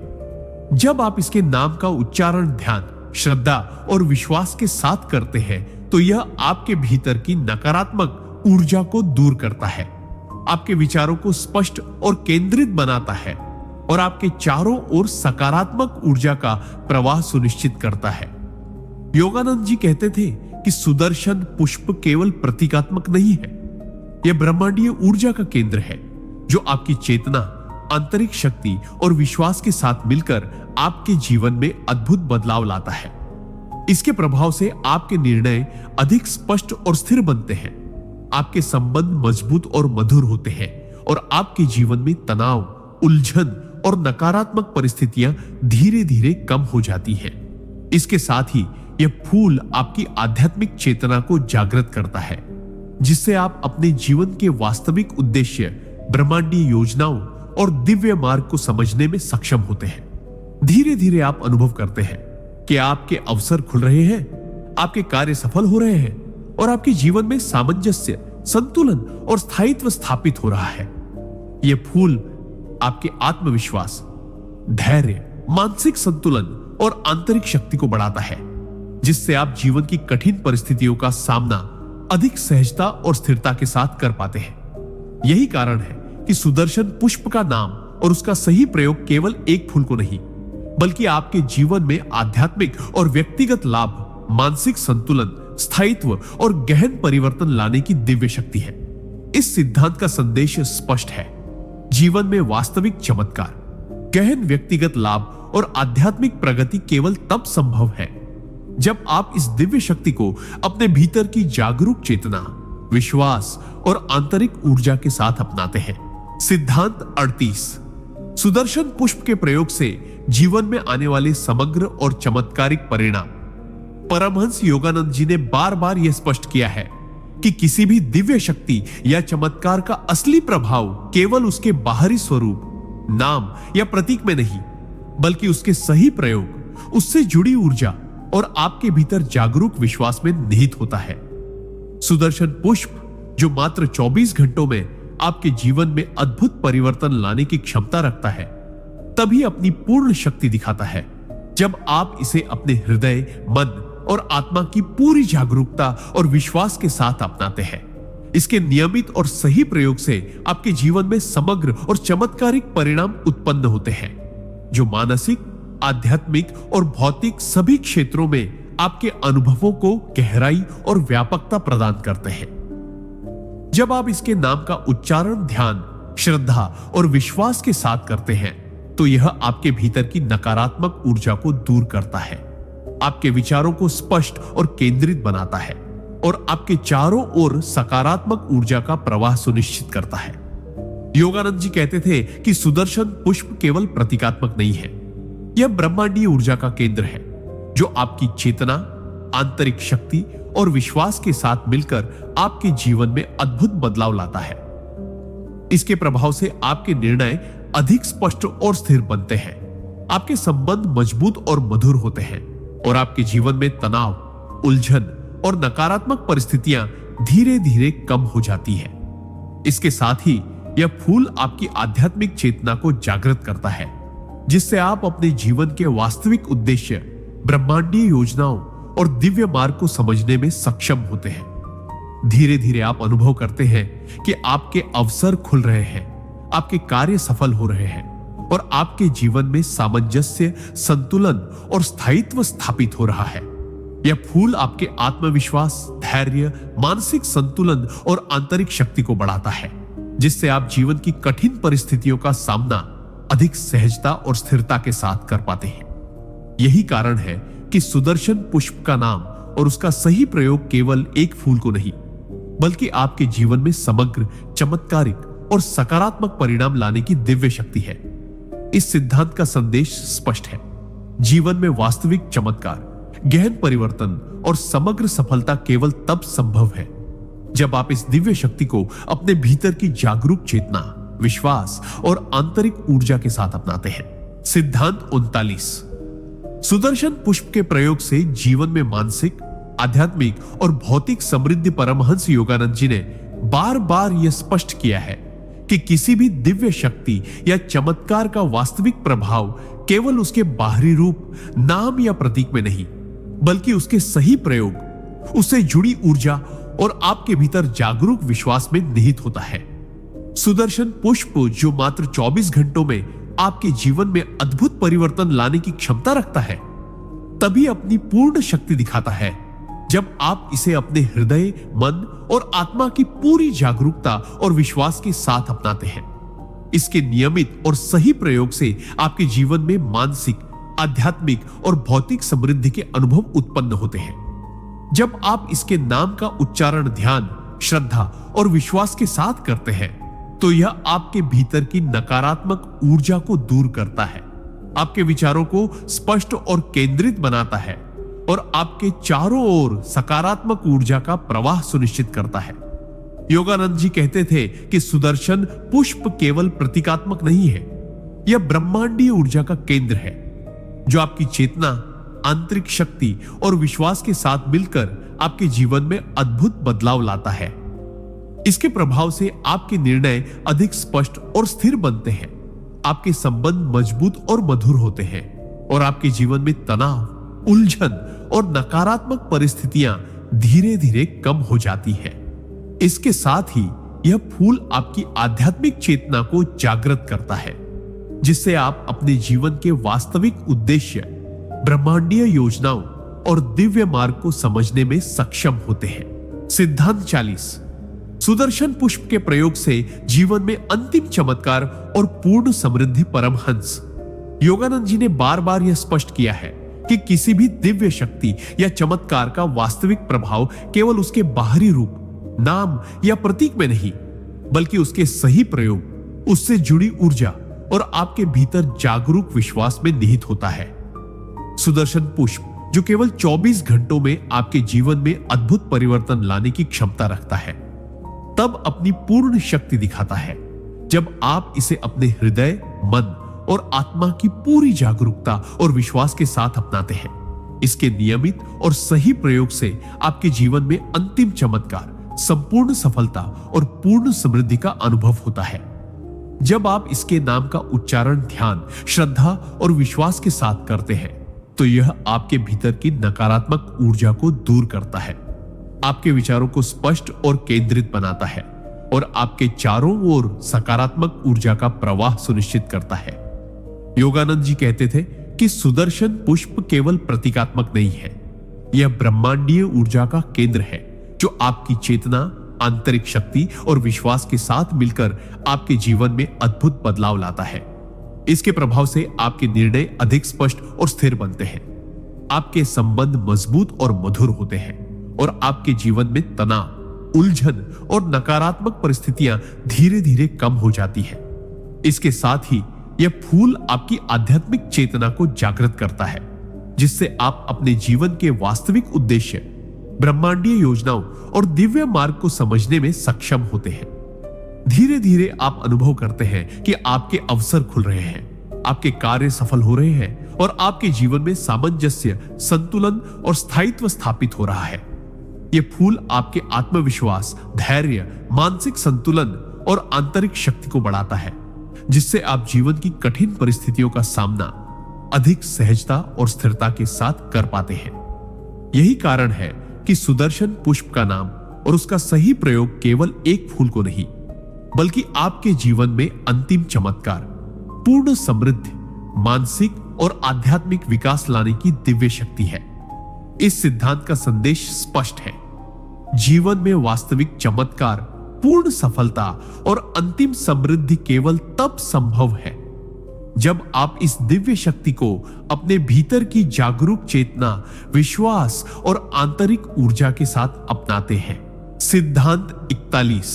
जब आप इसके नाम का उच्चारण ध्यान, श्रद्धा और विश्वास के साथ करते हैं तो यह आपके भीतर की नकारात्मक ऊर्जा को दूर करता है, आपके विचारों को स्पष्ट और केंद्रित बनाता है और आपके चारों ओर सकारात्मक ऊर्जा का प्रवाह सुनिश्चित करता है। योगानंद जी कहते थे कि सुदर्शन पुष्प केवल प्रतीकात्मक नहीं है, यह ब्रह्मांडीय ऊर्जा का केंद्र है जो आपकी चेतना, आंतरिक शक्ति और विश्वास के साथ मिलकर आपके जीवन में अद्भुत बदलाव लाता है। इसके प्रभाव से आपके निर्णय अधिक स्पष्ट और स्थिर बनते हैं, आपके संबंध मजबूत और मधुर होते हैं और आपके जीवन में तनाव, उलझन और नकारात्मक परिस्थितियां धीरे धीरे कम हो जाती हैं। इसके साथ ही यह फूल आपकी आध्यात्मिक चेतना को जागृत करता है, जिससे आप अपने जीवन के वास्तविक उद्देश्य, ब्रह्मांडीय योजनाओं और दिव्य मार्ग को समझने में सक्षम होते हैं। धीरे धीरे आप अनुभव करते हैं कि आपके अवसर खुल रहे हैं, आपके कार्य सफल हो रहे हैं और आपके जीवन में सामंजस्य, संतुलन और स्थायित्व स्थापित हो रहा है। यह फूल आपके आत्मविश्वास, धैर्य, मानसिक संतुलन और आंतरिक शक्ति को बढ़ाता है, जिससे आप जीवन की कठिन परिस्थितियों का सामना अधिक सहजता और स्थिरता के साथ कर पाते हैं। यही कारण है कि सुदर्शन पुष्प का नाम और उसका सही प्रयोग केवल एक फूल को नहीं, बल्कि आपके जीवन में आध्यात्मिक और व्यक्तिगत लाभ, मानसिक संतुलन, स्थायित्व और गहन परिवर्तन लाने की दिव्य शक्ति है। इस सिद्धांत का संदेश स्पष्ट है। जीवन में वास्तविक चमत्कार, गहन व्यक्तिगत लाभ और आध्यात्मिक प्रगति केवल तब संभव है जब आप इस दिव्य शक्ति को अपने भीतर की जागरूक चेतना, विश्वास और आंतरिक ऊर्जा के साथ अपनाते हैं। सिद्धांत 38। सुदर्शन पुष्प के प्रयोग से जीवन में आने वाले समग्र और चमत्कारिक परिणाम। परमहंस योगानंद जी ने बार बार यह स्पष्ट किया है कि किसी भी दिव्य शक्ति या चमत्कार का असली प्रभाव केवल उसके बाहरी स्वरूप, नाम या प्रतीक में नहीं, बल्कि उसके सही प्रयोग, उससे जुड़ी ऊर्जा और आपके भीतर जागरूक विश्वास में निहित होता है। सुदर्शन पुष्प, जो मात्र 24 घंटों में आपके जीवन में अद्भुत परिवर्तन लाने की क्षमता रखता है, तभी अपनी पूर्ण शक्ति दिखाता है जब आप इसे अपने हृदय, मन और आत्मा की पूरी जागरूकता और विश्वास के साथ अपनाते हैं। इसके नियमित और सही प्रयोग से आपके जीवन में समग्र और चमत्कारिक परिणाम उत्पन्न होते हैं, जो मानसिक, आध्यात्मिक और भौतिक सभी क्षेत्रों में आपके अनुभवों को गहराई और व्यापकता प्रदान करते हैं। जब आप इसके नाम का उच्चारण ध्यान, श्रद्धा और विश्वास के साथ करते हैं तो यह आपके भीतर की नकारात्मक ऊर्जा को दूर करता है, आपके विचारों को स्पष्ट और केंद्रित बनाता है और आपके चारों ओर सकारात्मक ऊर्जा का प्रवाह सुनिश्चित करता है। योगानंद जी कहते थे कि सुदर्शन पुष्प केवल प्रतीकात्मक नहीं है, यह ब्रह्मांडीय ऊर्जा का केंद्र है जो आपकी चेतना, आंतरिक शक्ति और विश्वास के साथ मिलकर आपके जीवन में अद्भुत बदलाव लाता है। इसके प्रभाव से आपके निर्णय अधिक स्पष्ट और स्थिर बनते हैं, आपके संबंध मजबूत और मधुर होते हैं और आपके जीवन में तनाव, उलझन और नकारात्मक परिस्थितियां धीरे धीरे कम हो जाती है। इसके साथ ही यह फूल आपकी आध्यात्मिक चेतना को जागृत करता है, जिससे आप अपने जीवन के वास्तविक उद्देश्य, ब्रह्मांडीय योजनाओं और दिव्य मार्ग को समझने में सक्षम होते हैं। धीरे धीरे आप अनुभव करते हैं कि आपके अवसर खुल रहे हैं, आपके कार्य सफल हो रहे हैं और आपके जीवन में सामंजस्य, संतुलन और स्थायित्व स्थापित हो रहा है। यह फूल आपके आत्मविश्वास, धैर्य, मानसिक संतुलन और आंतरिक शक्ति को बढ़ाता है, जिससे आप जीवन की कठिन परिस्थितियों का सामना अधिक सहजता और स्थिरता के साथ कर पाते हैं। यही कारण है कि सुदर्शन पुष्प का नाम और उसका सही प्रयोग केवल एक फूल को नहीं, बल्कि आपके जीवन में समग्र, चमत्कारिक और सकारात्मक परिणाम लाने की दिव्य शक्ति है। इस सिद्धांत का संदेश स्पष्ट है। जीवन में वास्तविक चमत्कार, गहन परिवर्तन और समग्र सफलता केवल तब संभव है जब आप इस दिव्य शक्ति को अपने भीतर की जागरूक चेतना, विश्वास और आंतरिक ऊर्जा के साथ अपनाते हैं। सिद्धांत 39। सुदर्शन पुष्प के प्रयोग से जीवन में मानसिक, आध्यात्मिक और भौतिक समृद्धि। परमहंस योगानंद जी ने बार बार यह स्पष्ट किया है कि किसी भी दिव्य शक्ति या चमत्कार का वास्तविक प्रभाव केवल उसके बाहरी रूप, नाम या प्रतीक में नहीं, बल्कि उसके सही प्रयोग, उससे जुड़ी ऊर्जा और आपके भीतर जागरूक विश्वास में निहित होता है। सुदर्शन पुष्प जो मात्र 24 घंटों में आपके जीवन में अद्भुत परिवर्तन लाने की क्षमता रखता है, तभी अपनी पूर्ण शक्ति दिखाता है जब आप इसे अपने हृदय, मन और आत्मा की पूरी जागरूकता और विश्वास के साथ अपनाते हैं। इसके नियमित और सही प्रयोग से आपके जीवन में मानसिक, आध्यात्मिक और भौतिक समृद्धि के अनुभव उत्पन्न होते हैं। जब आप इसके नाम का उच्चारण ध्यान, श्रद्धा और विश्वास के साथ करते हैं, तो यह आपके भीतर की नकारात्मक ऊर्जा को दूर करता है, आपके विचारों को स्पष्ट और केंद्रित बनाता है और आपके चारों ओर सकारात्मक ऊर्जा का प्रवाह सुनिश्चित करता है। योगानंद जी कहते थे कि सुदर्शन पुष्प केवल प्रतीकात्मक नहीं है, यह ब्रह्मांडीय ऊर्जा का केंद्र है जो आपकी चेतना, आंतरिक शक्ति और विश्वास के साथ मिलकर आपके जीवन में अद्भुत बदलाव लाता है। इसके प्रभाव से आपके निर्णय अधिक स्पष्ट और स्थिर बनते हैं, आपके संबंध मजबूत और मधुर होते हैं और आपके जीवन में तनाव, उलझन और नकारात्मक परिस्थितियां धीरे धीरे कम हो जाती है। इसके साथ ही यह फूल आपकी आध्यात्मिक चेतना को जागृत करता है, जिससे आप अपने जीवन के वास्तविक उद्देश्य, ब्रह्मांडीय योजनाओं और दिव्य मार्ग को समझने में सक्षम होते हैं। सिद्धांत 40। सुदर्शन पुष्प के प्रयोग से जीवन में अंतिम चमत्कार और पूर्ण समृद्धि। परमहंस योगानंद जी ने बार बार यह स्पष्ट किया है कि किसी भी दिव्य शक्ति या चमत्कार का वास्तविक प्रभाव केवल उसके बाहरी रूप, नाम या प्रतीक में नहीं, बल्कि उसके सही प्रयोग, उससे जुड़ी ऊर्जा और आपके भीतर जागरूक विश्वास में निहित होता है। सुदर्शन पुष्प जो केवल 24 घंटों में आपके जीवन में अद्भुत परिवर्तन लाने की क्षमता रखता है, तब अपनी पूर्ण शक्ति दिखाता है जब आप इसे अपने हृदय, मन और आत्मा की पूरी जागरूकता और विश्वास के साथ अपनाते हैं। इसके नियमित और सही प्रयोग से आपके जीवन में अंतिम चमत्कार, संपूर्ण सफलता और पूर्ण समृद्धि का अनुभव होता है। जब आप इसके नाम का उच्चारण ध्यान, श्रद्धा और विश्वास के साथ करते हैं, तो यह आपके भीतर की नकारात्मक ऊर्जा को दूर करता है, आपके विचारों को स्पष्ट और केंद्रित बनाता है और आपके चारों ओर सकारात्मक ऊर्जा का प्रवाह सुनिश्चित करता है। योगानंद जी कहते थे कि सुदर्शन पुष्प केवल प्रतीकात्मक नहीं है, यह ब्रह्मांडीय ऊर्जा का केंद्र है जो आपकी चेतना, आंतरिक शक्ति और विश्वास के साथ मिलकर आपके जीवन में अद्भुत बदलाव लाता है। इसके प्रभाव से आपके निर्णय अधिक स्पष्ट और स्थिर बनते हैं, आपके संबंध मजबूत और मधुर होते हैं और आपके जीवन में तनाव, उलझन और नकारात्मक परिस्थितियां धीरे धीरे कम हो जाती है। इसके साथ ही यह फूल आपकी आध्यात्मिक चेतना को जागृत करता है, जिससे आप अपने जीवन के वास्तविक उद्देश्य, ब्रह्मांडीय योजनाओं और दिव्य मार्ग को समझने में सक्षम होते हैं। धीरे धीरे आप अनुभव करते हैं कि आपके अवसर खुल रहे हैं, आपके कार्य सफल हो रहे हैं और आपके जीवन में सामंजस्य, संतुलन और स्थायित्व स्थापित हो रहा है। यह फूल आपके आत्मविश्वास, धैर्य, मानसिक संतुलन और आंतरिक शक्ति को बढ़ाता है, जिससे आप जीवन की कठिन परिस्थितियों का सामना अधिक सहजता और स्थिरता के साथ कर पाते हैं। यही कारण है कि सुदर्शन पुष्प का नाम और उसका सही प्रयोग केवल एक फूल को नहीं, बल्कि आपके जीवन में अंतिम चमत्कार, पूर्ण समृद्धि, मानसिक और आध्यात्मिक विकास लाने की दिव्य शक्ति है। इस सिद्धांत का संदेश स्पष्ट है। जीवन में वास्तविक चमत्कार, पूर्ण सफलता और अंतिम समृद्धि केवल तब संभव है जब आप इस दिव्य शक्ति को अपने भीतर की जागरूक चेतना, विश्वास और आंतरिक ऊर्जा के साथ अपनाते हैं। सिद्धांत 41।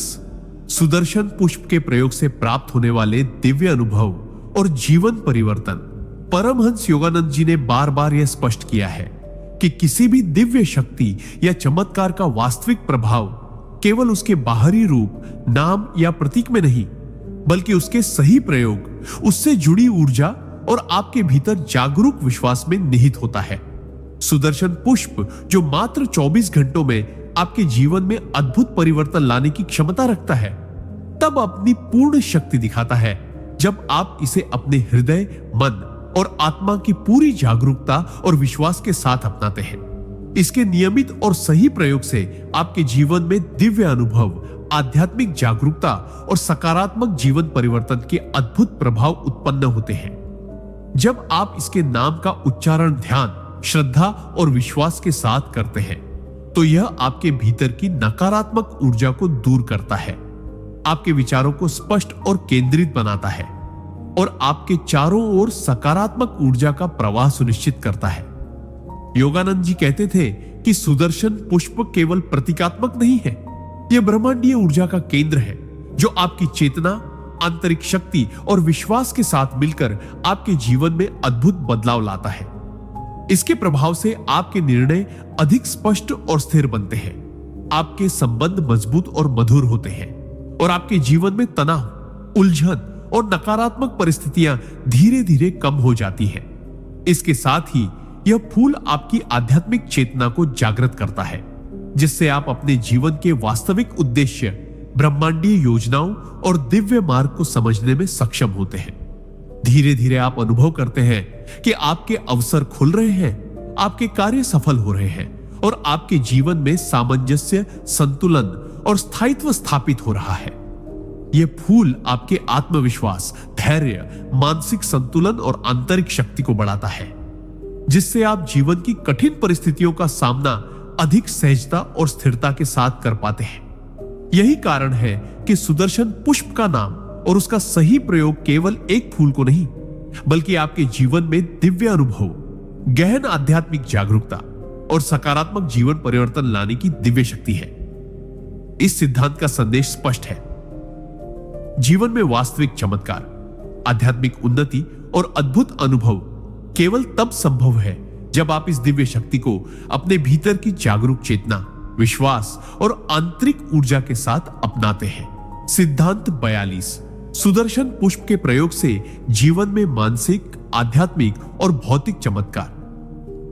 सुदर्शन पुष्प के प्रयोग से प्राप्त होने वाले दिव्य अनुभव और जीवन परिवर्तन। परमहंस योगानंद जी ने बार बार यह स्पष्ट किया है कि किसी भी दिव्य शक्ति या चमत्कार का वास्तविक प्रभाव केवल उसके बाहरी रूप, नाम या प्रतीक में नहीं, बल्कि उसके सही प्रयोग, उससे जुड़ी ऊर्जा और आपके भीतर जागरूक विश्वास में निहित होता है। सुदर्शन पुष्प जो मात्र 24 घंटों में आपके जीवन में अद्भुत परिवर्तन लाने की क्षमता रखता है, तब अपनी पूर्ण शक्ति दिखाता है जब आप इसे अपने हृदय, मन और आत्मा की पूरी जागरूकता और विश्वास के साथ अपनाते हैं। इसके नियमित और सही प्रयोग से आपके जीवन में दिव्य अनुभव, आध्यात्मिक जागरूकता और सकारात्मक जीवन परिवर्तन के अद्भुत प्रभाव उत्पन्न होते हैं। जब आप इसके नाम का उच्चारण ध्यान, श्रद्धा और विश्वास के साथ करते हैं तो यह आपके भीतर की नकारात्मक ऊर्जा को दूर करता है, आपके विचारों को स्पष्ट और केंद्रित बनाता है और आपके चारों ओर सकारात्मक ऊर्जा का प्रवाह सुनिश्चित करता है। योगानंद जी कहते थे कि सुदर्शन पुष्प केवल प्रतीकात्मक नहीं है, यह ब्रह्मांडीय ऊर्जा का केंद्र है जो आपकी चेतना, आंतरिक शक्ति और विश्वास के साथ मिलकर आपके जीवन में अद्भुत बदलाव लाता है। इसके प्रभाव से आपके निर्णय अधिक स्पष्ट और स्थिर बनते हैं, आपके संबंध मजबूत और मधुर होते हैं और आपके जीवन में तनाव, उलझन और नकारात्मक परिस्थितियां धीरे धीरे कम हो जाती हैं। इसके साथ ही यह फूल आपकी आध्यात्मिक चेतना को जागृत करता है, जिससे आप अपने जीवन के वास्तविक उद्देश्य, ब्रह्मांडीय योजनाओं और दिव्य मार्ग को समझने में सक्षम होते हैं। धीरे धीरे आप अनुभव करते हैं कि आपके अवसर खुल रहे हैं, आपके कार्य सफल हो रहे हैं और आपके जीवन में सामंजस्य, संतुलन और स्थायित्व स्थापित हो रहा है। यह फूल आपके आत्मविश्वास, धैर्य, मानसिक संतुलन और आंतरिक शक्ति को बढ़ाता है, जिससे आप जीवन की कठिन परिस्थितियों का सामना अधिक सहजता और स्थिरता के साथ कर पाते हैं। यही कारण है कि सुदर्शन पुष्प का नाम और उसका सही प्रयोग केवल एक फूल को नहीं, बल्कि आपके जीवन में दिव्य अनुभव, गहन आध्यात्मिक जागरूकता और सकारात्मक जीवन परिवर्तन लाने की दिव्य शक्ति है। इस सिद्धांत का संदेश स्पष्ट है। जीवन में वास्तविक चमत्कार, आध्यात्मिक उन्नति और अद्भुत अनुभव केवल तब संभव है जब आप इस दिव्य शक्ति को अपने भीतर की जागरूक चेतना, विश्वास और आंतरिक ऊर्जा के साथ अपनाते हैं। सिद्धांत 42। सुदर्शन पुष्प के प्रयोग से जीवन में मानसिक, आध्यात्मिक और भौतिक चमत्कार।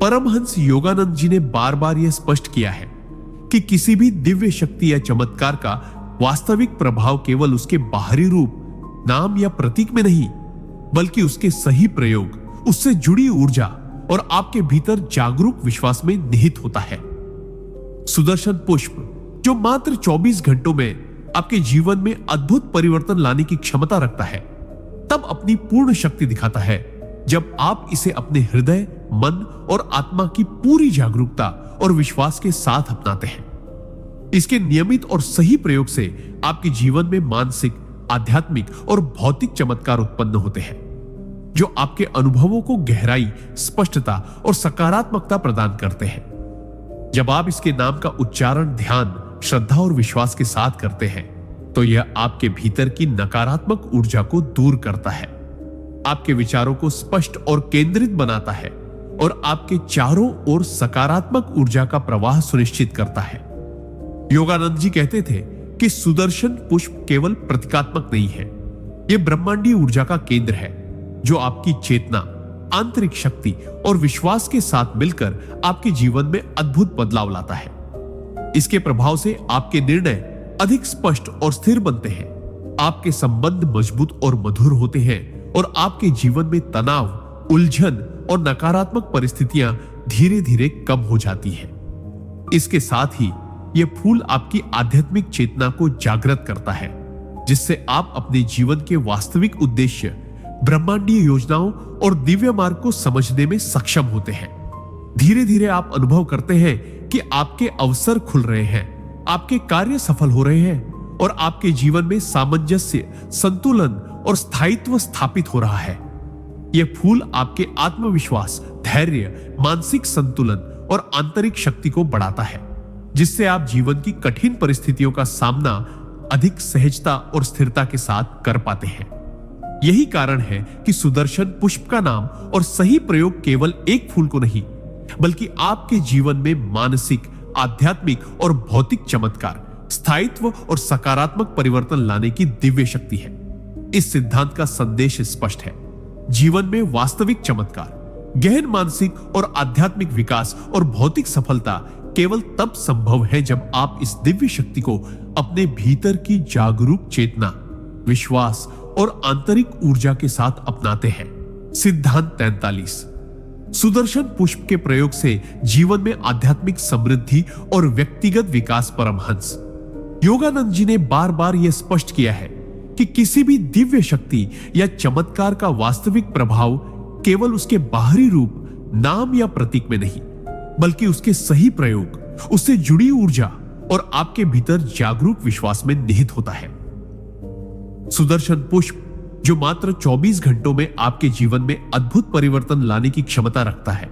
परमहंस योगानंद जी ने बार बार यह स्पष्ट किया है कि किसी भी दिव्य शक्ति या चमत्कार का वास्तविक प्रभाव केवल उसके बाहरी रूप, नाम या प्रतीक में नहीं, बल्कि उसके सही प्रयोग, उससे जुड़ी ऊर्जा और आपके भीतर जागरूक विश्वास में निहित होता है। सुदर्शन पुष्प, जो मात्र 24 घंटों में आपके जीवन में अद्भुत परिवर्तन लाने की क्षमता रखता है, तब अपनी पूर्ण शक्ति दिखाता है जब आप इसे अपने हृदय, मन और आत्मा की पूरी जागरूकता और विश्वास के साथ अपनाते हैं। इसके नियमित और सही प्रयोग से आपके जीवन में मानसिक, आध्यात्मिक और भौतिक चमत्कार उत्पन्न होते हैं, जो आपके अनुभवों को गहराई, स्पष्टता और सकारात्मकता प्रदान करते हैं। जब आप इसके नाम का उच्चारण ध्यान, श्रद्धा और विश्वास के साथ करते हैं तो यह आपके भीतर की नकारात्मक ऊर्जा को दूर करता है, आपके विचारों को स्पष्ट और केंद्रित बनाता है और आपके चारों ओर सकारात्मक ऊर्जा का प्रवाह सुनिश्चित करता है। योगानंद जी कहते थे कि सुदर्शन पुष्प केवल प्रतीकात्मक नहीं है, यह ब्रह्मांडीय ऊर्जा का केंद्र है जो आपकी चेतना, आंतरिक शक्ति और विश्वास के साथ मिलकर आपके जीवन में अद्भुत बदलाव लाता है। इसके प्रभाव से आपके निर्णय अधिक स्पष्ट और स्थिर बनते हैं, आपके संबंध मजबूत और मधुर होते हैं और आपके जीवन में तनाव, उलझन और नकारात्मक परिस्थितियां धीरे धीरे कम हो जाती हैं। इसके साथ ही यह फूल आपकी आध्यात्मिक चेतना को जागृत करता है, जिससे आप अपने जीवन के वास्तविक उद्देश्य, ब्रह्मांडीय योजनाओं और दिव्य मार्ग को समझने में सक्षम होते हैं। धीरे धीरे आप अनुभव करते हैं कि आपके अवसर खुल रहे हैं, आपके कार्य सफल हो रहे हैं और आपके जीवन में सामंजस्य, संतुलन और स्थायित्व स्थापित हो रहा है। यह फूल आपके आत्मविश्वास, धैर्य, मानसिक संतुलन और आंतरिक शक्ति को बढ़ाता है, जिससे आप जीवन की कठिन परिस्थितियों का सामना अधिक सहजता और स्थिरता के साथ कर पाते हैं। यही कारण है कि सुदर्शन पुष्प का नाम और सही प्रयोग केवल एक फूल को नहीं, बल्कि आपके जीवन में मानसिक, आध्यात्मिक और भौतिक चमत्कार, स्थायित्व और सकारात्मक परिवर्तन लाने की दिव्य शक्ति है। इस सिद्धांत का संदेश स्पष्ट है। जीवन में वास्तविक चमत्कार, गहन मानसिक और आध्यात्मिक विकास और भौतिक सफलता केवल तब संभव है जब आप इस दिव्य शक्ति को अपने भीतर की जागरूक चेतना, विश्वास और आंतरिक ऊर्जा के साथ अपनाते हैं। सिद्धांत 43। सुदर्शन पुष्प के प्रयोग से जीवन में आध्यात्मिक समृद्धि और व्यक्तिगत विकास। परमहंस योगानंद जी ने बार बार यह स्पष्ट किया है कि किसी भी दिव्य शक्ति या चमत्कार का वास्तविक प्रभाव केवल उसके बाहरी रूप, नाम या प्रतीक में नहीं, बल्कि उसके सही प्रयोग, उससे जुड़ी ऊर्जा और आपके भीतर जागरूक विश्वास में निहित होता है। सुदर्शन पुष्प जो मात्र 24 घंटों में आपके जीवन में अद्भुत परिवर्तन लाने की क्षमता रखता है,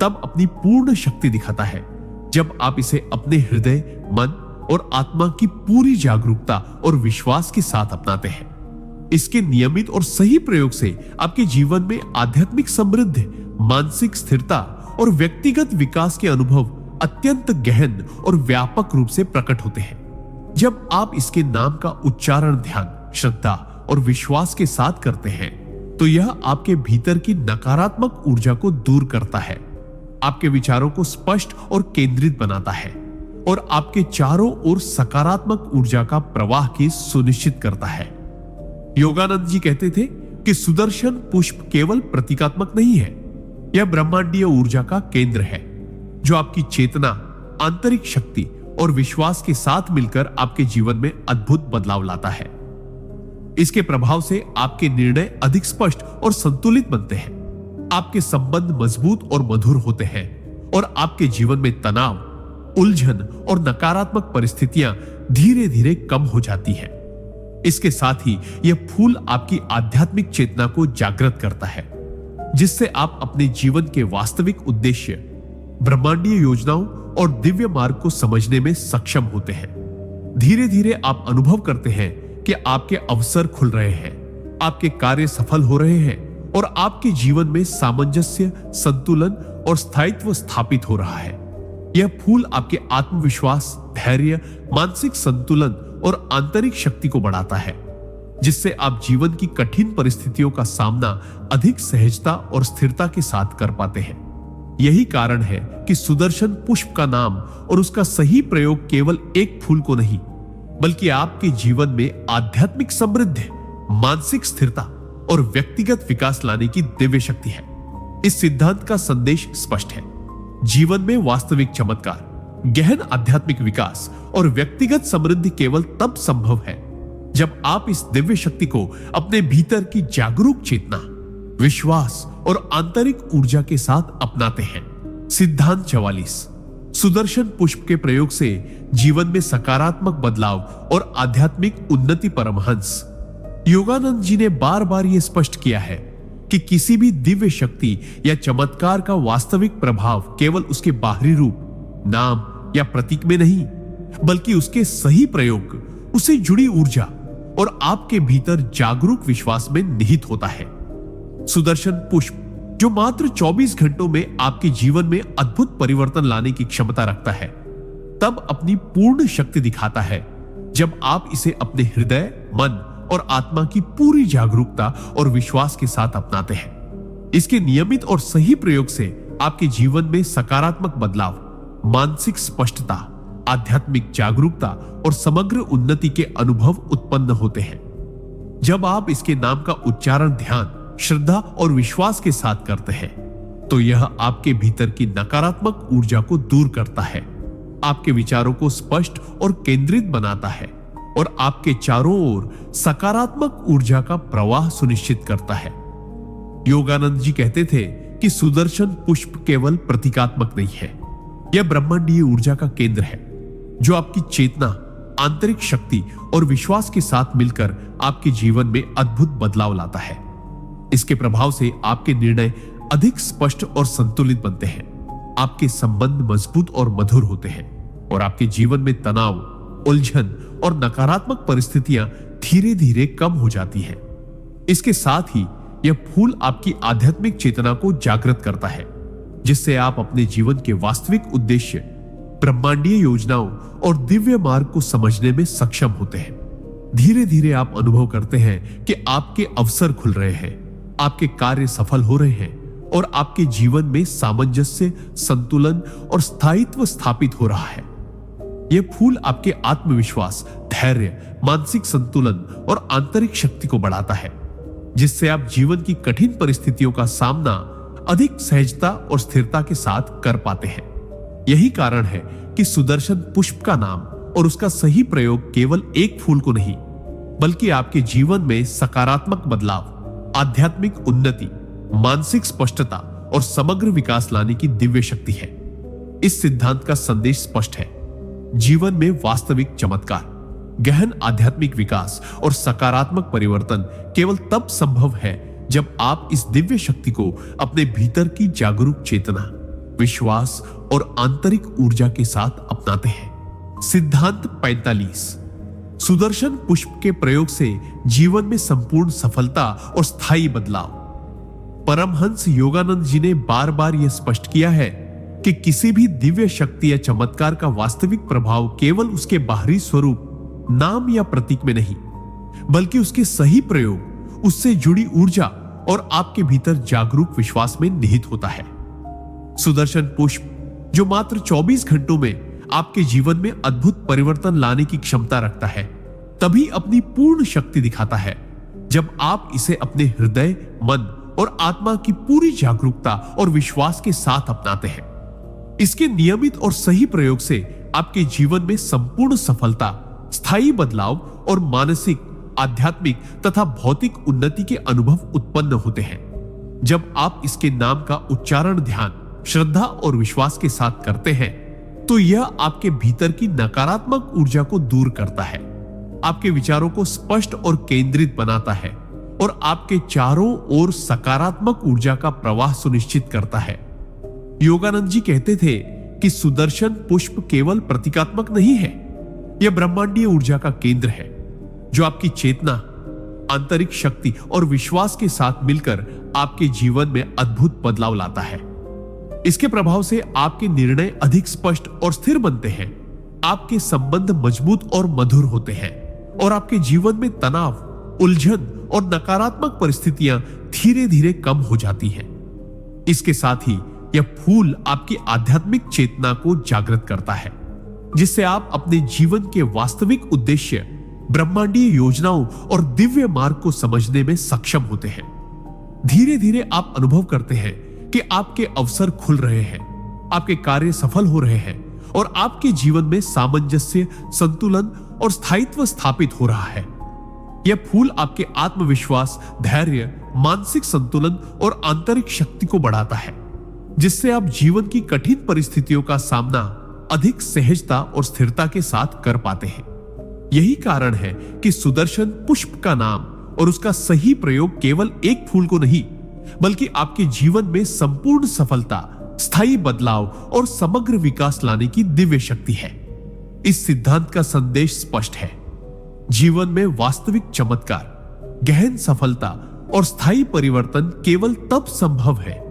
तब अपनी पूर्ण शक्ति दिखाता है जब आप इसे अपने हृदय, मन और आत्मा की पूरी जागरूकता और विश्वास के साथ अपनाते हैं। इसके नियमित और सही प्रयोग से आपके जीवन में आध्यात्मिक समृद्धि, मानसिक स्थिरता और व्यक्तिगत विकास के अनुभव अत्यंत गहन और व्यापक रूप से प्रकट होते हैं। जब आप इसके नाम का उच्चारण ध्यान, श्रद्धा और विश्वास के साथ करते हैं, तो यह आपके भीतर की नकारात्मक ऊर्जा को दूर करता है, आपके विचारों को स्पष्ट और केंद्रित बनाता है और आपके चारों ओर सकारात्मक ऊर्जा का प्रवाह की सुनिश्चित करता है। योगानंद जी कहते थे कि सुदर्शन पुष्प केवल प्रतीकात्मक नहीं है, यह ब्रह्मांडीय ऊर्जा का केंद्र है जो आपकी चेतना, आंतरिक शक्ति और विश्वास के साथ मिलकर आपके जीवन में अद्भुत बदलाव लाता है। इसके प्रभाव से आपके निर्णय अधिक स्पष्ट और संतुलित बनते हैं, आपके संबंध मजबूत और मधुर होते हैं और आपके जीवन में तनाव, उलझन और नकारात्मक परिस्थितियां धीरे धीरे कम हो जाती हैं। इसके साथ ही यह फूल आपकी आध्यात्मिक चेतना को जागृत करता है, जिससे आप अपने जीवन के वास्तविक उद्देश्य, ब्रह्मांडीय योजनाओं और दिव्य मार्ग को समझने में सक्षम होते हैं। धीरे धीरे आप अनुभव करते हैं कि आपके अवसर खुल रहे हैं, आपके कार्य सफल हो रहे हैं और आपके जीवन में सामंजस्य, संतुलन और स्थायित्व स्थापित हो रहा है। यह फूल आपके आत्मविश्वास, धैर्य, मानसिक संतुलन और आंतरिक शक्ति को बढ़ाता है, जिससे आप जीवन की कठिन परिस्थितियों का सामना अधिक सहजता और स्थिरता के साथ कर पाते हैं। यही कारण है कि सुदर्शन पुष्प का नाम और उसका सही प्रयोग केवल एक फूल को नहीं, बल्कि आपके जीवन में आध्यात्मिक समृद्धि, मानसिक स्थिरता और व्यक्तिगत विकास लाने की दिव्य शक्ति है। इस सिद्धांत का संदेश स्पष्ट है। जीवन में वास्तविक चमत्कार, गहन आध्यात्मिक विकास और व्यक्तिगत समृद्धि केवल तब संभव है जब आप इस दिव्य शक्ति को अपने भीतर की जागरूक चेतना, विश्वास और आंतरिक ऊर्जा के साथ अपनाते हैं। सिद्धांत 44। सुदर्शन पुष्प के प्रयोग से जीवन में सकारात्मक बदलाव और आध्यात्मिक उन्नति। परमहंस योगानंद जी ने बार बार यह स्पष्ट किया है कि किसी भी दिव्य शक्ति या चमत्कार का वास्तविक प्रभाव केवल उसके बाहरी रूप, नाम या प्रतीक में नहीं, बल्कि उसके सही प्रयोग, उससे जुड़ी ऊर्जा और आपके भीतर जागरूक विश्वास में निहित होता है। सुदर्शन पुष्प जो मात्र 24 घंटों में आपके जीवन में अद्भुत परिवर्तन लाने की क्षमता रखता है, तब अपनी पूर्ण शक्ति दिखाता है जब आप इसे अपने हृदय, मन और आत्मा की पूरी जागरूकता और विश्वास के साथ अपनाते हैं। इसके नियमित और सही प्रयोग से आपके जीवन में सकारात्मक बदलाव, मानसिक स्पष्टता, आध्यात्मिक जागरूकता और समग्र उन्नति के अनुभव उत्पन्न होते हैं। जब आप इसके नाम का उच्चारण ध्यान, श्रद्धा और विश्वास के साथ करते हैं, तो यह आपके भीतर की नकारात्मक ऊर्जा को दूर करता है, आपके विचारों को स्पष्ट और केंद्रित बनाता है और आपके चारों ओर सकारात्मक ऊर्जा का प्रवाह सुनिश्चित करता है। योगानंद जी कहते थे कि सुदर्शन पुष्प केवल प्रतीकात्मक नहीं है, यह ब्रह्मांडीय ऊर्जा का केंद्र है जो आपकी चेतना, आंतरिक शक्ति और विश्वास के साथ मिलकर आपके जीवन में अद्भुत बदलाव लाता है। इसके प्रभाव से आपके निर्णय अधिक स्पष्ट और संतुलित बनते हैं, आपके संबंध मजबूत और मधुर होते हैं और आपके जीवन में तनाव, उलझन और नकारात्मक परिस्थितियां धीरे धीरे कम हो जाती हैं। इसके साथ ही यह फूल आपकी आध्यात्मिक चेतना को जागृत करता है, जिससे आप अपने जीवन के वास्तविक उद्देश्य, ब्रह्मांडीय योजनाओं और दिव्य मार्ग को समझने में सक्षम होते हैं। धीरे धीरे आप अनुभव करते हैं कि आपके अवसर खुल रहे हैं, आपके कार्य सफल हो रहे हैं और आपके जीवन में सामंजस्य, संतुलन और स्थायित्व स्थापित हो रहा है। यह फूल आपके आत्मविश्वास, धैर्य, मानसिक संतुलन और आंतरिक शक्ति को बढ़ाता है, जिससे आप जीवन की कठिन परिस्थितियों का सामना अधिक सहजता और स्थिरता के साथ कर पाते हैं। यही कारण है कि सुदर्शन पुष्प का नाम और उसका सही प्रयोग केवल एक फूल को नहीं, बल्कि आपके जीवन में सकारात्मक बदलाव, आध्यात्मिक उन्नति, मानसिक स्पष्टता और समग्र विकास लाने की दिव्य शक्ति है। इस सिद्धांत का संदेश स्पष्ट है। जीवन में वास्तविक चमत्कार, गहन आध्यात्मिक विकास और सकारात्मक परिवर्तन केवल तब संभव है जब आप इस दिव्य शक्ति को अपने भीतर की जागरूक चेतना, विश्वास और आंतरिक ऊर्जा के साथ अपनाते हैं। सिद्धांत 45। सुदर्शन पुष्प के प्रयोग से जीवन में संपूर्ण सफलता और स्थायी बदलाव। परमहंस योगानंद जी ने बार बार यह स्पष्ट किया है कि किसी भी दिव्य शक्ति या चमत्कार का वास्तविक प्रभाव केवल उसके बाहरी स्वरूप, नाम या प्रतीक में नहीं, बल्कि उसके सही प्रयोग, उससे जुड़ी ऊर्जा और आपके भीतर जागरूक विश्वास में निहित होता है। सुदर्शन पुष्प, जो मात्र 24 घंटों में आपके जीवन में अद्भुत परिवर्तन लाने की क्षमता रखता है, तभी अपनी पूर्ण शक्ति दिखाता है जब आप इसे अपने हृदय, मन और आत्मा की पूरी जागरूकता और विश्वास के साथ अपनाते हैं। इसके नियमित और सही प्रयोग से आपके जीवन में संपूर्ण सफलता, स्थायी बदलाव और मानसिक, आध्यात्मिक तथा भौतिक उन्नति के अनुभव उत्पन्न होते हैं। जब आप इसके नाम का उच्चारण ध्यान, श्रद्धा और विश्वास के साथ करते हैं, तो यह आपके भीतर की नकारात्मक ऊर्जा को दूर करता है, आपके विचारों को स्पष्ट और केंद्रित बनाता है और आपके चारों ओर सकारात्मक ऊर्जा का प्रवाह सुनिश्चित करता है। योगानंद जी कहते थे कि सुदर्शन पुष्प केवल प्रतीकात्मक नहीं है, यह ब्रह्मांडीय ऊर्जा का केंद्र है, जो आपकी चेतना, आंतरिक शक्ति और विश्वास के साथ मिलकर आपके जीवन में अद्भुत बदलाव लाता है। इसके प्रभाव से आपके निर्णय अधिक स्पष्ट और स्थिर बनते हैं, आपके संबंध मजबूत और मधुर होते हैं और आपके जीवन में तनाव, उलझन और नकारात्मक परिस्थितियां धीरे धीरे कम हो जाती हैं। इसके साथ ही यह फूल आपकी आध्यात्मिक चेतना को जागृत करता है, जिससे आप अपने जीवन के वास्तविक उद्देश्य, ब्रह्मांडीय योजनाओं और दिव्य मार्ग को समझने में सक्षम होते हैं। धीरे धीरे आप अनुभव करते हैं कि आपके अवसर खुल रहे हैं, आपके कार्य सफल हो रहे हैं और आपके जीवन में सामंजस्य, संतुलन और स्थायित्व स्थापित हो रहा है। यह फूल आपके आत्मविश्वास, धैर्य, मानसिक संतुलन और आंतरिक शक्ति को बढ़ाता है, जिससे आप जीवन की कठिन परिस्थितियों का सामना अधिक सहजता और स्थिरता के साथ कर पाते हैं। यही कारण है कि सुदर्शन पुष्प का नाम और उसका सही प्रयोग केवल एक फूल को नहीं, बल्कि आपके जीवन में संपूर्ण सफलता, स्थायी बदलाव और समग्र विकास लाने की दिव्य शक्ति है। इस सिद्धांत का संदेश स्पष्ट है। जीवन में वास्तविक चमत्कार, गहन सफलता और स्थायी परिवर्तन केवल तब संभव है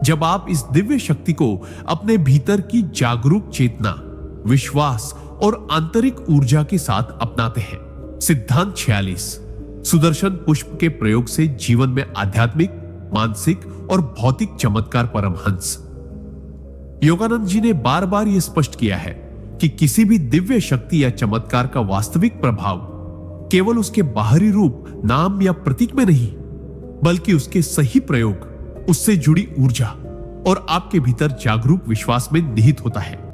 जब आप इस दिव्य शक्ति को अपने भीतर की जागरूक चेतना, विश्वास और आंतरिक ऊर्जा के साथ अपनाते हैं। सिद्धांत 46। सुदर्शन पुष्प के प्रयोग से जीवन में आध्यात्मिक, मानसिक और भौतिक चमत्कार। परमहंस योगानंद जी ने बार बार यह स्पष्ट किया है कि किसी भी दिव्य शक्ति या चमत्कार का वास्तविक प्रभाव केवल उसके बाहरी रूप, नाम या प्रतीक में नहीं, बल्कि उसके सही प्रयोग, उससे जुड़ी ऊर्जा और आपके भीतर जागरूक विश्वास में निहित होता है।